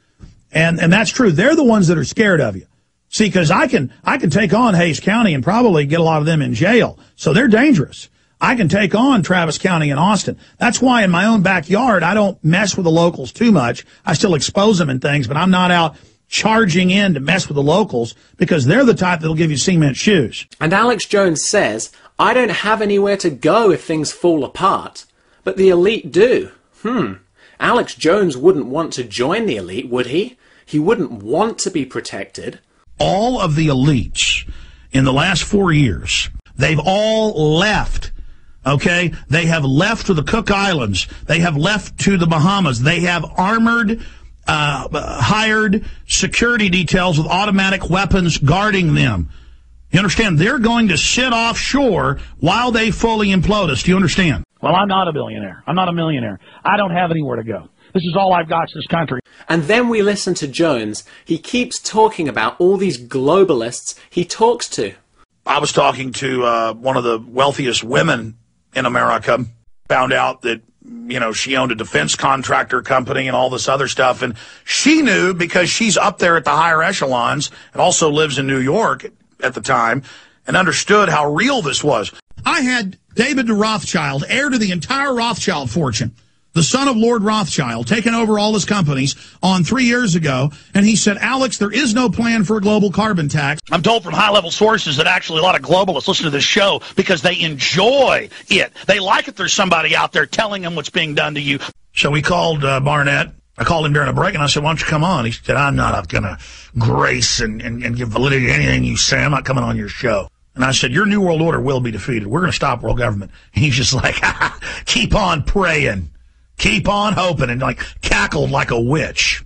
And that's true. They're the ones that are scared of you. See, because I can take on Hays County and probably get a lot of them in jail. So they're dangerous. I can take on Travis County and Austin. That's why in my own backyard, I don't mess with the locals too much. I still expose them and things, but I'm not out charging in to mess with the locals because they're the type that'll give you cement shoes. And Alex Jones says, I don't have anywhere to go if things fall apart. But the elite do. Alex Jones wouldn't want to join the elite, would he? He wouldn't want to be protected. All of the elites in the last 4 years, they've all left. Okay? They have left to the Cook Islands. They have left to the Bahamas. They have hired security details with automatic weapons guarding them. You understand? They're going to sit offshore while they fully implode us. Do you understand? Well, I'm not a billionaire. I'm not a millionaire. I don't have anywhere to go. This is all I've got to this country. And then we listen to Jones. He keeps talking about all these globalists he talks to. I was talking to one of the wealthiest women in America, found out that she owned a defense contractor company and all this other stuff. And she knew because she's up there at the higher echelons and also lives in New York at the time and understood how real this was. I had David de Rothschild, heir to the entire Rothschild fortune, the son of Lord Rothschild, taking over all his companies on 3 years ago. And he said, Alex, there is no plan for a global carbon tax. I'm told from high-level sources that actually a lot of globalists listen to this show because they enjoy it. They like it there's somebody out there telling them what's being done to you. So we called Barnett. I called him during a break, and I said, why don't you come on? He said, I'm not going to grace and give validity to anything you say. I'm not coming on your show. And I said, your New World Order will be defeated. We're going to stop world government. And he's just like, keep on praying. Keep on hoping, and cackled like a witch.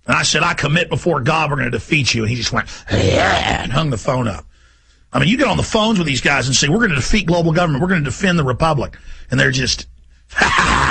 And I said, I commit before God we're going to defeat you. And he just went, yeah, and hung the phone up. I mean, you get on the phones with these guys and say, we're going to defeat global government. We're going to defend the republic. And they're just,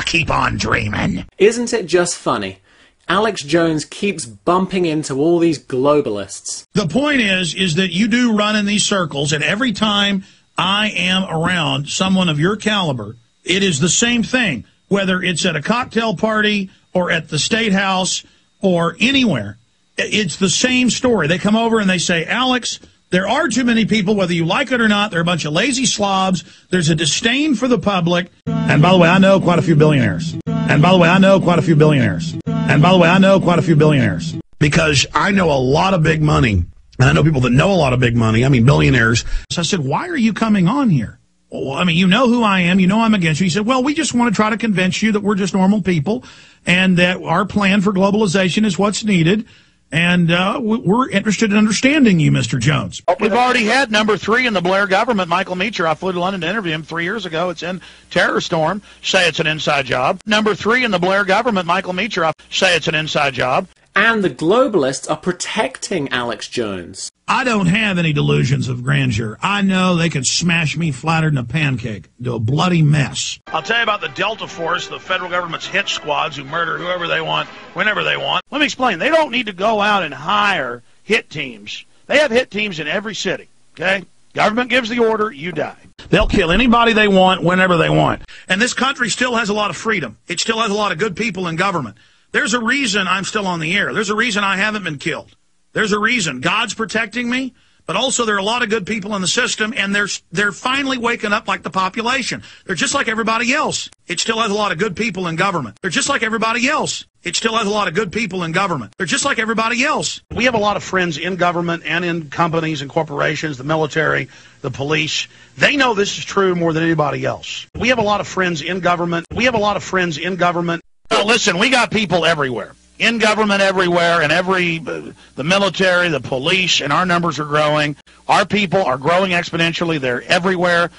keep on dreaming. Isn't it just funny? Alex Jones keeps bumping into all these globalists. The point is that you do run in these circles, and every time I am around someone of your caliber, it is the same thing. Whether it's at a cocktail party or at the State House or anywhere, it's the same story. They come over and they say, Alex, There are too many people, whether you like it or not. They're a bunch of lazy slobs. There's a disdain for the public. And by the way, I know quite a few billionaires. And by the way, I know quite a few billionaires. And by the way, I know quite a few billionaires. Because I know a lot of big money. And I know people that know a lot of big money. I mean, billionaires. So I said, why are you coming on here? Well, I mean, you know who I am. You know I'm against you. He said, well, we just want to try to convince you that we're just normal people and that our plan for globalization is what's needed. And we're interested in understanding you, Mr. Jones. We've already had number 3 in the Blair government, Michael Meacher. I flew to London to interview him 3 years ago. It's in Terror Storm. Say it's an inside job. Number 3 in the Blair government, Michael Meacher. I say it's an inside job. And the globalists are protecting Alex Jones. I don't have any delusions of grandeur. I know they could smash me flatter than a pancake into a bloody mess. I'll tell you about the Delta Force, the federal government's hit squads who murder whoever they want, whenever they want. Let me explain. They don't need to go out and hire hit teams. They have hit teams in every city, okay? Government gives the order, you die. They'll kill anybody they want, whenever they want. And this country still has a lot of freedom. It still has a lot of good people in government. There's a reason I'm still on the air. There's a reason I haven't been killed. There's a reason. God's protecting me, but also there are a lot of good people in the system, and they're finally waking up like the population. They're just like everybody else. It still has a lot of good people in government. They're just like everybody else. It still has a lot of good people in government. They're just like everybody else. We have a lot of friends in government and in companies and corporations, the military, the police. They know this is true more than anybody else. We have a lot of friends in government. We have a lot of friends in government. Now, listen, we got people everywhere. In government everywhere, and the military, the police, and our numbers are growing. Our people are growing exponentially. They're everywhere.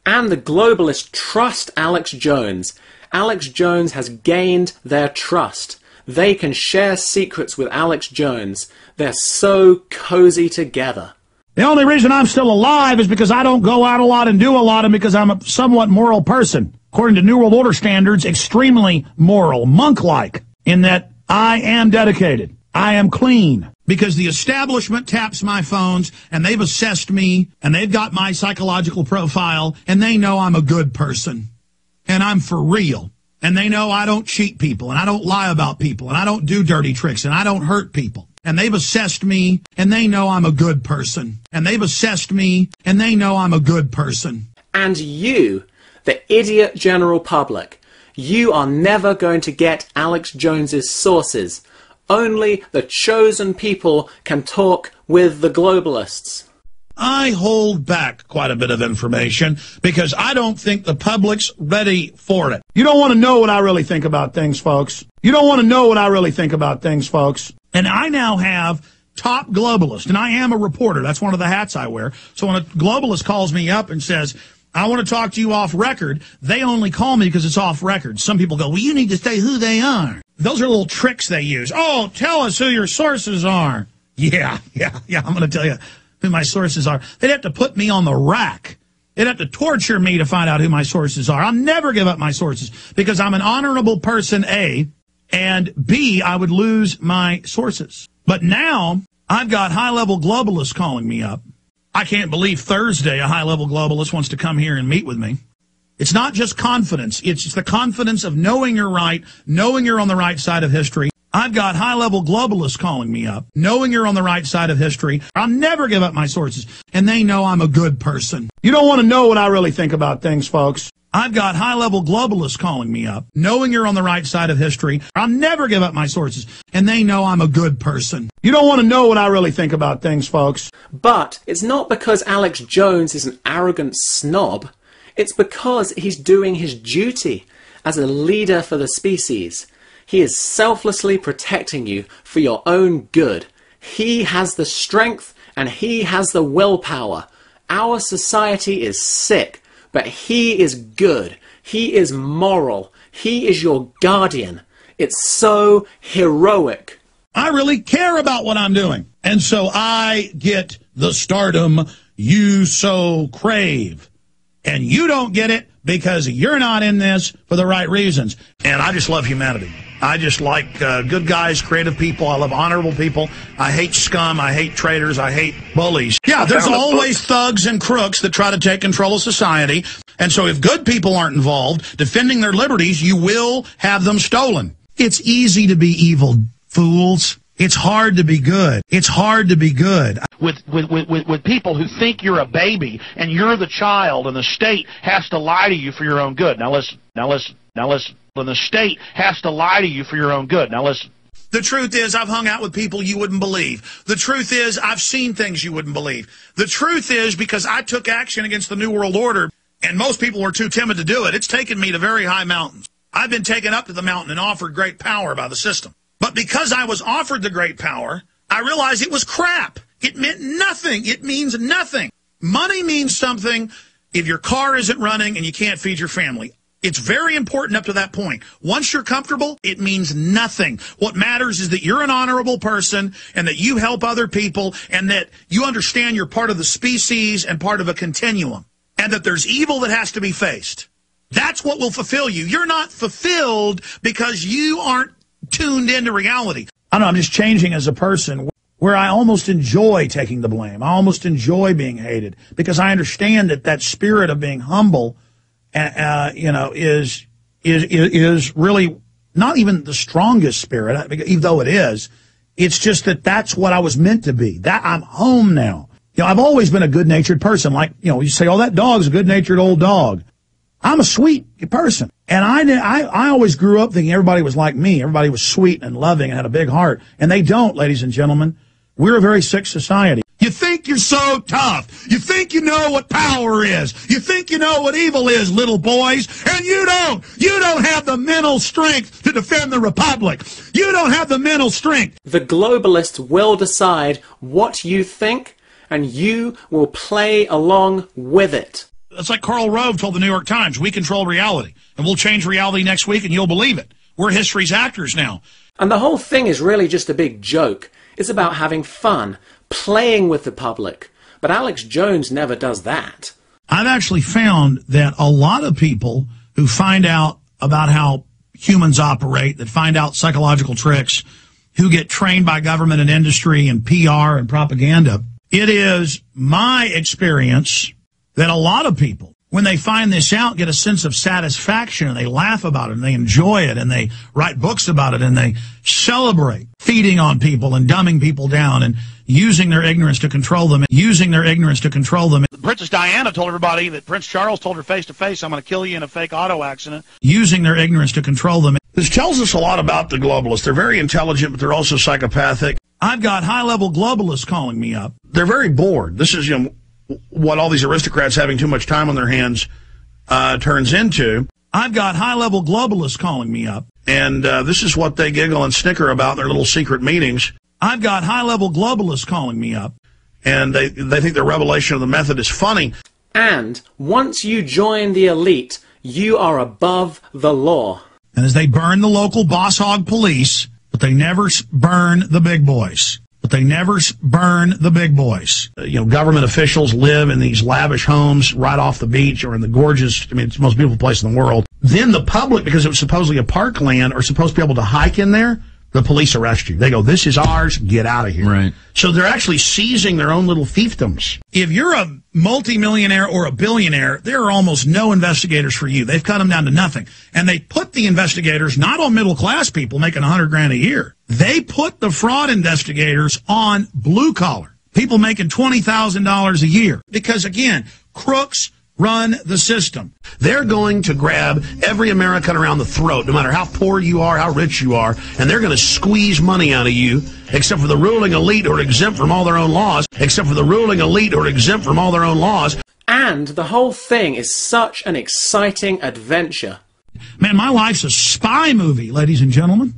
And the globalists trust Alex Jones. Alex Jones has gained their trust. They can share secrets with Alex Jones. They're so cozy together. The only reason I'm still alive is because I don't go out a lot and do a lot, and because I'm a somewhat moral person. According to New World Order standards, extremely moral, monk-like, in that I am dedicated. I am clean. Because the establishment taps my phones, and they've assessed me, and they've got my psychological profile, and they know I'm a good person. And I'm for real. And they know I don't cheat people, and I don't lie about people, and I don't do dirty tricks, and I don't hurt people. And they've assessed me, and they know I'm a good person. And they've assessed me, and they know I'm a good person. And you, the idiot general public, you are never going to get Alex Jones's sources. Only the chosen people can talk with the globalists. I hold back quite a bit of information because I don't think the public's ready for it. You don't want to know what I really think about things, folks. You don't want to know what I really think about things, folks. And I now have top globalists, and I am a reporter. That's one of the hats I wear. So when a globalist calls me up and says, I want to talk to you off record, they only call me because it's off record. Some people go, well, you need to say who they are. Those are little tricks they use. Oh, tell us who your sources are. Yeah, I'm going to tell you who my sources are. They'd have to put me on the rack. They'd have to torture me to find out who my sources are. I'll never give up my sources because I'm an honorable person, A, and B, I would lose my sources. But now I've got high-level globalists calling me up. I can't believe Thursday a high-level globalist wants to come here and meet with me. It's not just confidence. It's the confidence of knowing you're right, knowing you're on the right side of history. I've got high-level globalists calling me up, knowing you're on the right side of history. I'll never give up my sources, and they know I'm a good person. You don't want to know what I really think about things, folks. I've got high-level globalists calling me up, knowing you're on the right side of history. I'll never give up my sources, and they know I'm a good person. You don't want to know what I really think about things, folks. But it's not because Alex Jones is an arrogant snob. It's because he's doing his duty as a leader for the species. He is selflessly protecting you for your own good. He has the strength and he has the willpower. Our society is sick, but he is good. He is moral. He is your guardian. It's so heroic. I really care about what I'm doing. And so I get the stardom you so crave. And you don't get it because you're not in this for the right reasons. And I just love humanity. I just like good guys, creative people. I love honorable people. I hate scum. I hate traitors. I hate bullies. Yeah, there's always thugs and crooks that try to take control of society. And so if good people aren't involved defending their liberties, you will have them stolen. It's easy to be evil, fools. It's hard to be good. It's hard to be good. With people who think you're a baby and you're the child and the state has to lie to you for your own good. Now listen. When the state has to lie to you for your own good. Now listen. The truth is, I've hung out with people you wouldn't believe. The truth is, I've seen things you wouldn't believe. The truth is, because I took action against the New World Order, and most people were too timid to do it, it's taken me to very high mountains. I've been taken up to the mountain and offered great power by the system. But because I was offered the great power, I realized it was crap. It meant nothing. It means nothing. Money means something if your car isn't running and you can't feed your family. It's very important up to that point. Once you're comfortable, it means nothing. What matters is that you're an honorable person and that you help other people and that you understand you're part of the species and part of a continuum and that there's evil that has to be faced. That's what will fulfill you. You're not fulfilled because you aren't tuned into reality. I don't know, I'm just changing as a person where I almost enjoy taking the blame. I almost enjoy being hated because I understand that spirit of being humble is really not even the strongest spirit, even though it is. It's just that's what I was meant to be. That I'm home now. I've always been a good-natured person. Like, you say, oh, that dog's a good-natured old dog. I'm a sweet person. And I always grew up thinking everybody was like me. Everybody was sweet and loving and had a big heart. And they don't, ladies and gentlemen. We're a very sick society. You think you're so tough. You think you know what power is. You think you know what evil is, little boys. And you don't. You don't have the mental strength to defend the republic. You don't have the mental strength. The globalists will decide what you think, and you will play along with it. It's like Karl Rove told the New York Times, we control reality. And we'll change reality next week and you'll believe it. We're history's actors now. And the whole thing is really just a big joke. It's about having fun, playing with the public. But Alex Jones never does that. I've actually found that a lot of people who find out about how humans operate, that find out psychological tricks, who get trained by government and industry and PR and propaganda, it is my experience that a lot of people, when they find this out, get a sense of satisfaction, and they laugh about it, and they enjoy it, and they write books about it, and they celebrate feeding on people and dumbing people down and using their ignorance to control them, Princess Diana told everybody that Prince Charles told her face-to-face, I'm going to kill you in a fake auto accident. Using their ignorance to control them. This tells us a lot about the globalists. They're very intelligent, but they're also psychopathic. I've got high-level globalists calling me up. They're very bored. This is, what all these aristocrats having too much time on their hands turns into. I've got high-level globalists calling me up, and this is what they giggle and snicker about in their little secret meetings. I've got high-level globalists calling me up, and they think their revelation of the method is funny. And once you join the elite, you are above the law. And as they burn the local boss hog police, but they never burn the big boys. Government officials live in these lavish homes right off the beach or in the gorgeous, it's the most beautiful place in the world. Then the public, because it was supposedly a parkland, are supposed to be able to hike in there. The police arrest you. They go, this is ours, get out of here. Right. So they're actually seizing their own little fiefdoms. If you're a multimillionaire or a billionaire, there are almost no investigators for you. They've cut them down to nothing. And they put the investigators not on middle-class people making $100,000 a year. They put the fraud investigators on blue-collar, people making $20,000 a year. Because, again, crooks run the system. They're going to grab every American around the throat, no matter how poor you are, how rich you are, and they're going to squeeze money out of you, except for the ruling elite who are exempt from all their own laws, And the whole thing is such an exciting adventure. Man, my life's a spy movie, ladies and gentlemen.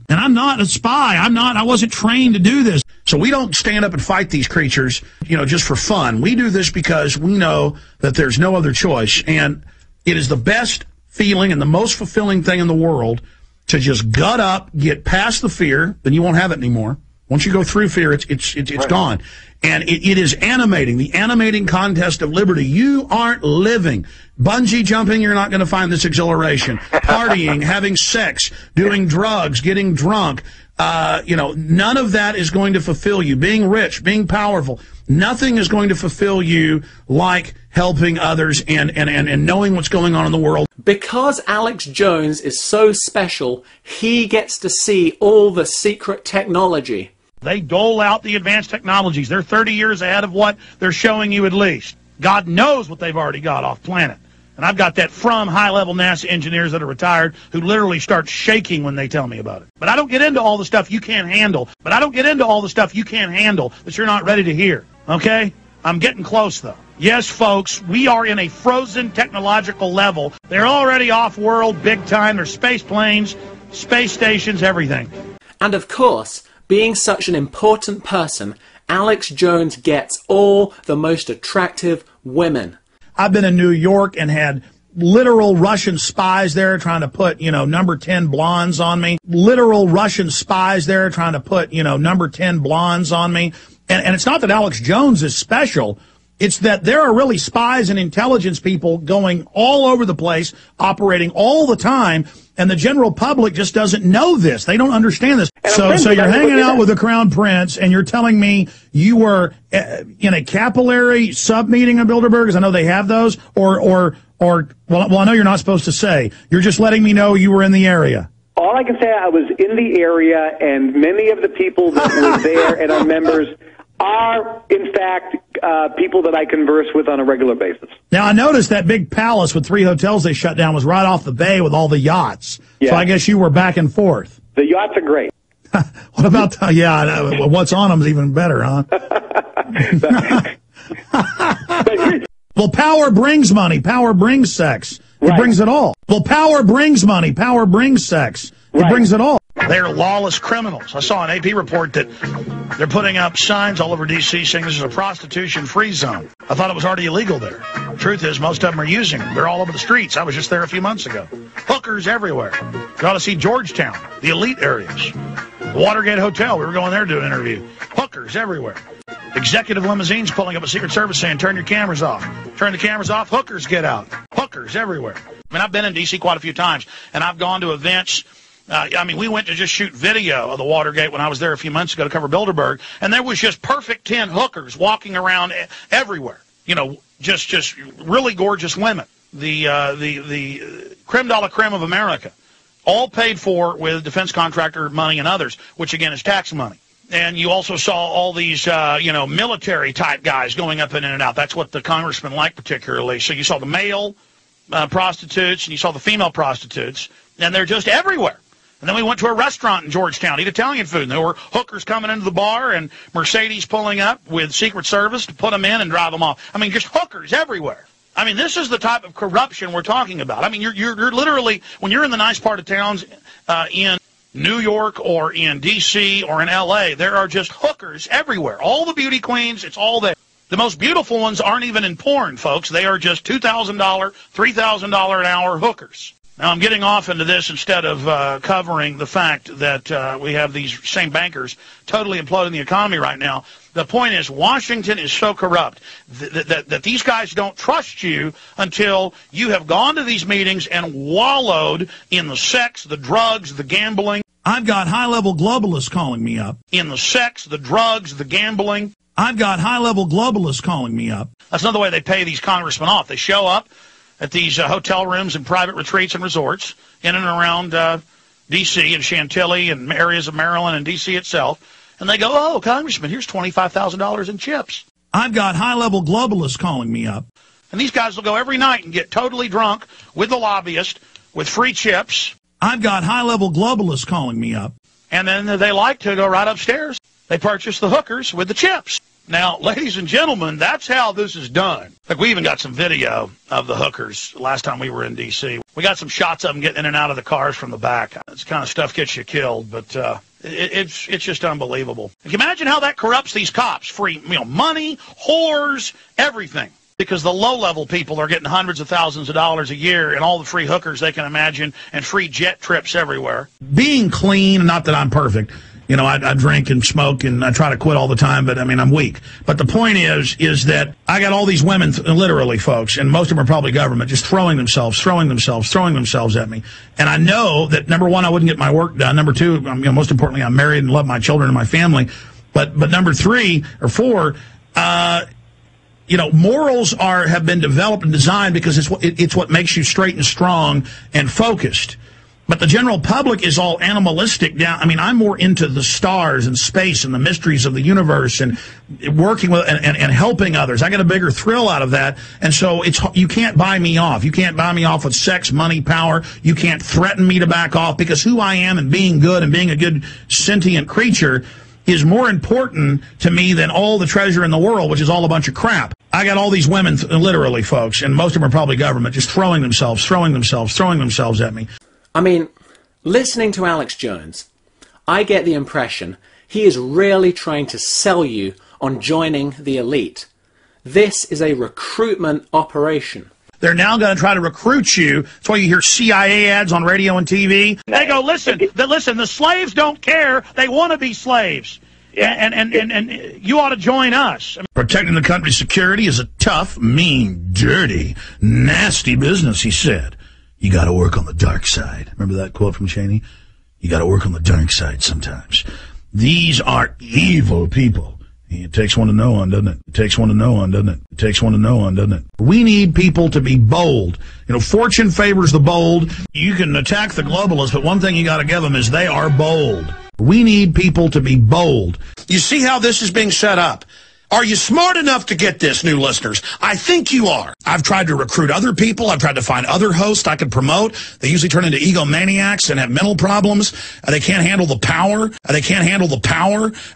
And I'm not a spy. I wasn't trained to do this. So we don't stand up and fight these creatures, just for fun. We do this because we know that there's no other choice. And it is the best feeling and the most fulfilling thing in the world to just gut up, get past the fear, then you won't have it anymore. Once you go through fear, it's gone. And it is animating, the animating contest of liberty. You aren't living. Bungee jumping, you're not going to find this exhilaration. Partying, having sex, doing drugs, getting drunk, None of that is going to fulfill you. Being rich, being powerful, nothing is going to fulfill you like helping others and knowing what's going on in the world. Because Alex Jones is so special, he gets to see all the secret technology. They dole out the advanced technologies. They're 30 years ahead of what they're showing you at least. God knows what they've already got off planet. And I've got that from high-level NASA engineers that are retired who literally start shaking when they tell me about it. But I don't get into all the stuff you can't handle. That you're not ready to hear. Okay? I'm getting close, though. Yes, folks, we are in a frozen technological level. They're already off-world big time. There's space planes, space stations, everything. And of course, being such an important person, Alex Jones gets all the most attractive women. I've been in New York and had literal Russian spies there trying to put, number 10 blondes on me. Number 10 blondes on me. And it's not that Alex Jones is special. It's that there are really spies and intelligence people going all over the place, operating all the time, and the general public just doesn't know this. They don't understand this. So you're hanging out with the Crown Prince, and you're telling me you were in a capillary sub-meeting of Bilderberg, because I know they have those, well, I know you're not supposed to say. You're just letting me know you were in the area. All I can say, I was in the area, and many of the people that were there and our members are, in fact, people that I converse with on a regular basis. Now, I noticed that big palace with 3 hotels they shut down was right off the bay with all the yachts. Yeah. So I guess you were back and forth. The yachts are great. What about, what's on them is even better, huh? Well, power brings money. Power brings sex. It brings it all. Well, power brings money. Power brings sex. It brings it all. They're lawless criminals. I saw an AP report that they're putting up signs all over D.C. saying this is a prostitution-free zone. I thought it was already illegal there. Truth is, most of them are using them. They're all over the streets. I was just there a few months ago. Hookers everywhere. You ought to see Georgetown, the elite areas. The Watergate Hotel, we were going there to do an interview. Hookers everywhere. Executive limousines pulling up a Secret Service saying, turn your cameras off. Turn the cameras off, hookers get out. Hookers everywhere. I mean, I've been in D.C. quite a few times, and I've gone to events. We went to just shoot video of the Watergate when I was there a few months ago to cover Bilderberg, and there was just perfect 10 hookers walking around everywhere. Just really gorgeous women. The creme de la creme of America, all paid for with defense contractor money and others, which again is tax money. And you also saw all these, military-type guys going up in and out. That's what the congressman liked particularly. So you saw the male prostitutes, and you saw the female prostitutes, and they're just everywhere. And then we went to a restaurant in Georgetown, eat Italian food, and there were hookers coming into the bar and Mercedes pulling up with Secret Service to put them in and drive them off. I mean, just hookers everywhere. I mean, this is the type of corruption we're talking about. I mean, you're literally, when you're in the nice part of towns in New York or in D.C. or in L.A., there are just hookers everywhere. All the beauty queens, it's all there. The most beautiful ones aren't even in porn, folks. They are just $2,000, $3,000 an hour hookers. Now, I'm getting off into this instead of covering the fact that we have these same bankers totally imploding the economy right now. The point is, Washington is so corrupt that these guys don't trust you until you have gone to these meetings and wallowed in the sex, the drugs, the gambling. I've got high-level globalists calling me up. In the sex, the drugs, the gambling. I've got high-level globalists calling me up. That's another way they pay these congressmen off. They show up at these hotel rooms and private retreats and resorts in and around D.C. and Chantilly and areas of Maryland and D.C. itself. And they go, oh, Congressman, here's $25,000 in chips. I've got high-level globalists calling me up. And these guys will go every night and get totally drunk with the lobbyist with free chips. I've got high-level globalists calling me up. And then they like to go right upstairs. They purchase the hookers with the chips. Now, ladies and gentlemen, that's how this is done. Like, we even got some video of the hookers last time we were in D.C. We got some shots of them getting in and out of the cars from the back. This kind of stuff gets you killed, but it's just unbelievable. Can you imagine how that corrupts these cops? Free money, whores, everything. Because the low-level people are getting hundreds of thousands of dollars a year and all the free hookers they can imagine and free jet trips everywhere. Being clean, not that I'm perfect, You know, I drink and smoke and I try to quit all the time, but I mean, I'm weak. But the point is that I got all these women, literally, folks, and most of them are probably government, just throwing themselves at me. And I know that, number one, I wouldn't get my work done. Number two, most importantly, I'm married and love my children and my family. But number 3 or 4, morals have been developed and designed because it's what makes you straight and strong and focused. But the general public is all animalistic down. I mean, I'm more into the stars and space and the mysteries of the universe and working with and helping others. I get a bigger thrill out of that. And so you can't buy me off. You can't buy me off with sex, money, power. You can't threaten me to back off, because who I am and being good and being a good sentient creature is more important to me than all the treasure in the world, which is all a bunch of crap. I got all these women, literally, folks, and most of them are probably government, just throwing themselves at me. I mean, listening to Alex Jones, I get the impression he is really trying to sell you on joining the elite. This is a recruitment operation. They're now going to try to recruit you. That's why you hear CIA ads on radio and TV. They go, listen, the slaves don't care. They want to be slaves. Yeah. And you ought to join us. Protecting the country's security is a tough, mean, dirty, nasty business, he said. You got to work on the dark side. Remember that quote from Cheney? You got to work on the dark side sometimes. These are evil people. It takes one to know one, doesn't it? It takes one to know one, doesn't it? It takes one to know one, doesn't it? We need people to be bold. Fortune favors the bold. You can attack the globalists, but one thing you got to give them is they are bold. We need people to be bold. You see how this is being set up? Are you smart enough to get this, new listeners? I think you are. I've tried to recruit other people. I've tried to find other hosts I could promote. They usually turn into egomaniacs and have mental problems. They can't handle the power.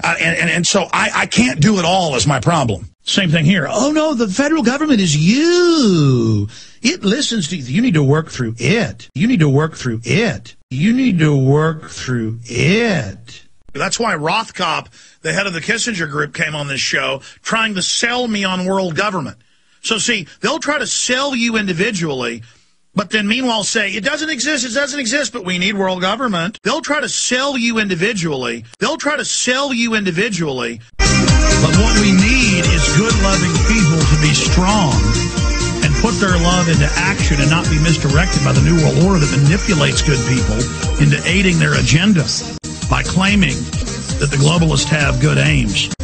And so I can't do it all is my problem. Same thing here. Oh, no, the federal government is you. It listens to you. You need to work through it. That's why Rothkopf, the head of the Kissinger Group, came on this show trying to sell me on world government. So, see, they'll try to sell you individually, but then meanwhile say, it doesn't exist, but we need world government. They'll try to sell you individually. But what we need is good, loving people to be strong and put their love into action and not be misdirected by the New World Order that manipulates good people into aiding their agenda by claiming that the globalists have good aims.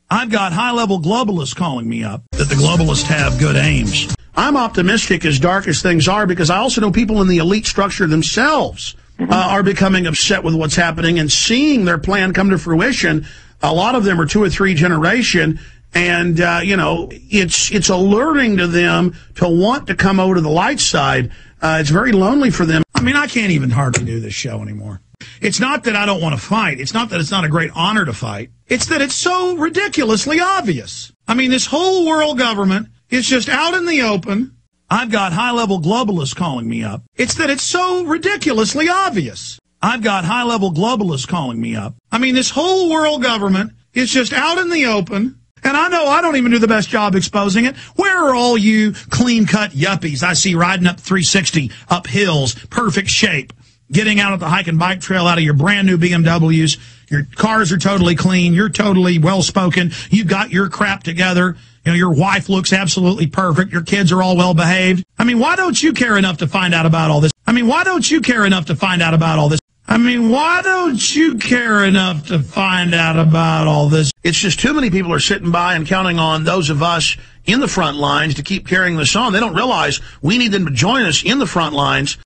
I've got high-level globalists calling me up that the globalists have good aims. I'm optimistic, as dark as things are, because I also know people in the elite structure themselves are becoming upset with what's happening and seeing their plan come to fruition. A lot of them are 2 or 3 generation, and, it's alluring to them to want to come over to the light side. It's very lonely for them. I mean, I can't even hardly do this show anymore. It's not that I don't want to fight. It's not that it's not a great honor to fight. It's that it's so ridiculously obvious. I mean, this whole world government is just out in the open. I've got high-level globalists calling me up. It's that it's so ridiculously obvious. I've got high-level globalists calling me up. I mean, this whole world government is just out in the open. And I know I don't even do the best job exposing it. Where are all you clean-cut yuppies I see riding up 360, up hills, perfect shape, getting out at the hike and bike trail out of your brand-new BMWs? Your cars are totally clean. You're totally well-spoken. You've got your crap together. Your wife looks absolutely perfect. Your kids are all well-behaved. I mean, why don't you care enough to find out about all this? It's just too many people are sitting by and counting on those of us in the front lines to keep carrying this on. They don't realize we need them to join us in the front lines.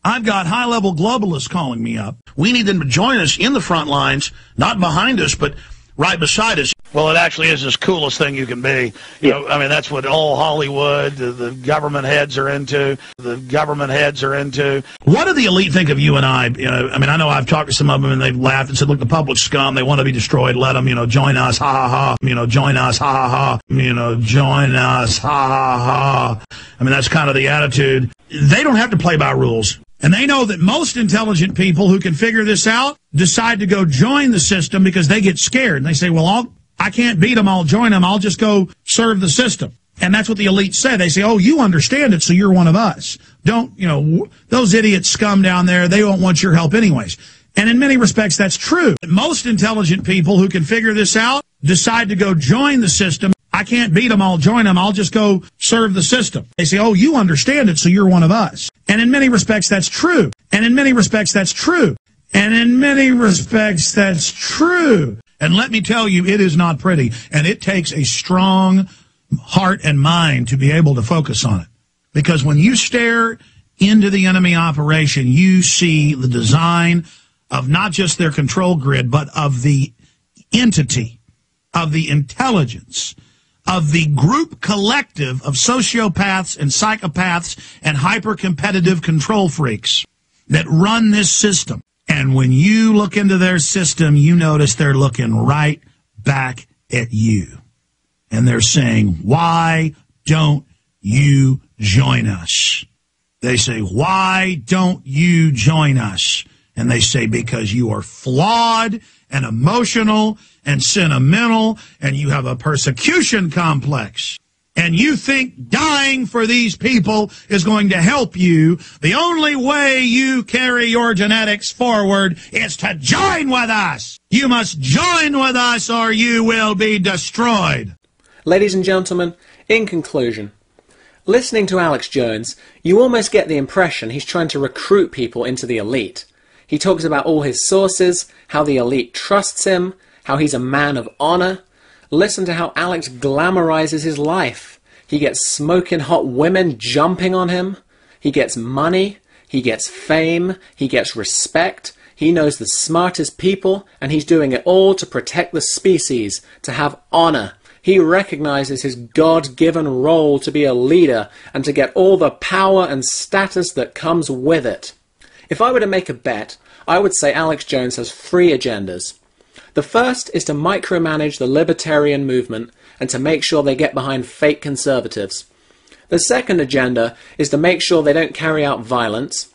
I've got high-level globalists calling me up. We need them to join us in the front lines, not behind us, but right beside us. Well, it actually is the coolest thing you can be. I mean, that's what all Hollywood, the government heads are into. What do the elite think of you and I? I mean, I know I've talked to some of them, and they've laughed and said, look, the public scum, they want to be destroyed. Let them, join us, ha, ha, ha. Join us, ha, ha, ha. Join us, ha, ha, ha. I mean, that's kind of the attitude. They don't have to play by rules. And they know that most intelligent people who can figure this out decide to go join the system because they get scared. And they say, well, I can't beat them. I'll join them. I'll just go serve the system. And that's what the elites say. They say, oh, you understand it, so you're one of us. Don't, you know, those idiot scum down there, they won't want your help anyways. And in many respects, that's true. Most intelligent people who can figure this out decide to go join the system. I can't beat them, I'll join them, I'll just go serve the system. They say, oh, you understand it, so you're one of us. And in many respects, that's true. And in many respects, that's true. And in many respects, that's true. And let me tell you, it is not pretty. And it takes a strong heart and mind to be able to focus on it. Because when you stare into the enemy operation, you see the design of not just their control grid, but of the entity, of the intelligence, of the group collective of sociopaths and psychopaths and hyper-competitive control freaks that run this system. And when you look into their system, you notice they're looking right back at you. And they're saying, why don't you join us? They say, why don't you join us? And they say, because you are flawed and emotional and sentimental, and you have a persecution complex. And you think dying for these people is going to help you. The only way you carry your genetics forward is to join with us. You must join with us or you will be destroyed. Ladies and gentlemen, in conclusion, listening to Alex Jones, you almost get the impression he's trying to recruit people into the elite. He talks about all his sources, how the elite trusts him, how he's a man of honor. Listen to how Alex glamorizes his life. He gets smoking hot women jumping on him. He gets money. He gets fame. He gets respect. He knows the smartest people, and he's doing it all to protect the species, to have honor. He recognizes his God-given role to be a leader and to get all the power and status that comes with it. If I were to make a bet, I would say Alex Jones has 3 agendas. The first is to micromanage the libertarian movement and to make sure they get behind fake conservatives. The second agenda is to make sure they don't carry out violence.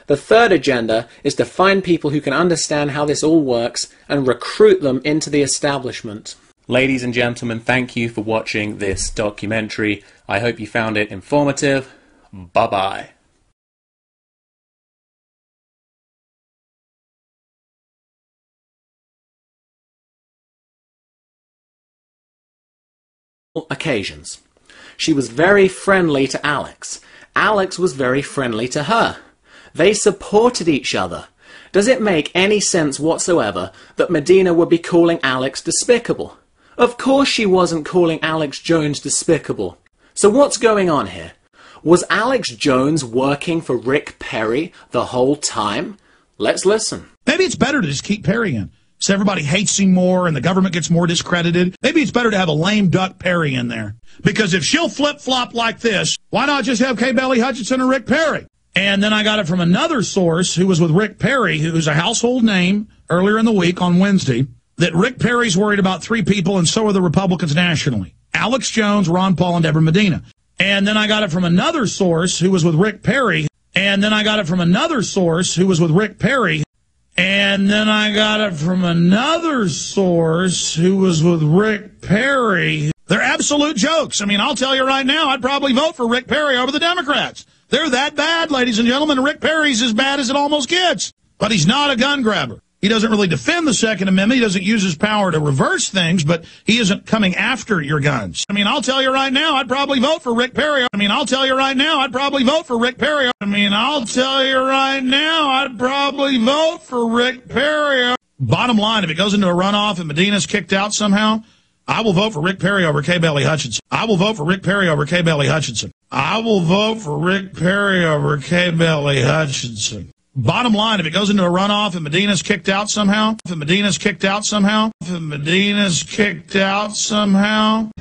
The third agenda is to find people who can understand how this all works and recruit them into the establishment. Ladies and gentlemen, thank you for watching this documentary. I hope you found it informative. Bye-bye. Occasions. She was very friendly to Alex. Alex was very friendly to her. They supported each other. Does it make any sense whatsoever that Medina would be calling Alex despicable? Of course she wasn't calling Alex Jones despicable. So what's going on here? Was Alex Jones working for Rick Perry the whole time? Let's listen. Maybe it's better to just keep Perry in, so everybody hates him more and the government gets more discredited. Maybe it's better to have a lame duck Perry in there. Because if she'll flip-flop like this, why not just have K. Bailey Hutchinson or Rick Perry? And then I got it from another source who was with Rick Perry, who's a household name, earlier in the week on Wednesday, that Rick Perry's worried about 3 people, and so are the Republicans nationally. Alex Jones, Ron Paul, and Deborah Medina. And then I got it from another source who was with Rick Perry. And then I got it from another source who was with Rick Perry. And then I got it from another source who was with Rick Perry. They're absolute jokes. I mean, I'll tell you right now, I'd probably vote for Rick Perry over the Democrats. They're that bad, ladies and gentlemen. Rick Perry's as bad as it almost gets. But he's not a gun grabber. He doesn't really defend the Second Amendment. He doesn't use his power to reverse things, but he isn't coming after your guns. I mean, I'll tell you right now, I'd probably vote for Rick Perry. I mean, I'll tell you right now, I'd probably vote for Rick Perry. I mean, I'll tell you right now, I'd probably vote for Rick Perry. Bottom line, if it goes into a runoff and Medina's kicked out somehow, I will vote for Rick Perry over K. Bailey Hutchinson. I will vote for Rick Perry over K. Bailey Hutchinson. I will vote for Rick Perry over K. Bailey Hutchinson. Bottom line, if it goes into a runoff and Medina's kicked out somehow,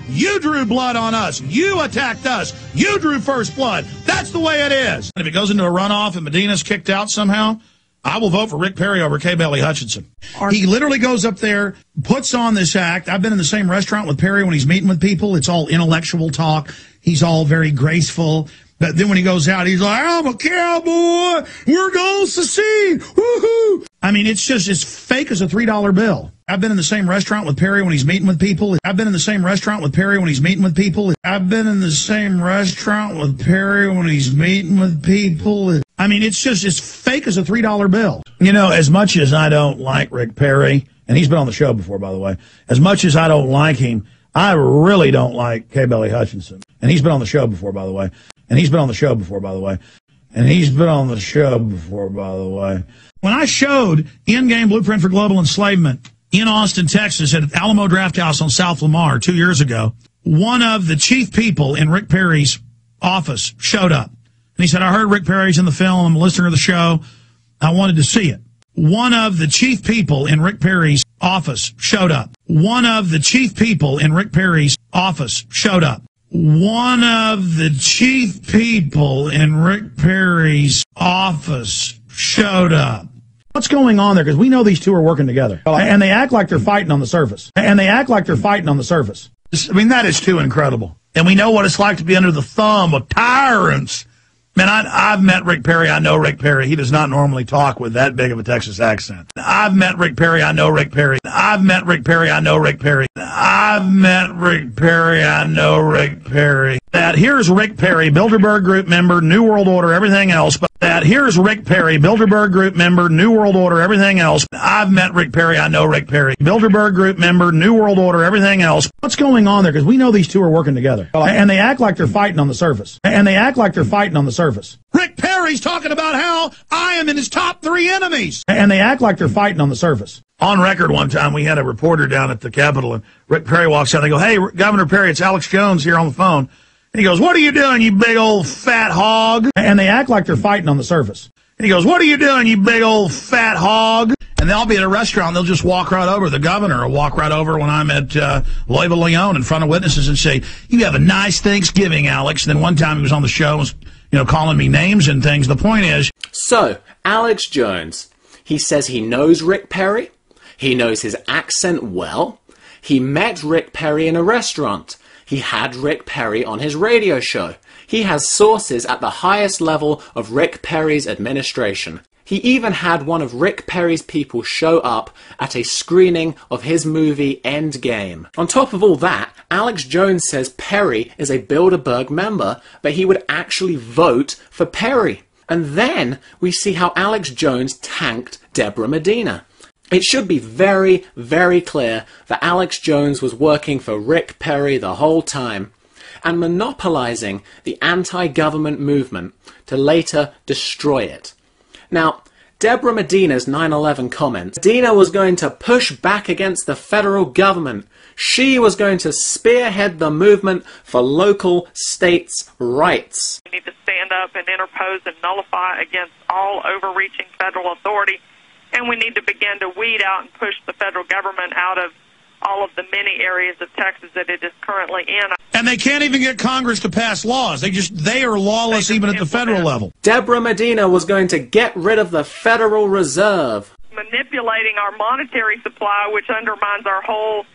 you drew blood on us. You attacked us. You drew first blood. That's the way it is. And if it goes into a runoff and Medina's kicked out somehow, I will vote for Rick Perry over K. Bailey Hutchinson. He literally goes up there, puts on this act. I've been in the same restaurant with Perry when he's meeting with people. It's all intellectual talk. He's all very graceful. But then when he goes out, he's like, I'm a cowboy. We're going to secede. Woohoo. I mean, it's just as fake as a $3 bill. I've been in the same restaurant with Perry when he's meeting with people. I've been in the same restaurant with Perry when he's meeting with people. I've been in the same restaurant with Perry when he's meeting with people. I mean, it's fake as a $3 bill. You know, as much as I don't like Rick Perry, and he's been on the show before, by the way, as much as I don't like him, I really don't like K. Belly Hutchinson. And he's been on the show before, by the way. And he's been on the show before, by the way. And he's been on the show before, by the way. When I showed Endgame Blueprint for Global Enslavement in Austin, Texas, at Alamo Drafthouse on South Lamar 2 years ago, one of the chief people in Rick Perry's office showed up. And he said, I heard Rick Perry's in the film. I'm a listener of the show. I wanted to see it. One of the chief people in Rick Perry's office showed up. One of the chief people in Rick Perry's office showed up. One of the chief people in Rick Perry's office showed up. What's going on there? Because we know these two are working together. And they act like they're fighting on the surface. And they act like they're fighting on the surface. I mean, that is too incredible. And we know what it's like to be under the thumb of tyrants. Man, I've met Rick Perry. I know Rick Perry. He does not normally talk with that big of a Texas accent. I've met Rick Perry. I know Rick Perry. I've met Rick Perry. I know Rick Perry. I've met Rick Perry. I know Rick Perry. That here's Rick Perry, Bilderberg Group member, New World Order, everything else. But that here's Rick Perry, Bilderberg Group member, New World Order, everything else. I've met Rick Perry. I know Rick Perry, Bilderberg Group member, New World Order, everything else. What's going on there? Because we know these two are working together. And they act like they're fighting on the surface. And they act like they're fighting on the surface. Rick Perry's talking about how I am in his top 3 enemies. And they act like they're fighting on the surface. On record one time, we had a reporter down at the Capitol, and Rick Perry walks out. They go, hey, Governor Perry, it's Alex Jones here on the phone. And he goes, what are you doing, you big old fat hog? And they act like they're fighting on the surface. And he goes, what are you doing, you big old fat hog? And they'll be at a restaurant, and they'll just walk right over. The governor will walk right over when I'm at Loiva Leone in front of witnesses and say, you have a nice Thanksgiving, Alex. And then one time he was on the show and was, calling me names and things. The point is... So, Alex Jones, he says he knows Rick Perry. He knows his accent well. He met Rick Perry in a restaurant. He had Rick Perry on his radio show. He has sources at the highest level of Rick Perry's administration. He even had one of Rick Perry's people show up at a screening of his movie Endgame. On top of all that, Alex Jones says Perry is a Bilderberg member, but he would actually vote for Perry. And then we see how Alex Jones tanked Deborah Medina. It should be very, very clear that Alex Jones was working for Rick Perry the whole time and monopolizing the anti-government movement to later destroy it. Now, Deborah Medina's 9/11 comments, Medina was going to push back against the federal government. She was going to spearhead the movement for local states' rights. We need to stand up and interpose and nullify against all overreaching federal authority. And we need to begin to weed out and push the federal government out of all of the many areas of Texas that it is currently in. And they can't even get Congress to pass laws. They are lawless even at the federal level. Deborah Medina was going to get rid of the Federal Reserve. Manipulating our monetary supply, which undermines our whole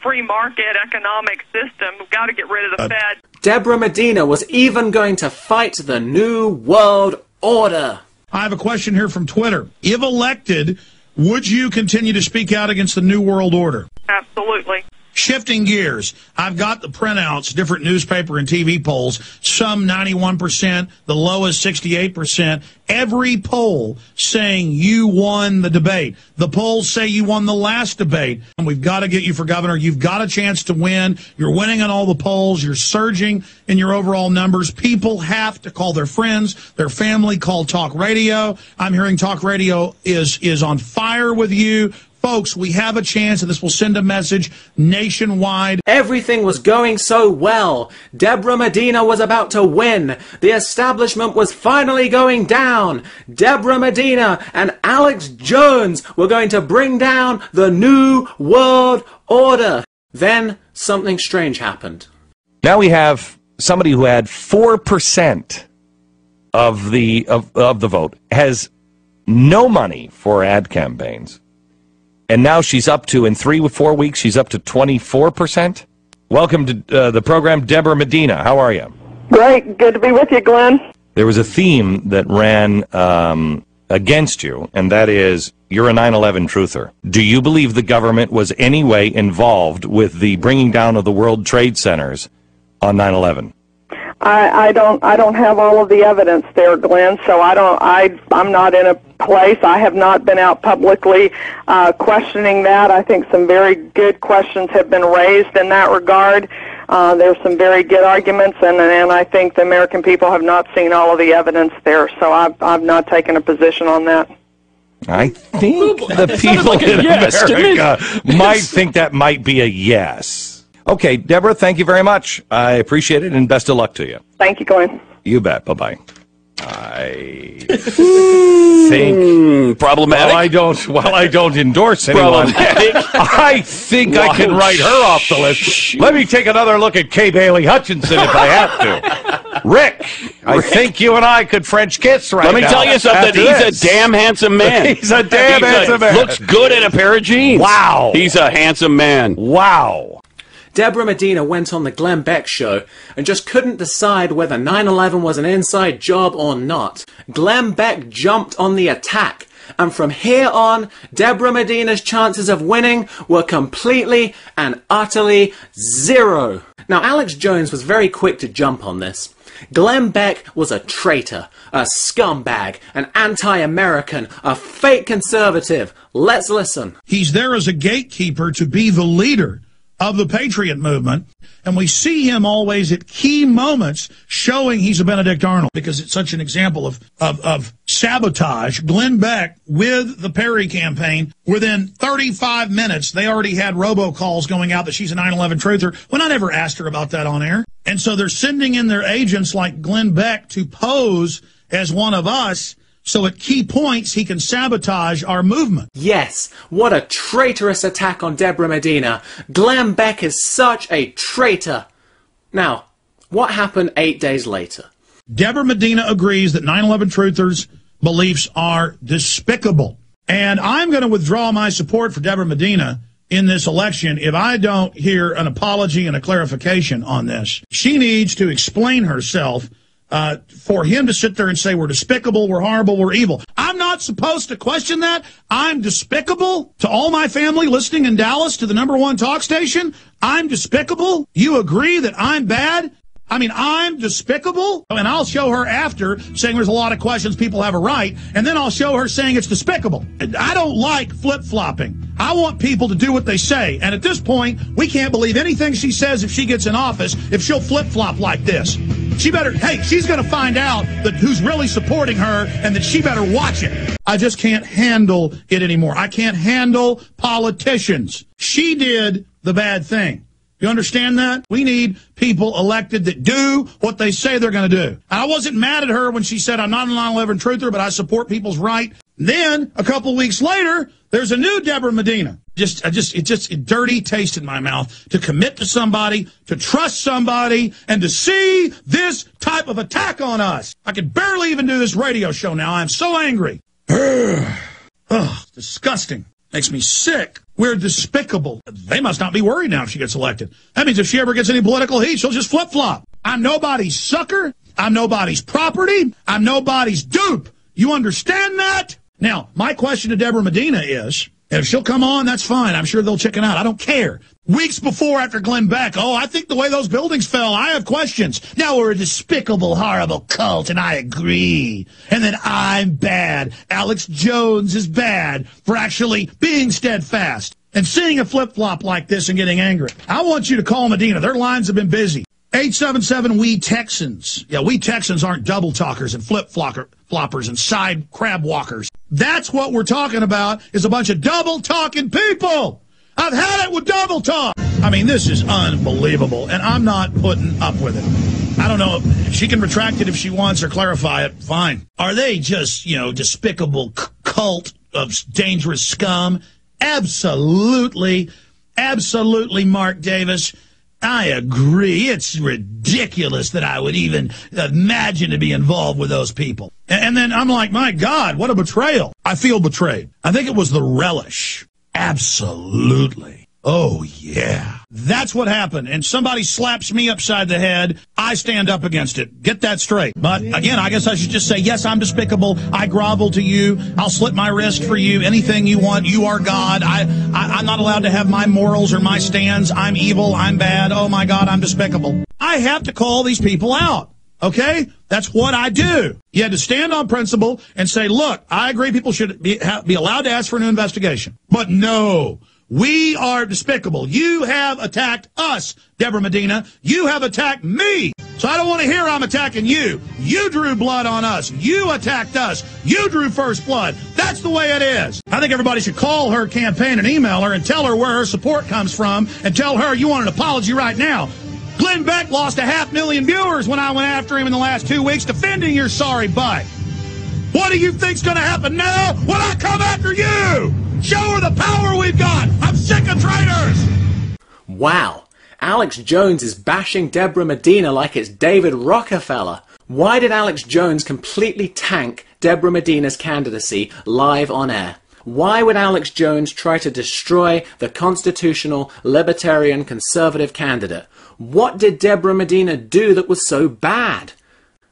free market economic system. We've got to get rid of the Fed. Deborah Medina was even going to fight the New World Order. I have a question here from Twitter. If elected, would you continue to speak out against the New World Order? Absolutely. Shifting gears, I've got the printouts, different newspaper and TV polls, some 91%, the lowest 68%, every poll saying you won the debate. The polls say you won the last debate, and we've got to get you for governor. You've got a chance to win. You're winning on all the polls. You're surging in your overall numbers. People have to call their friends, their family, call talk radio. I'm hearing talk radio is on fire with you. Folks, we have a chance, and this will send a message nationwide. Everything was going so well. Deborah Medina was about to win. The establishment was finally going down. Deborah Medina and Alex Jones were going to bring down the New World Order. Then something strange happened. Now we have somebody who had 4% of the vote, has no money for ad campaigns. And now she's up to, in 3 or 4 weeks, she's up to 24%. Welcome to the program, Deborah Medina. How are you? Great. Good to be with you, Glenn. There was a theme that ran against you, and that is you're a 9/11 truther. Do you believe the government was any way involved with the bringing down of the World Trade Centers on 9/11? I don't have all of the evidence there, Glenn, so I'm not in a place. I have not been out publicly questioning that. I think some very good questions have been raised in that regard. There's some very good arguments, and I think the American people have not seen all of the evidence there, so I've not taken a position on that. I think the people in America might think that might be a yes. Okay, Deborah, thank you very much. I appreciate it, and best of luck to you. Thank you, Glenn. You bet. Bye-bye. I think problematic. While I don't endorse anyone, I think I can write her off the list. Let me take another look at Kay Bailey Hutchinson if I have to. Rick, I think you and I could French kiss right now. Let me tell you something. He's a damn handsome man. He's a damn handsome man. Looks good in a pair of jeans. Wow. He's a handsome man. Wow. Deborah Medina went on the Glenn Beck show and just couldn't decide whether 9/11 was an inside job or not. Glenn Beck jumped on the attack, and from here on, Deborah Medina's chances of winning were completely and utterly zero. Now, Alex Jones was very quick to jump on this. Glenn Beck was a traitor, a scumbag, an anti-American, a fake conservative. Let's listen. He's there as a gatekeeper to be the leader of the Patriot movement, and we see him always at key moments showing he's a Benedict Arnold because it's such an example of sabotage. Glenn Beck with the Perry campaign, within 35 minutes, they already had robocalls going out that she's a 9/11 truther when I never asked her about that on air. And so they're sending in their agents like Glenn Beck to pose as one of us, so at key points, he can sabotage our movement. Yes, what a traitorous attack on Deborah Medina. Glenn Beck is such a traitor. Now, what happened 8 days later? Deborah Medina agrees that 9/11 truthers' beliefs are despicable. And I'm going to withdraw my support for Deborah Medina in this election if I don't hear an apology and a clarification on this. She needs to explain herself. For him to sit there and say we're despicable, we're horrible, we're evil. I'm not supposed to question that. I'm despicable to all my family listening in Dallas to the #1 talk station. I'm despicable. You agree that I'm bad? I mean, I'm despicable, and I'll show her after saying there's a lot of questions, people have a right, and then I'll show her saying it's despicable. I don't like flip-flopping. I want people to do what they say, and at this point, we can't believe anything she says if she gets in office, if she'll flip-flop like this. She better, hey, she's going to find out that who's really supporting her and that she better watch it. I just can't handle it anymore. I can't handle politicians. She did the bad thing. You understand that? We need people elected that do what they say they're going to do. I wasn't mad at her when she said, I'm not a 9/11 truther, but I support people's right. Then, a couple weeks later, there's a new Deborah Medina. It's just a dirty taste in my mouth to commit to somebody, to trust somebody, and to see this type of attack on us. I can barely even do this radio show now. I'm so angry. Ugh, disgusting. Makes me sick. We're despicable. They must not be worried now if she gets elected. That means if she ever gets any political heat, she'll just flip-flop. I'm nobody's sucker. I'm nobody's property. I'm nobody's dupe. You understand that? Now, my question to Deborah Medina is, if she'll come on, that's fine. I'm sure they'll chicken out. I don't care. Weeks before, after Glenn Beck, oh, I think the way those buildings fell, I have questions. Now we're a despicable, horrible cult, and I agree. And then I'm bad. Alex Jones is bad for actually being steadfast and seeing a flip-flop like this and getting angry. I want you to call Medina. Their lines have been busy. 877-WE-TEXANS. Yeah, we Texans aren't double talkers and flip-floppers and side crab walkers. That's what we're talking about, is a bunch of double-talking people. I've had it with double talk. I mean, this is unbelievable, and I'm not putting up with it. I don't know if she can retract it if she wants or clarify it. Fine. Are they just, despicable cult of dangerous scum? Absolutely. Absolutely, Mark Davis. I agree. It's ridiculous that I would even imagine to be involved with those people. And then I'm like, my God, what a betrayal. I feel betrayed. I think it was the relish. Absolutely. Oh, yeah. That's what happened. And somebody slaps me upside the head, I stand up against it. Get that straight. But again, I guess I should just say, yes, I'm despicable. I grovel to you. I'll slit my wrist for you. Anything you want. You are God. I'm not allowed to have my morals or my stands. I'm evil. I'm bad. Oh, my God, I'm despicable. I have to call these people out. Okay? That's what I do. You had to stand on principle and say, look, I agree people should be allowed to ask for an investigation. But no. We are despicable. You have attacked us, Deborah Medina. You have attacked me. So I don't want to hear I'm attacking you. You drew blood on us. You attacked us. You drew first blood. That's the way it is. I think everybody should call her campaign and email her and tell her where her support comes from and tell her you want an apology right now. Glenn Beck lost 500,000 viewers when I went after him in the last 2 weeks defending your sorry butt. What do you think's going to happen now when I come after you? Show her the power we've got. I'm sick of traitors. Wow. Alex Jones is bashing Deborah Medina like it's David Rockefeller. Why did Alex Jones completely tank Deborah Medina's candidacy live on air? Why would Alex Jones try to destroy the constitutional, libertarian, conservative candidate? What did Deborah Medina do that was so bad?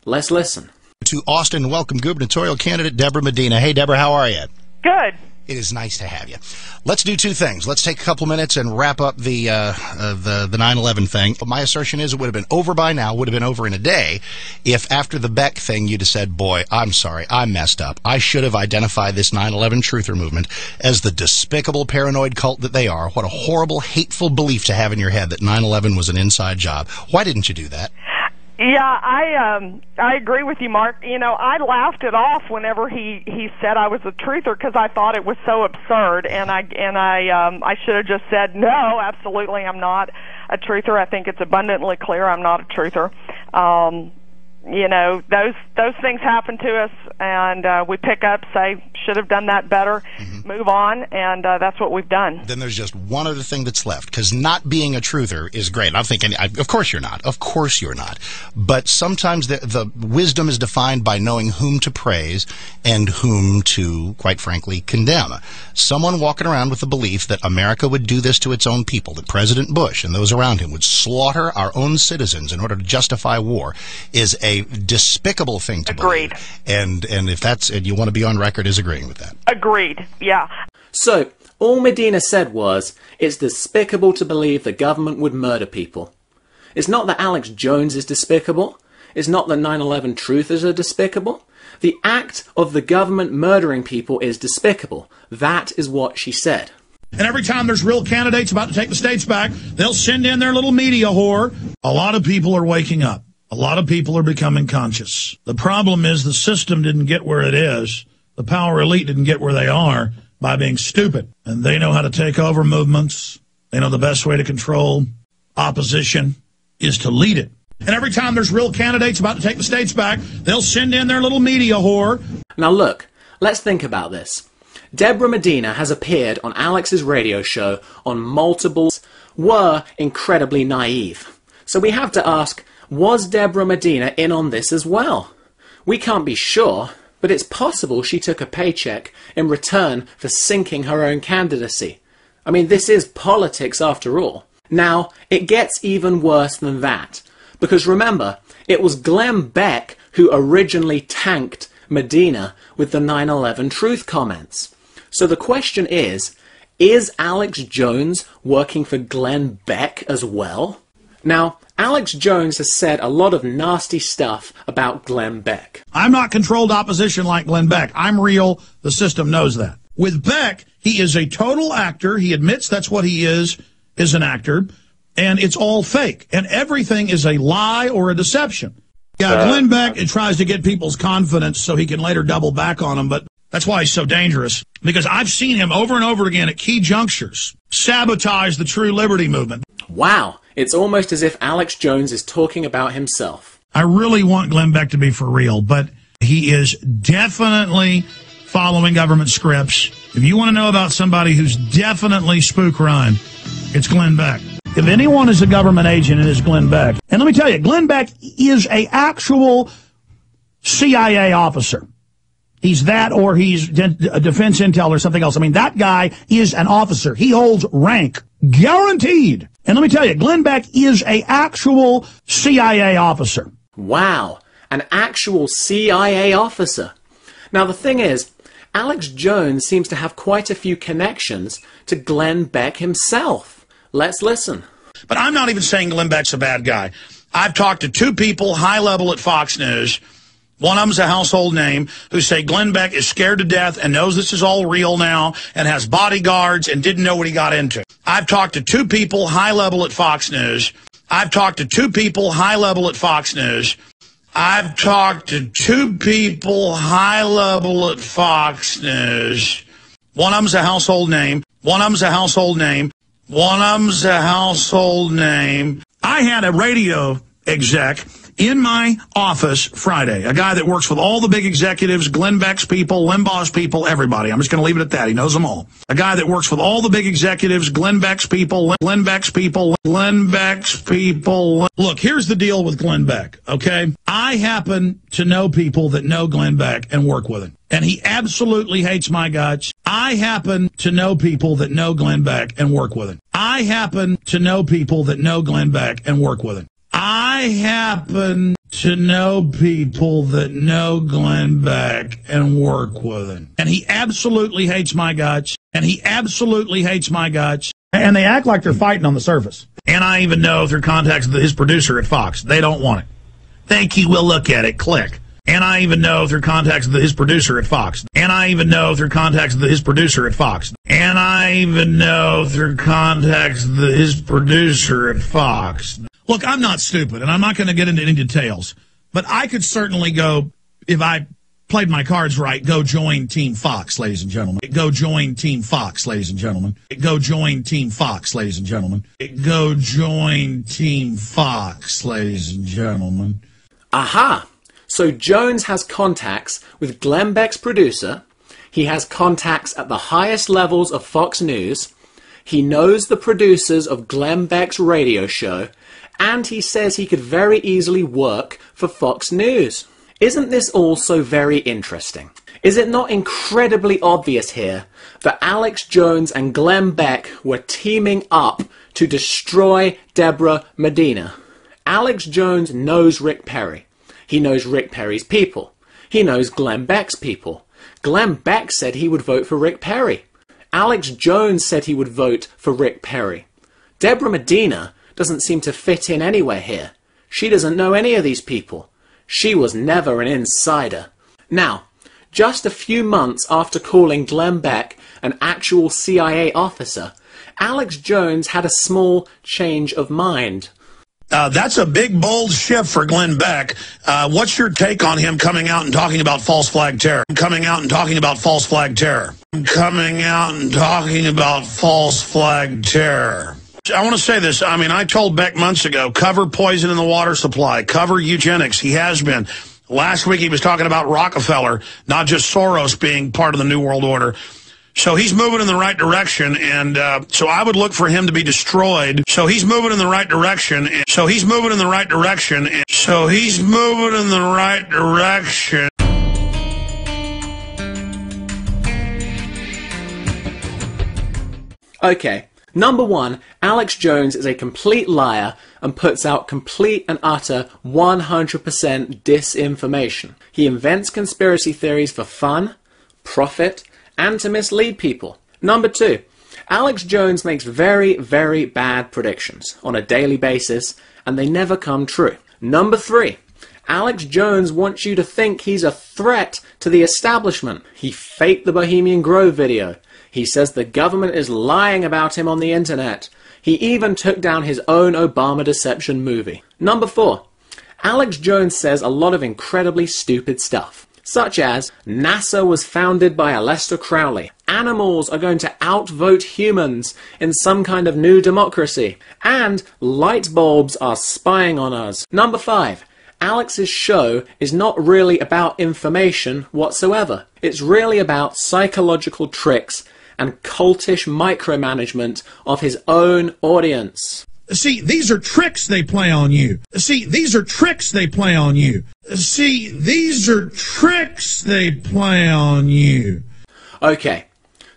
Let's listen. To Austin, welcome gubernatorial candidate Deborah Medina. Hey, Deborah, how are you? Good. It is nice to have you. Let's do two things. Let's take a couple minutes and wrap up the 9/11 thing. My assertion is it would have been over by now, would have been over in a day, if after the Beck thing you'd have said, boy, I'm sorry, I messed up. I should have identified this 9/11 truther movement as the despicable paranoid cult that they are. What a horrible, hateful belief to have in your head that 9/11 was an inside job. Why didn't you do that? Yeah, I agree with you, Mark. You know, I laughed it off whenever he said I was a truther because I thought it was so absurd, and I should have just said no, absolutely, I'm not a truther. I think it's abundantly clear I'm not a truther. You know, those things happen to us, and we pick up, say, should have done that better, move on, and that's what we've done. Then there's just one other thing that's left, because not being a truther is great. I'm thinking, of course you're not. Of course you're not. But sometimes the wisdom is defined by knowing whom to praise and whom to, quite frankly, condemn. Someone walking around with the belief that America would do this to its own people, that President Bush and those around him would slaughter our own citizens in order to justify war, is a despicable thing to believe. And if that's, and you want to be on record as agreeing with that. Agreed, yeah. So, all Medina said was, it's despicable to believe the government would murder people. It's not that Alex Jones is despicable. It's not that 9/11 truthers are despicable. The act of the government murdering people is despicable. That is what she said. And every time there's real candidates about to take the states back, they'll send in their little media whore. A lot of people are waking up. A lot of people are becoming conscious. The problem is the system didn't get where it is. The power elite didn't get where they are by being stupid. And they know how to take over movements. They know the best way to control opposition is to lead it. And every time there's real candidates about to take the states back, they'll send in their little media whore. Now look, let's think about this. Deborah Medina has appeared on Alex's radio show on multiple, were incredibly naive. So we have to ask, was Deborah Medina in on this as well? We can't be sure, but it's possible she took a paycheck in return for sinking her own candidacy. I mean, this is politics after all. Now, it gets even worse than that. Because remember, it was Glenn Beck who originally tanked Medina with the 9/11 truth comments. So the question is Alex Jones working for Glenn Beck as well? Now, Alex Jones has said a lot of nasty stuff about Glenn Beck. I'm not controlled opposition like Glenn Beck. I'm real. The system knows that. With Beck, he is a total actor. He admits that's what he is an actor. And it's all fake. And everything is a lie or a deception. Yeah, Glenn Beck tries to get people's confidence so he can later double back on them. But that's why he's so dangerous. Because I've seen him over and over again at key junctures sabotage the true liberty movement. Wow. It's almost as if Alex Jones is talking about himself. I really want Glenn Beck to be for real, but he is definitely following government scripts. If you want to know about somebody who's definitely spook run, it's Glenn Beck. If anyone is a government agent, it is Glenn Beck. And let me tell you, Glenn Beck is an actual CIA officer. He's that, or he's a defense intel or something else. I mean, that guy is an officer. He holds rank. Guaranteed. And let me tell you, Glenn Beck is an actual CIA officer. Wow, an actual CIA officer. Now the thing is, Alex Jones seems to have quite a few connections to Glenn Beck himself. Let's listen. But I'm not even saying Glenn Beck's a bad guy. I've talked to two people high level at Fox News. One of them's a household name, who say Glenn Beck is scared to death and knows this is all real now and has bodyguards and didn't know what he got into. I've talked to two people high level at Fox News. I've talked to two people high level at Fox News. I've talked to two people high level at Fox News. One of them's a household name. One of them's a household name. One of them's a household name. I had a radio exec in my office Friday, a guy that works with all the big executives, Glenn Beck's people, Limbaugh's people, everybody. I'm just going to leave it at that. He knows them all. A guy that works with all the big executives, Glenn Beck's people, Glenn Beck's people, Glenn Beck's people. Look, here's the deal with Glenn Beck, okay? I happen to know people that know Glenn Beck and work with him, and he absolutely hates my guts. I happen to know people that know Glenn Beck and work with him. I happen to know people that know Glenn Beck and work with him. I happen to know people that know Glenn Beck and work with him. And he absolutely hates my guts. And he absolutely hates my guts. And they act like they're fighting on the surface. And I even know through contacts with his producer at Fox, they don't want it. Thank you, we'll look at it, click. And I even know through contacts with his producer at Fox. And I even know through contacts with his producer at Fox. And I even know through contacts with his producer at Fox. Look, I'm not stupid, and I'm not going to get into any details, but I could certainly go, if I played my cards right, go join Team Fox, ladies and gentlemen. Go join Team Fox, ladies and gentlemen. Go join Team Fox, ladies and gentlemen. Go join Team Fox, ladies and gentlemen. Aha! So Jones has contacts with Glenn Beck's producer. He has contacts at the highest levels of Fox News. He knows the producers of Glenn Beck's radio show. And he says he could very easily work for Fox News. Isn't this all so very interesting? Is it not incredibly obvious here that Alex Jones and Glenn Beck were teaming up to destroy Deborah Medina? Alex Jones knows Rick Perry. He knows Rick Perry's people. He knows Glenn Beck's people. Glenn Beck said he would vote for Rick Perry. Alex Jones said he would vote for Rick Perry. Deborah Medina doesn't seem to fit in anywhere here. She doesn't know any of these people. She was never an insider. Now, just a few months after calling Glenn Beck an actual CIA officer, Alex Jones had a small change of mind. That's a big, bold shift for Glenn Beck. What's your take on him coming out and talking about false flag terror? Coming out and talking about false flag terror. Coming out and talking about false flag terror. I want to say this. I mean, I told Beck months ago, cover poison in the water supply, cover eugenics. He has been. Last week he was talking about Rockefeller, not just Soros being part of the New World Order. So he's moving in the right direction, and so I would look for him to be destroyed. So he's moving in the right direction. So he's moving in the right direction. So he's moving in the right direction. Okay. Number one, Alex Jones is a complete liar and puts out complete and utter 100% disinformation. He invents conspiracy theories for fun, profit, and to mislead people. Number two, Alex Jones makes very, very bad predictions on a daily basis, and they never come true. Number three, Alex Jones wants you to think he's a threat to the establishment. He faked the Bohemian Grove video. He says the government is lying about him on the internet. He even took down his own Obama deception movie. Number four, Alex Jones says a lot of incredibly stupid stuff, such as NASA was founded by Aleister Crowley, animals are going to outvote humans in some kind of new democracy, and light bulbs are spying on us. Number five, Alex's show is not really about information whatsoever. It's really about psychological tricks and cultish micromanagement of his own audience. See, these are tricks they play on you. See, these are tricks they play on you. See, these are tricks they play on you. Okay,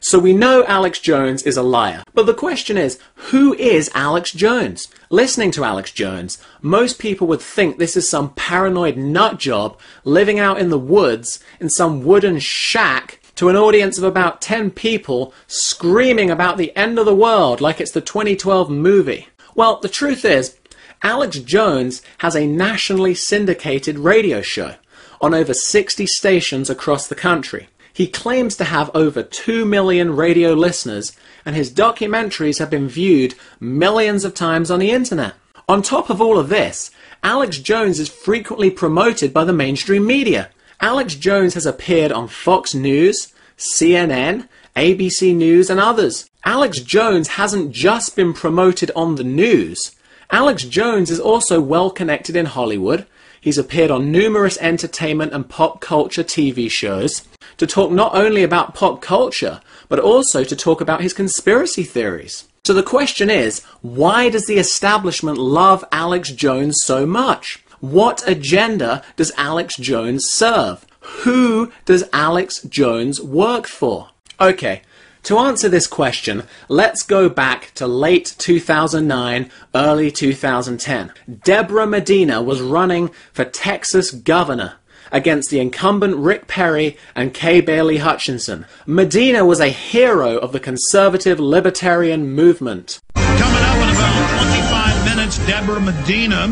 So we know Alex Jones is a liar. But the question is, who is Alex Jones? Listening to Alex Jones, most people would think this is some paranoid nut job living out in the woods in some wooden shack to an audience of about 10 people screaming about the end of the world like it's the 2012 movie. Well, the truth is, Alex Jones has a nationally syndicated radio show on over 60 stations across the country. He claims to have over 2 million radio listeners, and his documentaries have been viewed millions of times on the internet. On top of all of this, Alex Jones is frequently promoted by the mainstream media. Alex Jones has appeared on Fox News, CNN, ABC News, and others. Alex Jones hasn't just been promoted on the news. Alex Jones is also well connected in Hollywood. He's appeared on numerous entertainment and pop culture TV shows to talk not only about pop culture, but also to talk about his conspiracy theories. So the question is, why does the establishment love Alex Jones so much? What agenda does Alex Jones serve? Who does Alex Jones work for? Okay. To answer this question, let's go back to late 2009, early 2010. Deborah Medina was running for Texas governor against the incumbent Rick Perry and Kay Bailey Hutchinson. Medina was a hero of the conservative libertarian movement. Coming up in about 25 minutes, Deborah Medina,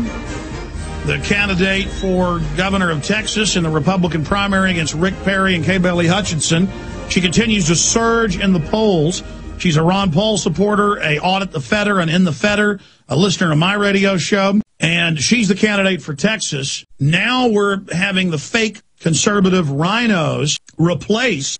the candidate for governor of Texas in the Republican primary against Rick Perry and Kay Bailey Hutchinson. She continues to surge in the polls. She's a Ron Paul supporter, a Audit the Feder and In the Feder, a listener of my radio show, and she's the candidate for Texas. Now we're having the fake conservative rhinos replaced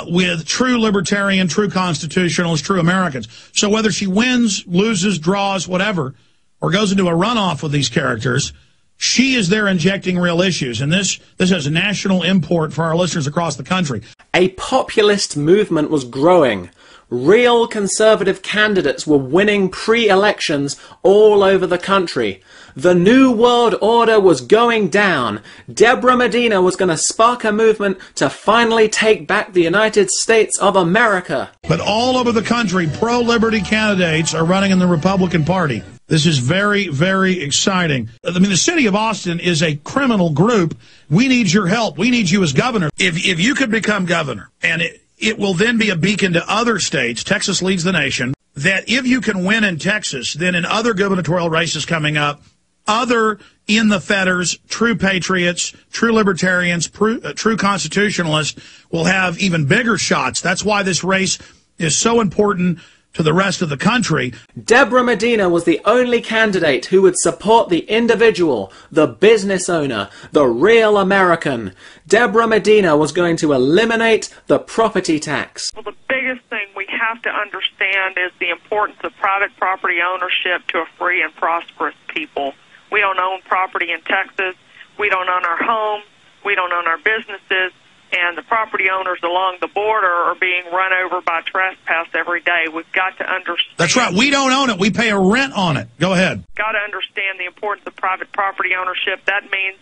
with true libertarian, true constitutionalists, true Americans. So whether she wins, loses, draws, whatever, or goes into a runoff with these characters, she is there injecting real issues, and this has a national import for our listeners across the country. A populist movement was growing. Real conservative candidates were winning pre-elections all over the country. The New World Order was going down. Deborah Medina was going to spark a movement to finally take back the United States of America. But all over the country, pro-liberty candidates are running in the Republican Party. This is very, very exciting. I mean, the city of Austin is a criminal group. We need your help. We need you as governor. If you could become governor, and it will then be a beacon to other states, Texas leads the nation, that if you can win in Texas, then in other gubernatorial races coming up, other in the Feders, true patriots, true libertarians, true constitutionalists will have even bigger shots. That's why this race is so important to the rest of the country. Deborah Medina was the only candidate who would support the individual, the business owner, the real American. Deborah Medina was going to eliminate the property tax. Well, the biggest thing we have to understand is the importance of private property ownership to a free and prosperous people. We don't own property in Texas. We don't own our homes. We don't own our businesses. And the property owners along the border are being run over by trespass every day. We've got to understand. That's right. We don't own it. We pay a rent on it. Go ahead. Got to understand the importance of private property ownership. That means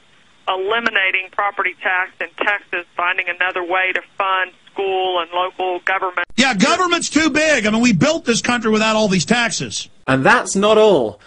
eliminating property tax in Texas, finding another way to fund school and local government. Yeah, government's too big. I mean, we built this country without all these taxes. And that's not all.